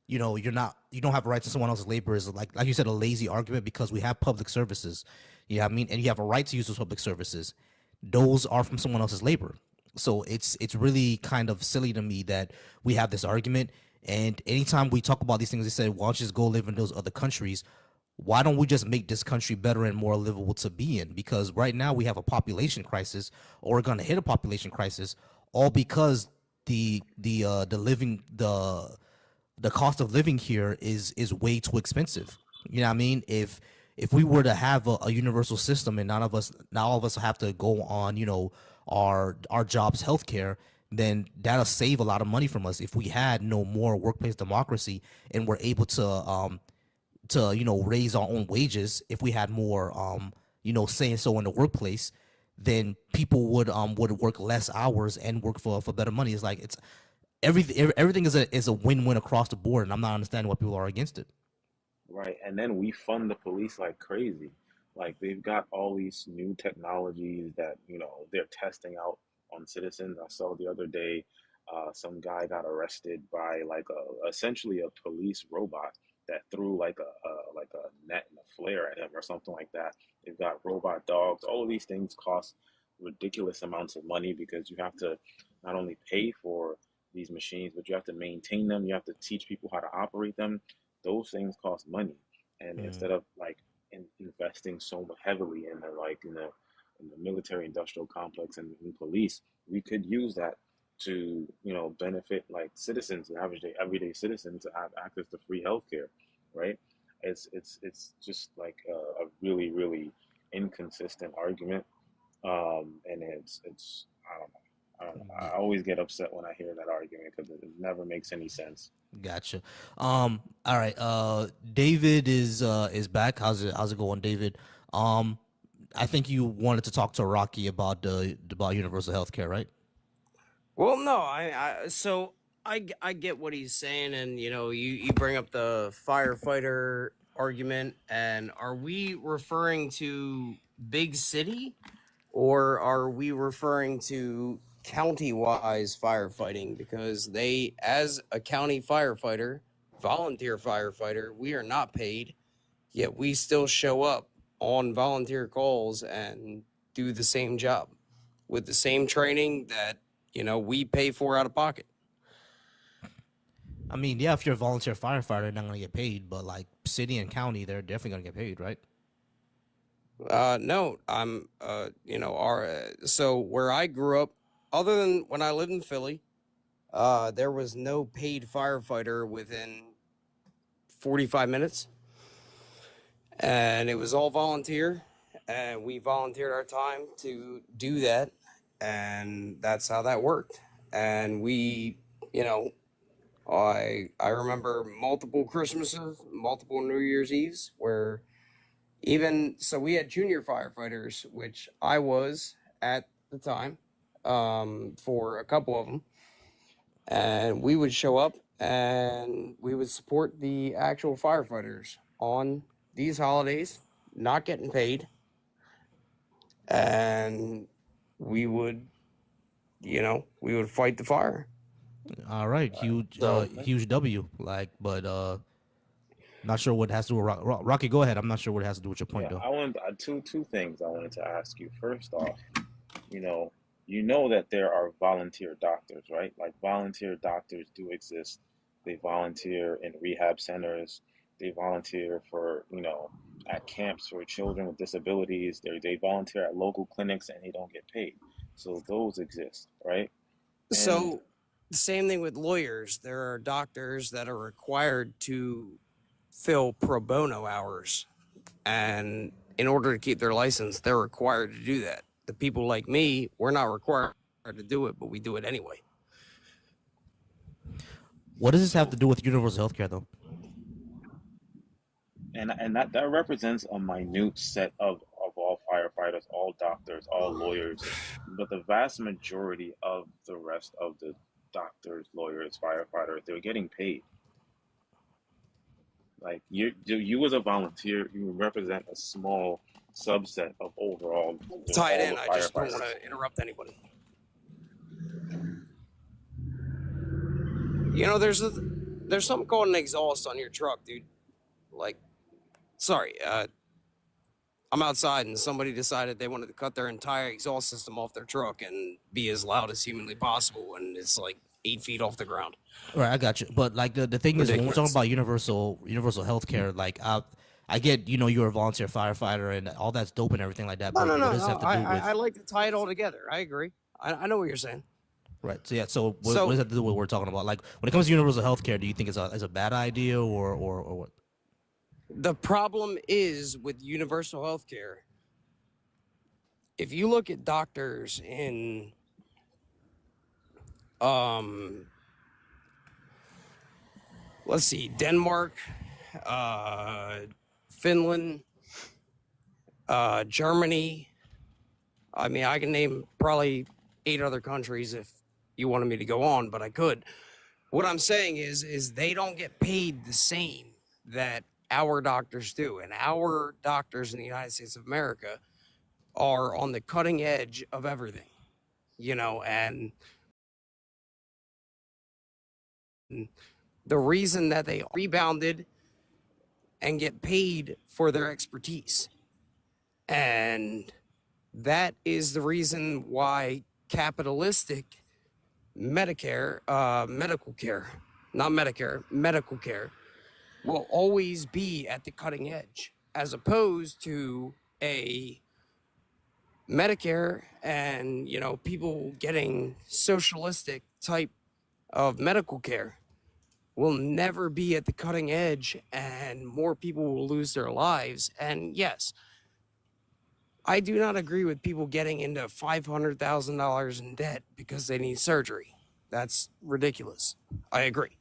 you don't have rights to someone else's labor is like you said, a lazy argument because we have public services. You know what I mean? And you have a right to use those public services. Those are from someone else's labor. So it's really kind of silly to me that we have this argument. And anytime we talk about these things, they say, "Why don't you just go live in those other countries?" Why don't we just make this country better and more livable to be in? Because right now we have a population crisis, or we're gonna hit a population crisis, all because the cost of living here is way too expensive. You know what I mean? If we were to have a universal system and not all of us have to go on, our jobs healthcare, then that'll save a lot of money from us if we had no more workplace democracy and we're able to raise our own wages. If we had more saying so in the workplace, then people would work less hours and work for better money. It's like it's everything is a win-win across the board, and I'm not understanding why people are against it. Right. And then we fund the police like crazy. Like they've got all these new technologies that, they're testing out on citizens. I saw the other day, some guy got arrested by like essentially a police robot that threw like a net and a flare at him or something like that. They've got robot dogs. All of these things cost ridiculous amounts of money because you have to not only pay for these machines, but you have to maintain them. You have to teach people how to operate them. Those things cost money, and instead of like investing so heavily in the military industrial complex and in police, we could use that to benefit like citizens, the average day everyday citizens, to have access to free healthcare, right? It's just like a really really inconsistent argument, and it's I don't know. I always get upset when I hear that argument because it never makes any sense. Gotcha. All right. David is back. How's it going, David? I think you wanted to talk to Rocky about universal health care, right? Well, no, I get what he's saying, and you bring up the firefighter argument, and are we referring to big city, or are we referring to county-wise firefighting? Because as a county firefighter, volunteer firefighter, we are not paid, yet we still show up on volunteer calls and do the same job with the same training that we pay for out of pocket. I mean, yeah, if you're a volunteer firefighter, you're not gonna get paid, but like city and county, they're definitely gonna get paid, right? No, I'm so where I grew up, other than when I lived in Philly, there was no paid firefighter within 45 minutes, and it was all volunteer, and we volunteered our time to do that, and that's how that worked. And we, I remember multiple Christmases, multiple New Year's Eves, where we had junior firefighters, which I was at the time, for a couple of them, and we would show up and we would support the actual firefighters on these holidays, not getting paid, and we would fight the fire. All right, huge W. But not sure what it has to do with Rocky. Go ahead. I'm not sure what it has to do with your point, Yeah, though. I wanted two things I wanted to ask you. First off, you know that there are volunteer doctors, right? Like volunteer doctors do exist. They volunteer in rehab centers. They volunteer for at camps for children with disabilities. They volunteer at local clinics and they don't get paid. So those exist, right? And So, the same thing with lawyers. There are doctors that are required to fill pro bono hours, and in order to keep their license, they're required to do that. The people like me, we're not required to do it, but we do it anyway. What does this have to do with universal healthcare, though? and that represents a minute set of all firefighters, all doctors, all lawyers, but the vast majority of the rest of the doctors, lawyers, firefighters, they're getting paid. Like you as a volunteer, you represent a small subset of overall Tie it all in. the I just don't firefighters. want to interrupt anybody. There's something called an exhaust on your truck, dude. Like, sorry, I'm outside and somebody decided they wanted to cut their entire exhaust system off their truck and be as loud as humanly possible, and it's like 8 feet off the ground. Right, I got you. But like the thing is, when we're talking Ridiculous. about universal healthcare, like I get, you know, you're a volunteer firefighter and all that's dope and everything like that. No, But no, what no, does it no. have to do with I like to tie it all together. I agree. I know what you're saying. right? So yeah, so what So does that have to do with what we're talking about? Like when it comes to universal healthcare, do you think it's a bad idea or what? the problem is with universal health care, if you look at doctors in let's see, Denmark, Finland, Germany. I mean, I can name probably 8 other countries if you wanted me to go on, but I could. What I'm saying is they don't get paid the same that our doctors do, and our doctors in the United States of America are on the cutting edge of everything, you know, and the reason that they rebounded and get paid for their expertise. And that is the reason why capitalistic Medicare, medical care, not Medicare, medical care will always be at the cutting edge, as opposed to a Medicare and, you know, people getting socialistic type of medical care will never be at the cutting edge, and more people will lose their lives. And yes, I do not agree with people getting into $500,000 in debt because they need surgery. That's ridiculous. I agree.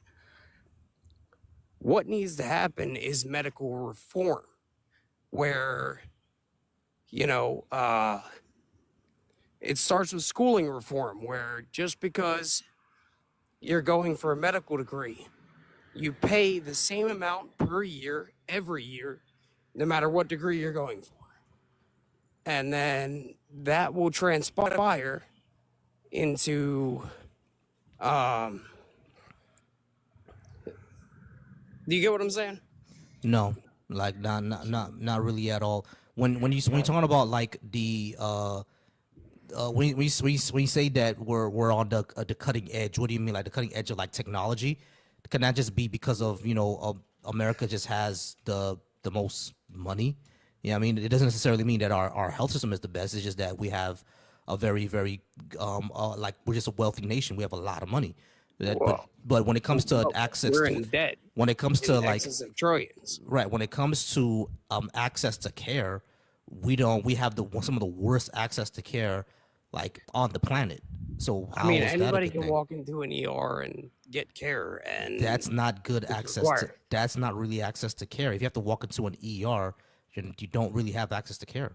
What needs to happen is medical reform, where, you know, it starts with schooling reform, where just because you're going for a medical degree, you pay the same amount per year, every year, no matter what degree you're going for. And then that will transpire into, do you get what I'm saying? No, like not really at all. When you're talking about like the when you say that we're on the cutting edge, what do you mean, like the cutting edge of like technology? Can that just be because of, you know, America just has the most money? Yeah, I mean, it doesn't necessarily mean that our health system is the best. It's just that we have a very like we're just a wealthy nation. We have a lot of money. But when it comes to access We're to, in debt. when it comes to In like excess of trillions. right, when it comes to access to care, we have some of the worst access to care like on the planet. So I how mean, is that a anybody good can thing? walk into an ER and get care, and That's not good it's access to. required. That's not really access to care. If you have to walk into an ER, you don't really have access to care.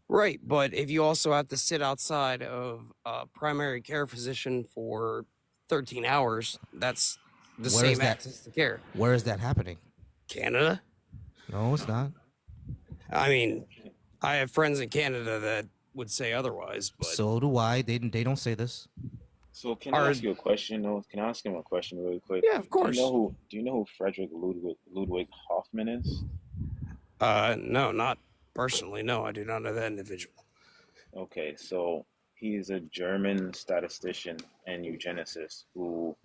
Right, but if you also have to sit outside of a primary care physician for 13 hours, that's the Where is same that? access to care. Where is that happening? Canada? No, it's not. I mean, I have friends in Canada that would say otherwise, but So do I. They don't say this. So can I are ask you a question? Though? Can I ask him a question really quick? yeah, of course. Do you know who Frederick Ludwig Hoffman is? No, not personally. No, I do not know that individual. Okay, so he's a German statistician and eugenicist who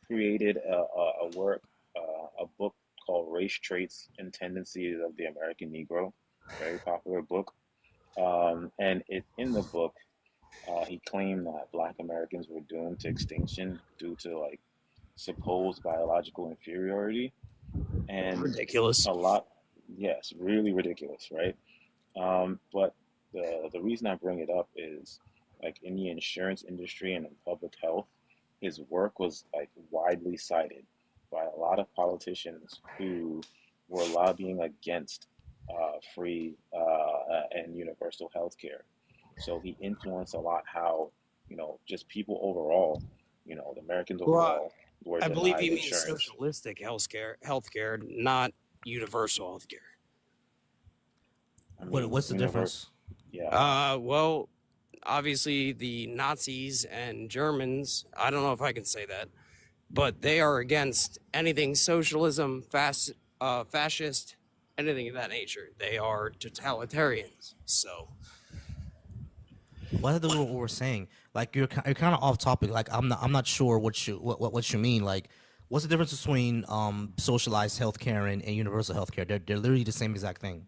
created a work, a book called Race Traits and Tendencies of the American Negro, very popular book. And in the book, he claimed that Black Americans were doomed to extinction due to like supposed biological inferiority, and Ridiculous. a lot, yes, really ridiculous, right? But the reason I bring it up is like in the insurance industry and in public health, his work was like widely cited by a lot of politicians who were lobbying against free and universal health care. So he influenced a lot how, you know, just people overall, you know, the Americans Well, overall were I believe denied he means insurance. socialistic healthcare, not universal healthcare. I mean, What's the difference? Yeah. Well, obviously the Nazis and Germans, I don't know if I can say that, but they are against anything socialism, fascist, anything of that nature. They are totalitarians. So What are the what we're saying? Like you're kind of off topic. Like I'm not sure what you mean. Like what's the difference between socialized healthcare and universal healthcare? They're literally the same exact thing.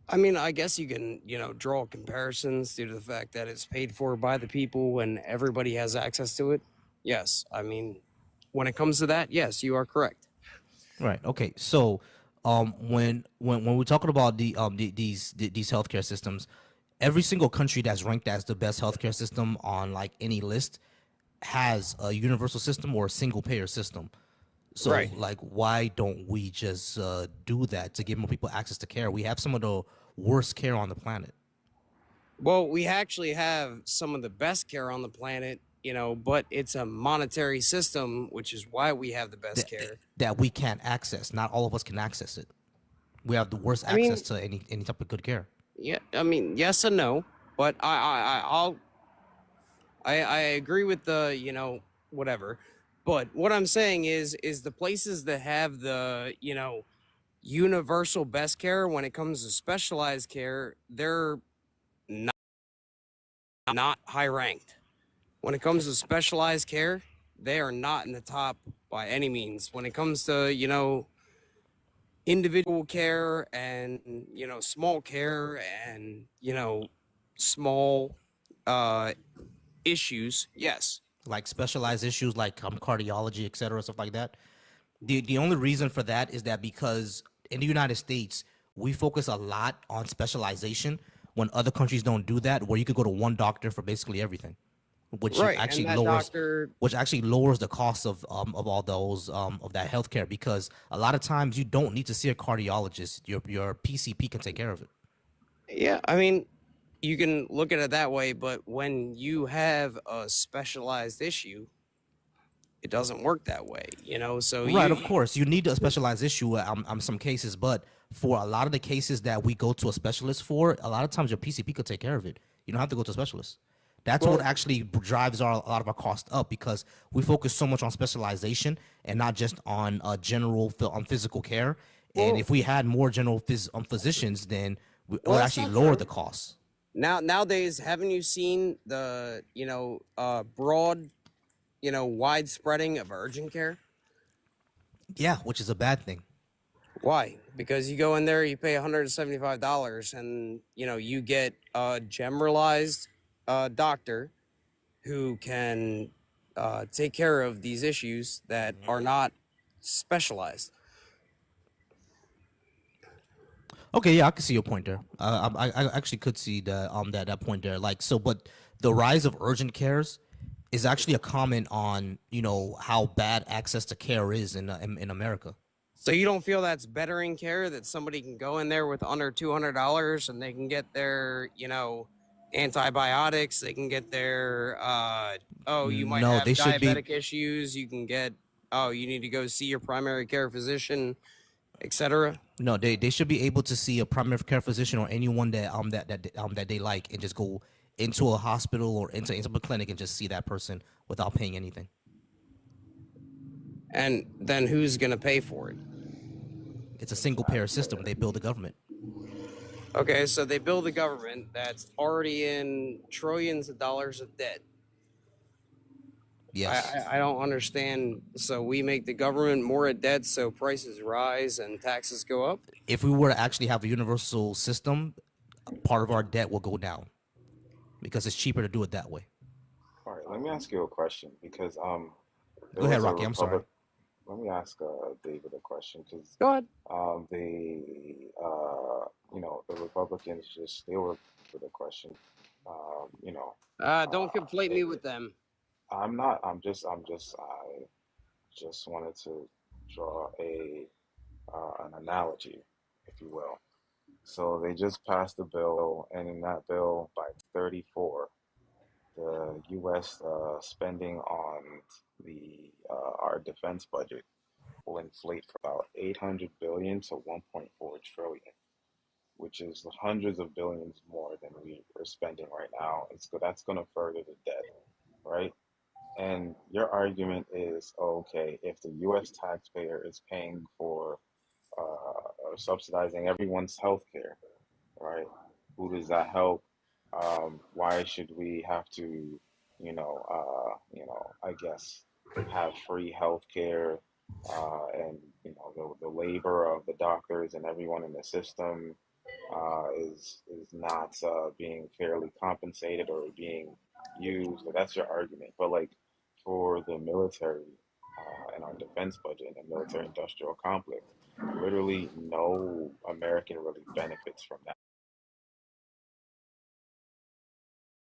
I mean, I guess you can, draw comparisons due to the fact that it's paid for by the people and everybody has access to it. Yes, I mean, when it comes to that, yes, you are correct. Right. Okay. So, when we're talking about these healthcare systems, every single country that's ranked as the best healthcare system on like any list has a universal system or a single payer system. So, Right. like, why don't we just do that to give more people access to care? We have some of the worst care on the planet. Well, we actually have some of the best care on the planet, but it's a monetary system, which is why we have the best care. That we can't access. Not all of us can access it. We have the worst I mean, access to any type of good care. yeah, I mean, yes and no, but I agree with the, whatever. But what I'm saying is the places that have the, universal best care when it comes to specialized care, they're not high ranked. When it comes to specialized care, they are not in the top by any means. When it comes to, individual care and, small care and, small issues, yes. Like specialized issues like cardiology, et cetera, stuff like that. The only reason for that is that because in the United States, we focus a lot on specialization when other countries don't do that, where you could go to one doctor for basically everything, which Right, and actually that lowers doctor, the cost of all those of that healthcare, because a lot of times you don't need to see a cardiologist. Your PCP can take care of it. yeah, I mean, you can look at it that way, but when you have a specialized issue, it doesn't work that way, so Right, of course, you need a specialized issue some cases, but for a lot of the cases that we go to a specialist for, a lot of times your PCP could take care of it. You don't have to go to a specialist. That's what Well, actually drives a lot of our cost up, because we focus so much on specialization and not just on on physical care. And well, if we had more physicians, then it well, would that's actually not lower true. the costs. Nowadays, haven't you seen the, broad, wide spreading of urgent care? Yeah, which is a bad thing. Why? Because you go in there, you pay $175, and you get a generalized doctor who can take care of these issues that are not specialized. Okay, yeah, I can see your point there. I actually could see that point there. Like, so, but the rise of urgent cares is actually a comment on how bad access to care is in America. So you don't feel that's bettering care, that somebody can go in there with under $200 and they can get their, antibiotics, they can get their, you might No, have they should be. diabetic issues, you can get, you need to go see your primary care physician, etc. No, they should be able to see a primary care physician or anyone that they like, and just go into a hospital or into a clinic and just see that person without paying anything. And then who's going to pay for it? It's a single payer system. They build the government. Okay, so they build a government that's already in trillions of dollars of debt. Yes. I don't understand. So we make the government more in debt, so prices rise and taxes go up? If we were to actually have a universal system, part of our debt will go down because it's cheaper to do it that way. All right, let me ask you a question because Go there ahead, was a Rocky. I'm sorry. Let me ask David a question because Go ahead. the Republicans they were with a question. Don't conflate me with them. I'm not. I just wanted to draw an analogy, if you will. So they just passed a bill, and in that bill, by 34, the U.S. Spending on our defense budget will inflate from about 800 billion to 1.4 trillion, which is hundreds of billions more than we're spending right now. That's going to further the debt, right? And your argument is, okay, if the U.S. taxpayer is paying for or subsidizing everyone's health care, right? Who does that help? Why should we have to, I guess, have free health care, and the labor of the doctors and everyone in the system is not being fairly compensated or being used. So that's your argument. But like for the military and our defense budget and the military-industrial complex, literally no American really benefits from that.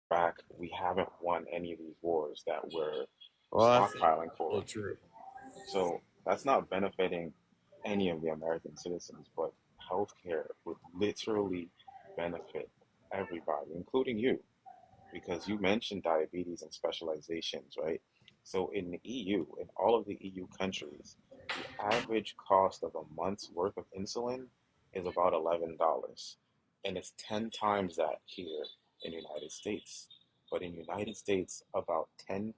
Back, we haven't won any of these wars that we're Well, that's stockpiling so for. true. So that's not benefiting any of the American citizens, but healthcare would literally benefit everybody, including you, because you mentioned diabetes and specializations, right? So in the EU, in all of the EU countries, the average cost of a month's worth of insulin is about $11. And it's 10 times that here in the United States. But in the United States, about 10%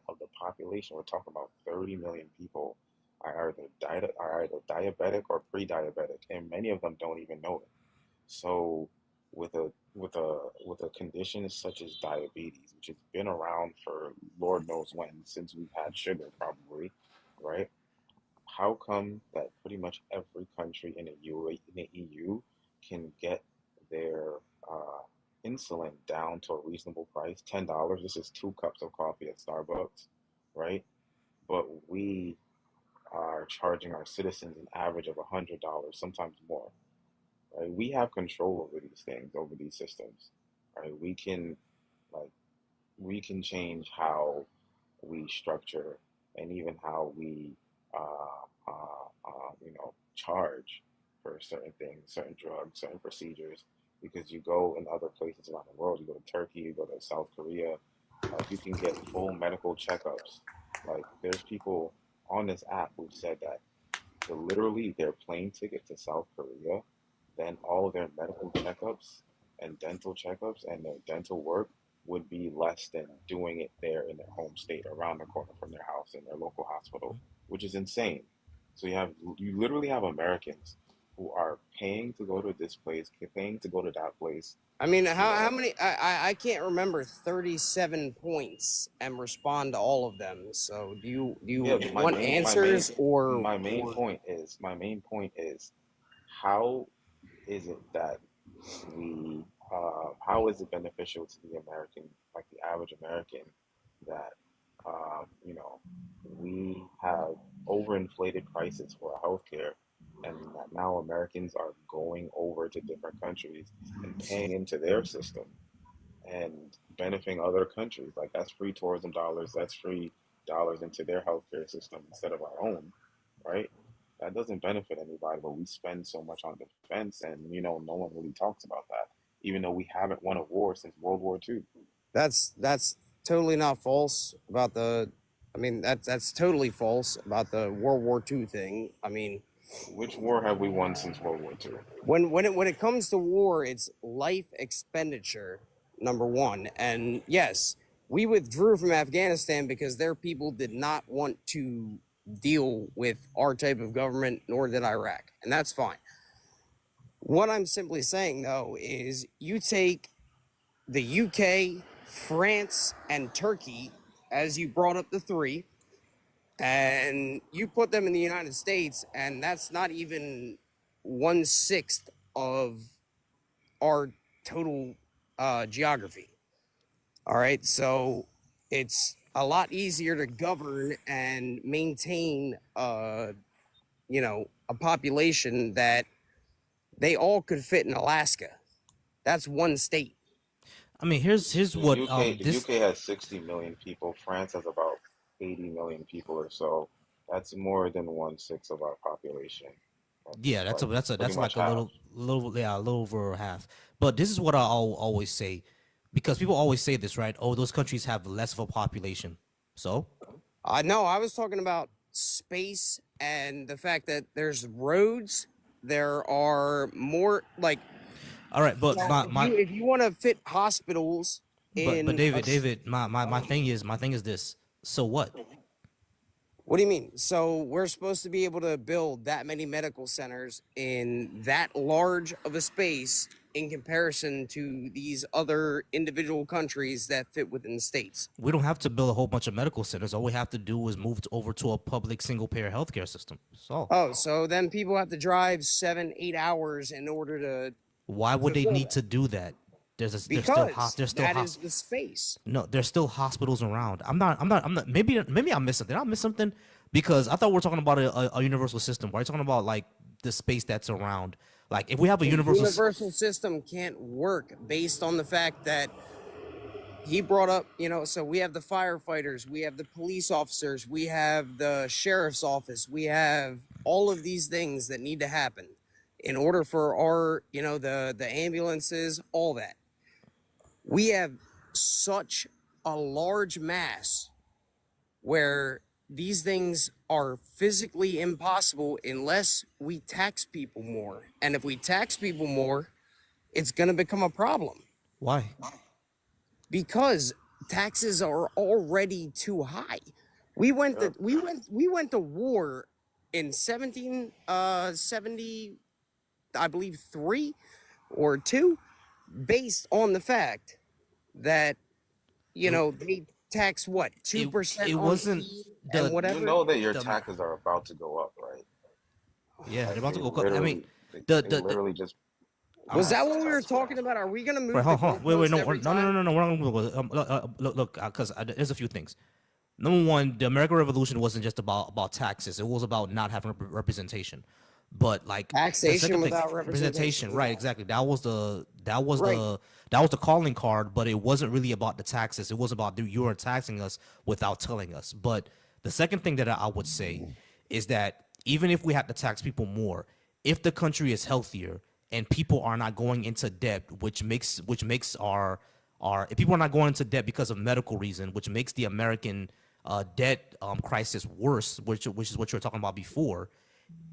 of the population, we're talking about 30 million people, are either diabetic or pre-diabetic, and many of them don't even know it. So with a condition such as diabetes, which has been around for Lord knows when, since we've had sugar probably, right? How come that pretty much every country in the EU can get their uh, insulin down to a reasonable price, $10? This is 2 cups of coffee at Starbucks, right? But we are charging our citizens an average of $100, sometimes more, right? We have control over these things, over these systems, right? Like, we can change how we structure and even how we, charge for certain things, certain drugs, certain procedures. Because you go in other places around the world, you go to Turkey, you go to South Korea, you can get full medical checkups. Like, there's people on this app who said that literally their plane ticket to South Korea, then all of their medical checkups and dental checkups and their dental work would be less than doing it there in their home state, around the corner from their house in their local hospital, which is insane. So you literally have Americans who are paying to go to this place, paying to go to that place. I mean, how many? I can't remember 37 points and respond to all of them. So do you Yeah, but want answers or my main point is how is it that how is it beneficial to the American, like the average American, that we have overinflated prices for healthcare, and that now Americans are going over to different countries and paying into their system and benefiting other countries? Like, that's free tourism dollars, that's free dollars into their healthcare system instead of our own, right? That doesn't benefit anybody, but we spend so much on defense, and no one really talks about that, even though we haven't won a war since World War II. that's totally not false about the. I mean, that's totally false about the World War II thing. I mean, which war have we won since World War II? When it comes to war, it's life expenditure, number one. And yes, we withdrew from Afghanistan because their people did not want to deal with our type of government, nor did Iraq. And that's fine. What I'm simply saying, though, is you take the UK, France, and Turkey, as you brought up the three, and you put them in the United States, and that's not even 1/6 of our total geography. All right, so it's a lot easier to govern and maintain, a population that they all could fit in Alaska. That's one state. I mean, here's The what the UK has 60 million people. France has about 80 million people or so. That's more than 1/6 of our population. Yeah, Like pretty that's much like a half. a little over half. But this is what I'll always say, because people always say this, right? Oh, those countries have less of a population. So No, I was talking about space and the fact that there's roads. There are more like. all right, but If you want to fit hospitals but in David, my thing is this. So what? What do you mean? So we're supposed to be able to build that many medical centers in that large of a space in comparison to these other individual countries that fit within states. We don't have to build a whole bunch of medical centers. All we have to do is move over to a public single-payer healthcare system. So Oh, so then people have to drive 7, 8 hours in order to why would they fulfill need that. to do that? There's still Because there's still that is the space. no, there's still hospitals around. I'm not. Maybe I missed something. Did I miss something? Because I thought we were talking about a universal system. We're talking about like the space that's around. Like if we have a The universal, universal system can't work based on the fact that he brought up, so we have the firefighters, we have the police officers, we have the sheriff's office, we have all of these things that need to happen in order for our, the ambulances, all that. We have such a large mass where these things are physically impossible unless we tax people more. And if we tax people more, it's going to become a problem why? because taxes are already too high. We went to war in 1770, I believe 3 or 2, based on the fact that they tax what 2% It on wasn't feed the and whatever. You know that your the taxes are about to go up, right? yeah. They're Like about they to go. I mean, literally, the they the literally just Was that passed what we were tax talking cuts. about? Are we gonna Wait, move the hold on. Wait, goalposts no, every time? no. We're not gonna go. Look, because there's a few things. Number one, the American Revolution wasn't just about taxes. It was about not having representation. But like the Taxation second thing, without representation. right? Yeah. Exactly. That was Right. the calling card. But it wasn't really about the taxes. It was about you were taxing us without telling us. But the second thing that I would say is that even if we have to tax people more, if the country is healthier and people are not going into debt, which makes our if people are not going into debt because of medical reason, which makes the American debt crisis worse, which is what you were talking about before.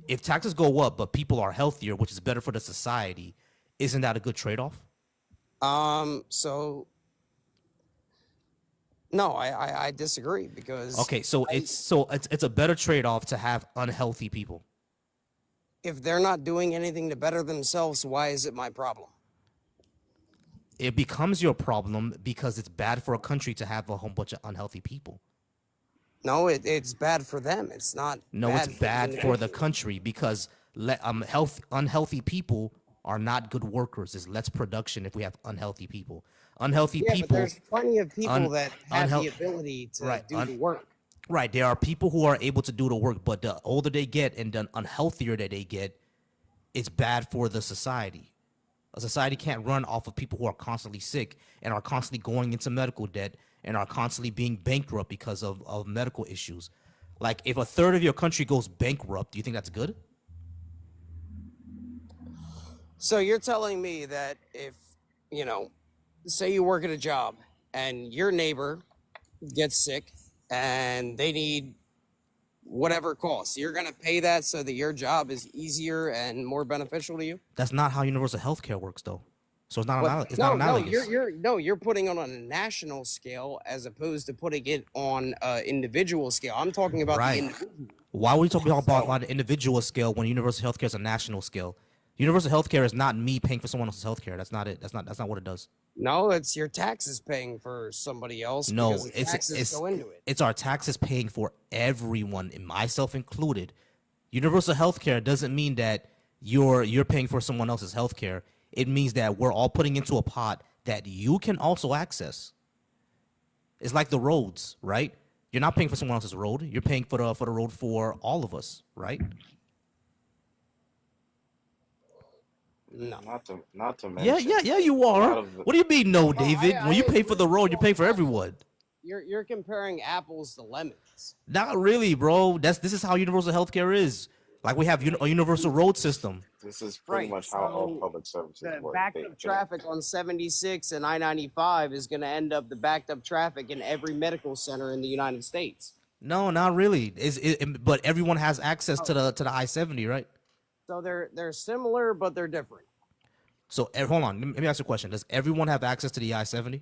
If taxes go up but people are healthier, which is better for the society, isn't that a good trade-off? So no, I disagree because Okay, so it's a better trade-off to have unhealthy people. if they're not doing anything to better themselves, why is it my problem? It becomes your problem because it's bad for a country to have a whole bunch of unhealthy people. No, it's bad for them. It's not No, bad it's bad for the individual. country because unhealthy people are not good workers. There's less production if we have unhealthy people. Unhealthy Yeah, but people, there's plenty of people un, that have the unhealthy, ability to right? do the work. Right. There are people who are able to do the work, but the older they get and the unhealthier that they get, it's bad for the society. A society can't run off of people who are constantly sick and are constantly going into medical debt and are constantly being bankrupt because of medical issues. Like if a third of your country goes bankrupt, do you think that's good? So you're telling me that if, say you work at a job and your neighbor gets sick and they need whatever it costs, you're going to pay that so that your job is easier and more beneficial to you? That's not how universal health care works, though. So it's not But it's not analogous. you're putting it on a national scale as opposed to putting it on an individual scale. I'm talking about the Right. individual. Why are we talking about the individual scale when universal health care is a national scale? Universal health care is not me paying for someone else's health care. That's not it. That's not what it does. No, it's your taxes paying for somebody else No, because the taxes go into it. it's our taxes paying for everyone, and myself included. Universal health care doesn't mean that you're paying for someone else's health care. It means that we're all putting into a pot that you can also access. It's like the roads, right? You're not paying for someone else's road. You're paying for the road for all of us, right? No. Not to Yeah, mention you a lot are. of the, What do you mean, no, No, David? When you pay for the road, you pay for everyone. You're comparing apples to lemons. Not really, bro. This is how universal healthcare is. Like we have a universal road system. this is pretty Right. much how all So public services the work. backed They, up traffic on 76 and I-95 is going to end up the backed up traffic in every medical center in the United States. No, not really. But everyone has access to the I-70, right? So they're similar, but they're different. So hold on. Let me ask you a question. Does everyone have access to the I-70?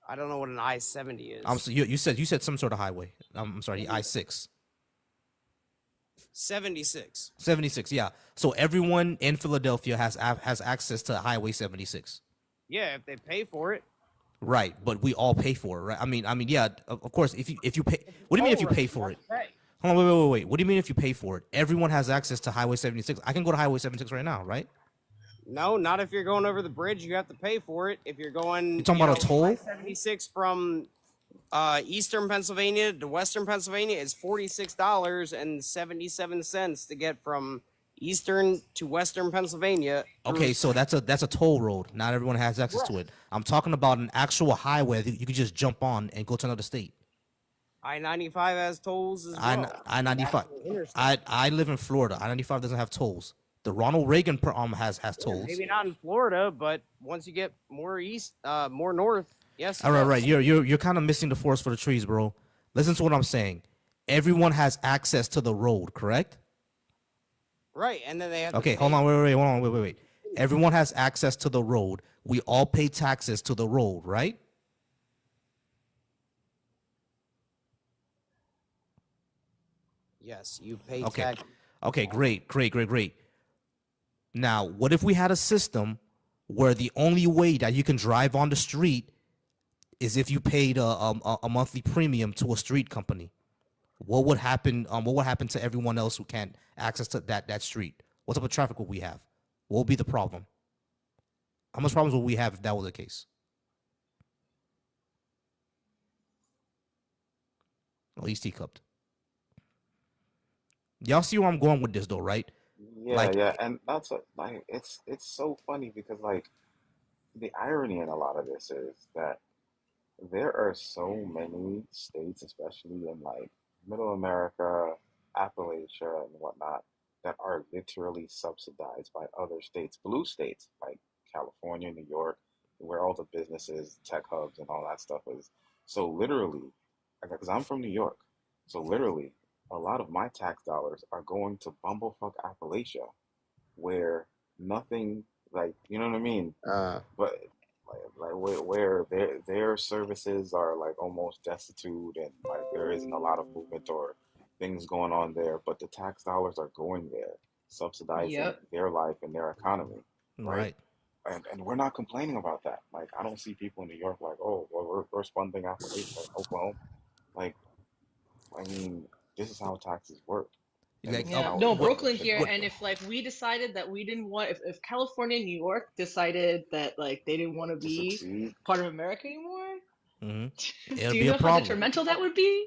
I don't know what an I-70 is. So you said some sort of highway. I'm sorry, the I-6. 76. 76, yeah. So everyone in Philadelphia has access to Highway 76. Yeah, if they pay for it. Right, but we all pay for it, right? I mean, yeah. Of course, if you pay, what do you mean if you pay for it? Hold on, wait. What do you mean if you pay for it? Everyone has access to Highway 76. I can go to Highway 76 right now, right? No, not if you're going over the bridge. You have to pay for it. If you're going, You talking about a toll? I-76 from eastern Pennsylvania to western Pennsylvania is $46.77 to get from eastern to western Pennsylvania. Okay, so that's a toll road. Not everyone has access to it. I'm talking about an actual highway that you could just jump on and go to another state. I-95 has tolls as well. I-95. I live in Florida. I-95 doesn't have tolls. The Ronald Reagan has tolls. Maybe not in Florida, but once you get more east, more north, yes. All right. You're kind of missing the forest for the trees, bro. Listen to what I'm saying. Everyone has access to the road, correct? Right, and then they have. Okay, to hold on, wait. Everyone has access to the road. We all pay taxes to the road, right? Yes, you pay Okay. tax. Okay, great. Now, what if we had a system where the only way that you can drive on the street is if you paid a monthly premium to a street company? What would happen? What would happen to everyone else who can't access to that street? What type of traffic would we have? What would be the problem? How much problems would we have if that was the case? Oh, he's teacupped. Y'all see where I'm going with this, though, right? Yeah, and that's like it's so funny because like the irony in a lot of this is that there are so many states, especially in like Middle America, Appalachia, and whatnot, that are literally subsidized by other states, blue states like California, New York, where all the businesses, tech hubs, and all that stuff is. So literally, because I'm from New York, so literally, a lot of my tax dollars are going to bumblefuck Appalachia, where nothing like you know what I mean. But where their services are like almost destitute and like there isn't a lot of movement or things going on there, but the tax dollars are going there, subsidizing Yep. their life and their economy, Right. And we're not complaining about that. Like I don't see people in New York like, oh, well, we're funding Appalachia, Oklahoma. Like, I mean, this is how taxes work. And Like, this is Yeah, how no, it Brooklyn works. here, and if like we decided that we didn't want, if California and New York decided that like they didn't want to To be succeed, part of America anymore, It'll do be you a know how problem. detrimental that would be?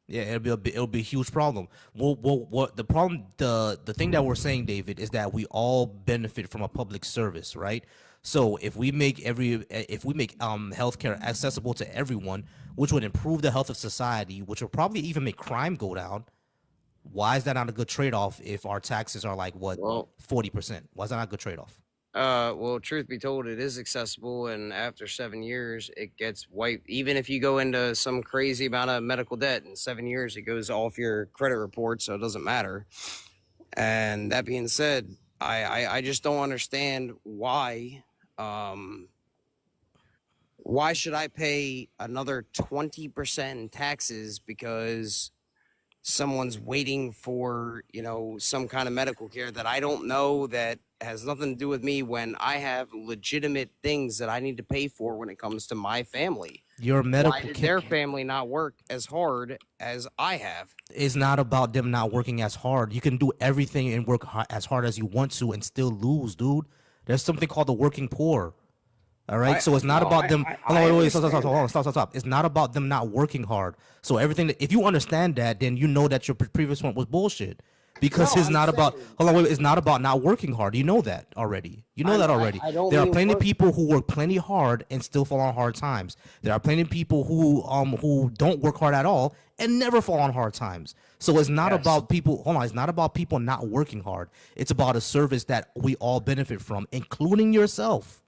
Yeah, it'll be a huge problem. Well, what the problem, the thing that we're saying, David, is that we all benefit from a public service, right? So if we make healthcare accessible to everyone, which would improve the health of society, which will probably even make crime go down, why is that not a good trade-off if our taxes are like what, Well, 40%? Why is that not a good trade-off? well, truth be told, it is accessible, and after 7 years, it gets wiped. Even if you go into some crazy amount of medical debt, in 7 years, it goes off your credit report, so it doesn't matter. And that being said, I just don't understand why should I pay another 20% in taxes because someone's waiting for, some kind of medical care that I don't know, that has nothing to do with me, when I have legitimate things that I need to pay for when it comes to my family. Your Why medical did ca- their family not work as hard as I have? It's not about them not working as hard. You can do everything and work as hard as you want to and still lose, dude. There's something called the working poor. All right, so it's not about them. Hold on, wait, stop. It's not about them not working hard. So everything that, if you understand that, then you know that your previous one was bullshit, because it's not about. Hold on, wait, it's not about not working hard. You know that already. You know that already. There are plenty of people who work plenty hard and still fall on hard times. There are plenty of people who don't work hard at all and never fall on hard times. So it's not about people. Hold on, it's not about people not working hard. It's about a service that we all benefit from, including yourself.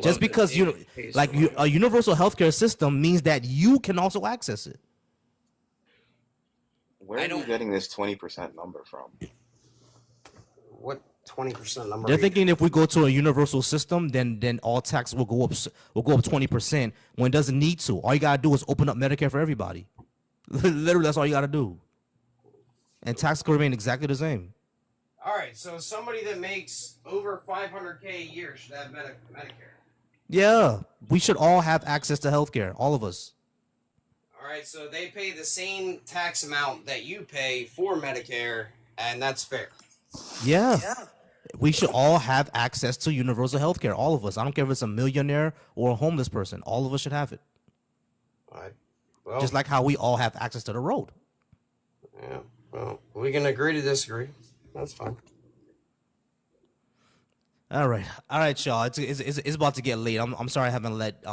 Just because a universal healthcare system means that you can also access it. Where are you getting this 20% number from? What? 20% number. They're thinking if we go to a universal system, then all tax will go up 20% when it doesn't need to. All you gotta do is open up Medicare for everybody. Literally, that's all you gotta do. And tax could remain exactly the same. All right, so somebody that makes over 500K a year should have Medicare. Yeah, we should all have access to healthcare, all of us. All right, so they pay the same tax amount that you pay for Medicare, and that's fair. Yeah. We should all have access to universal healthcare, all of us. I don't care if it's a millionaire or a homeless person. All of us should have it. All right. Well, Just like how we all have access to the road. yeah. Well, we can agree to disagree. That's fine. All right, y'all. It's about to get late. I'm sorry I haven't let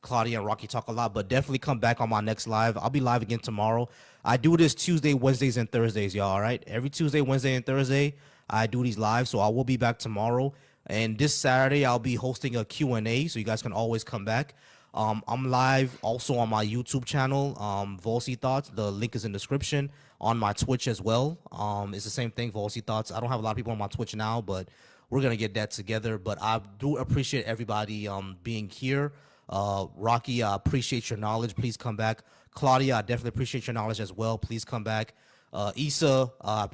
Claudia and Rocky talk a lot, but definitely come back on my next live. I'll be live again tomorrow. I do this Tuesday, Wednesdays, and Thursdays, y'all. All right, every Tuesday, Wednesday, and Thursday, I do these live. So I will be back tomorrow, and this Saturday I'll be hosting a Q&A, so you guys can always come back. I'm live also on my YouTube channel, Volsy Thoughts. The link is in the description. On my Twitch as well. It's the same thing, Volsy Thoughts. I don't have a lot of people on my Twitch now, but we're gonna get that together. But I do appreciate everybody being here. Rocky, I appreciate your knowledge. Please come back. Claudia, I definitely appreciate your knowledge as well. Please come back. Issa,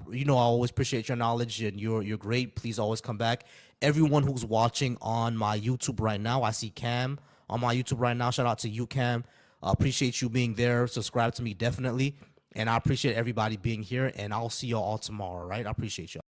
you know I always appreciate your knowledge and you're great. Please always come back. Everyone who's watching on my YouTube right now, I see Cam on my YouTube right now. Shout out to you, Cam. Appreciate you being there. Subscribe to me definitely. And I appreciate everybody being here. And I'll see y'all all tomorrow, right? I appreciate y'all.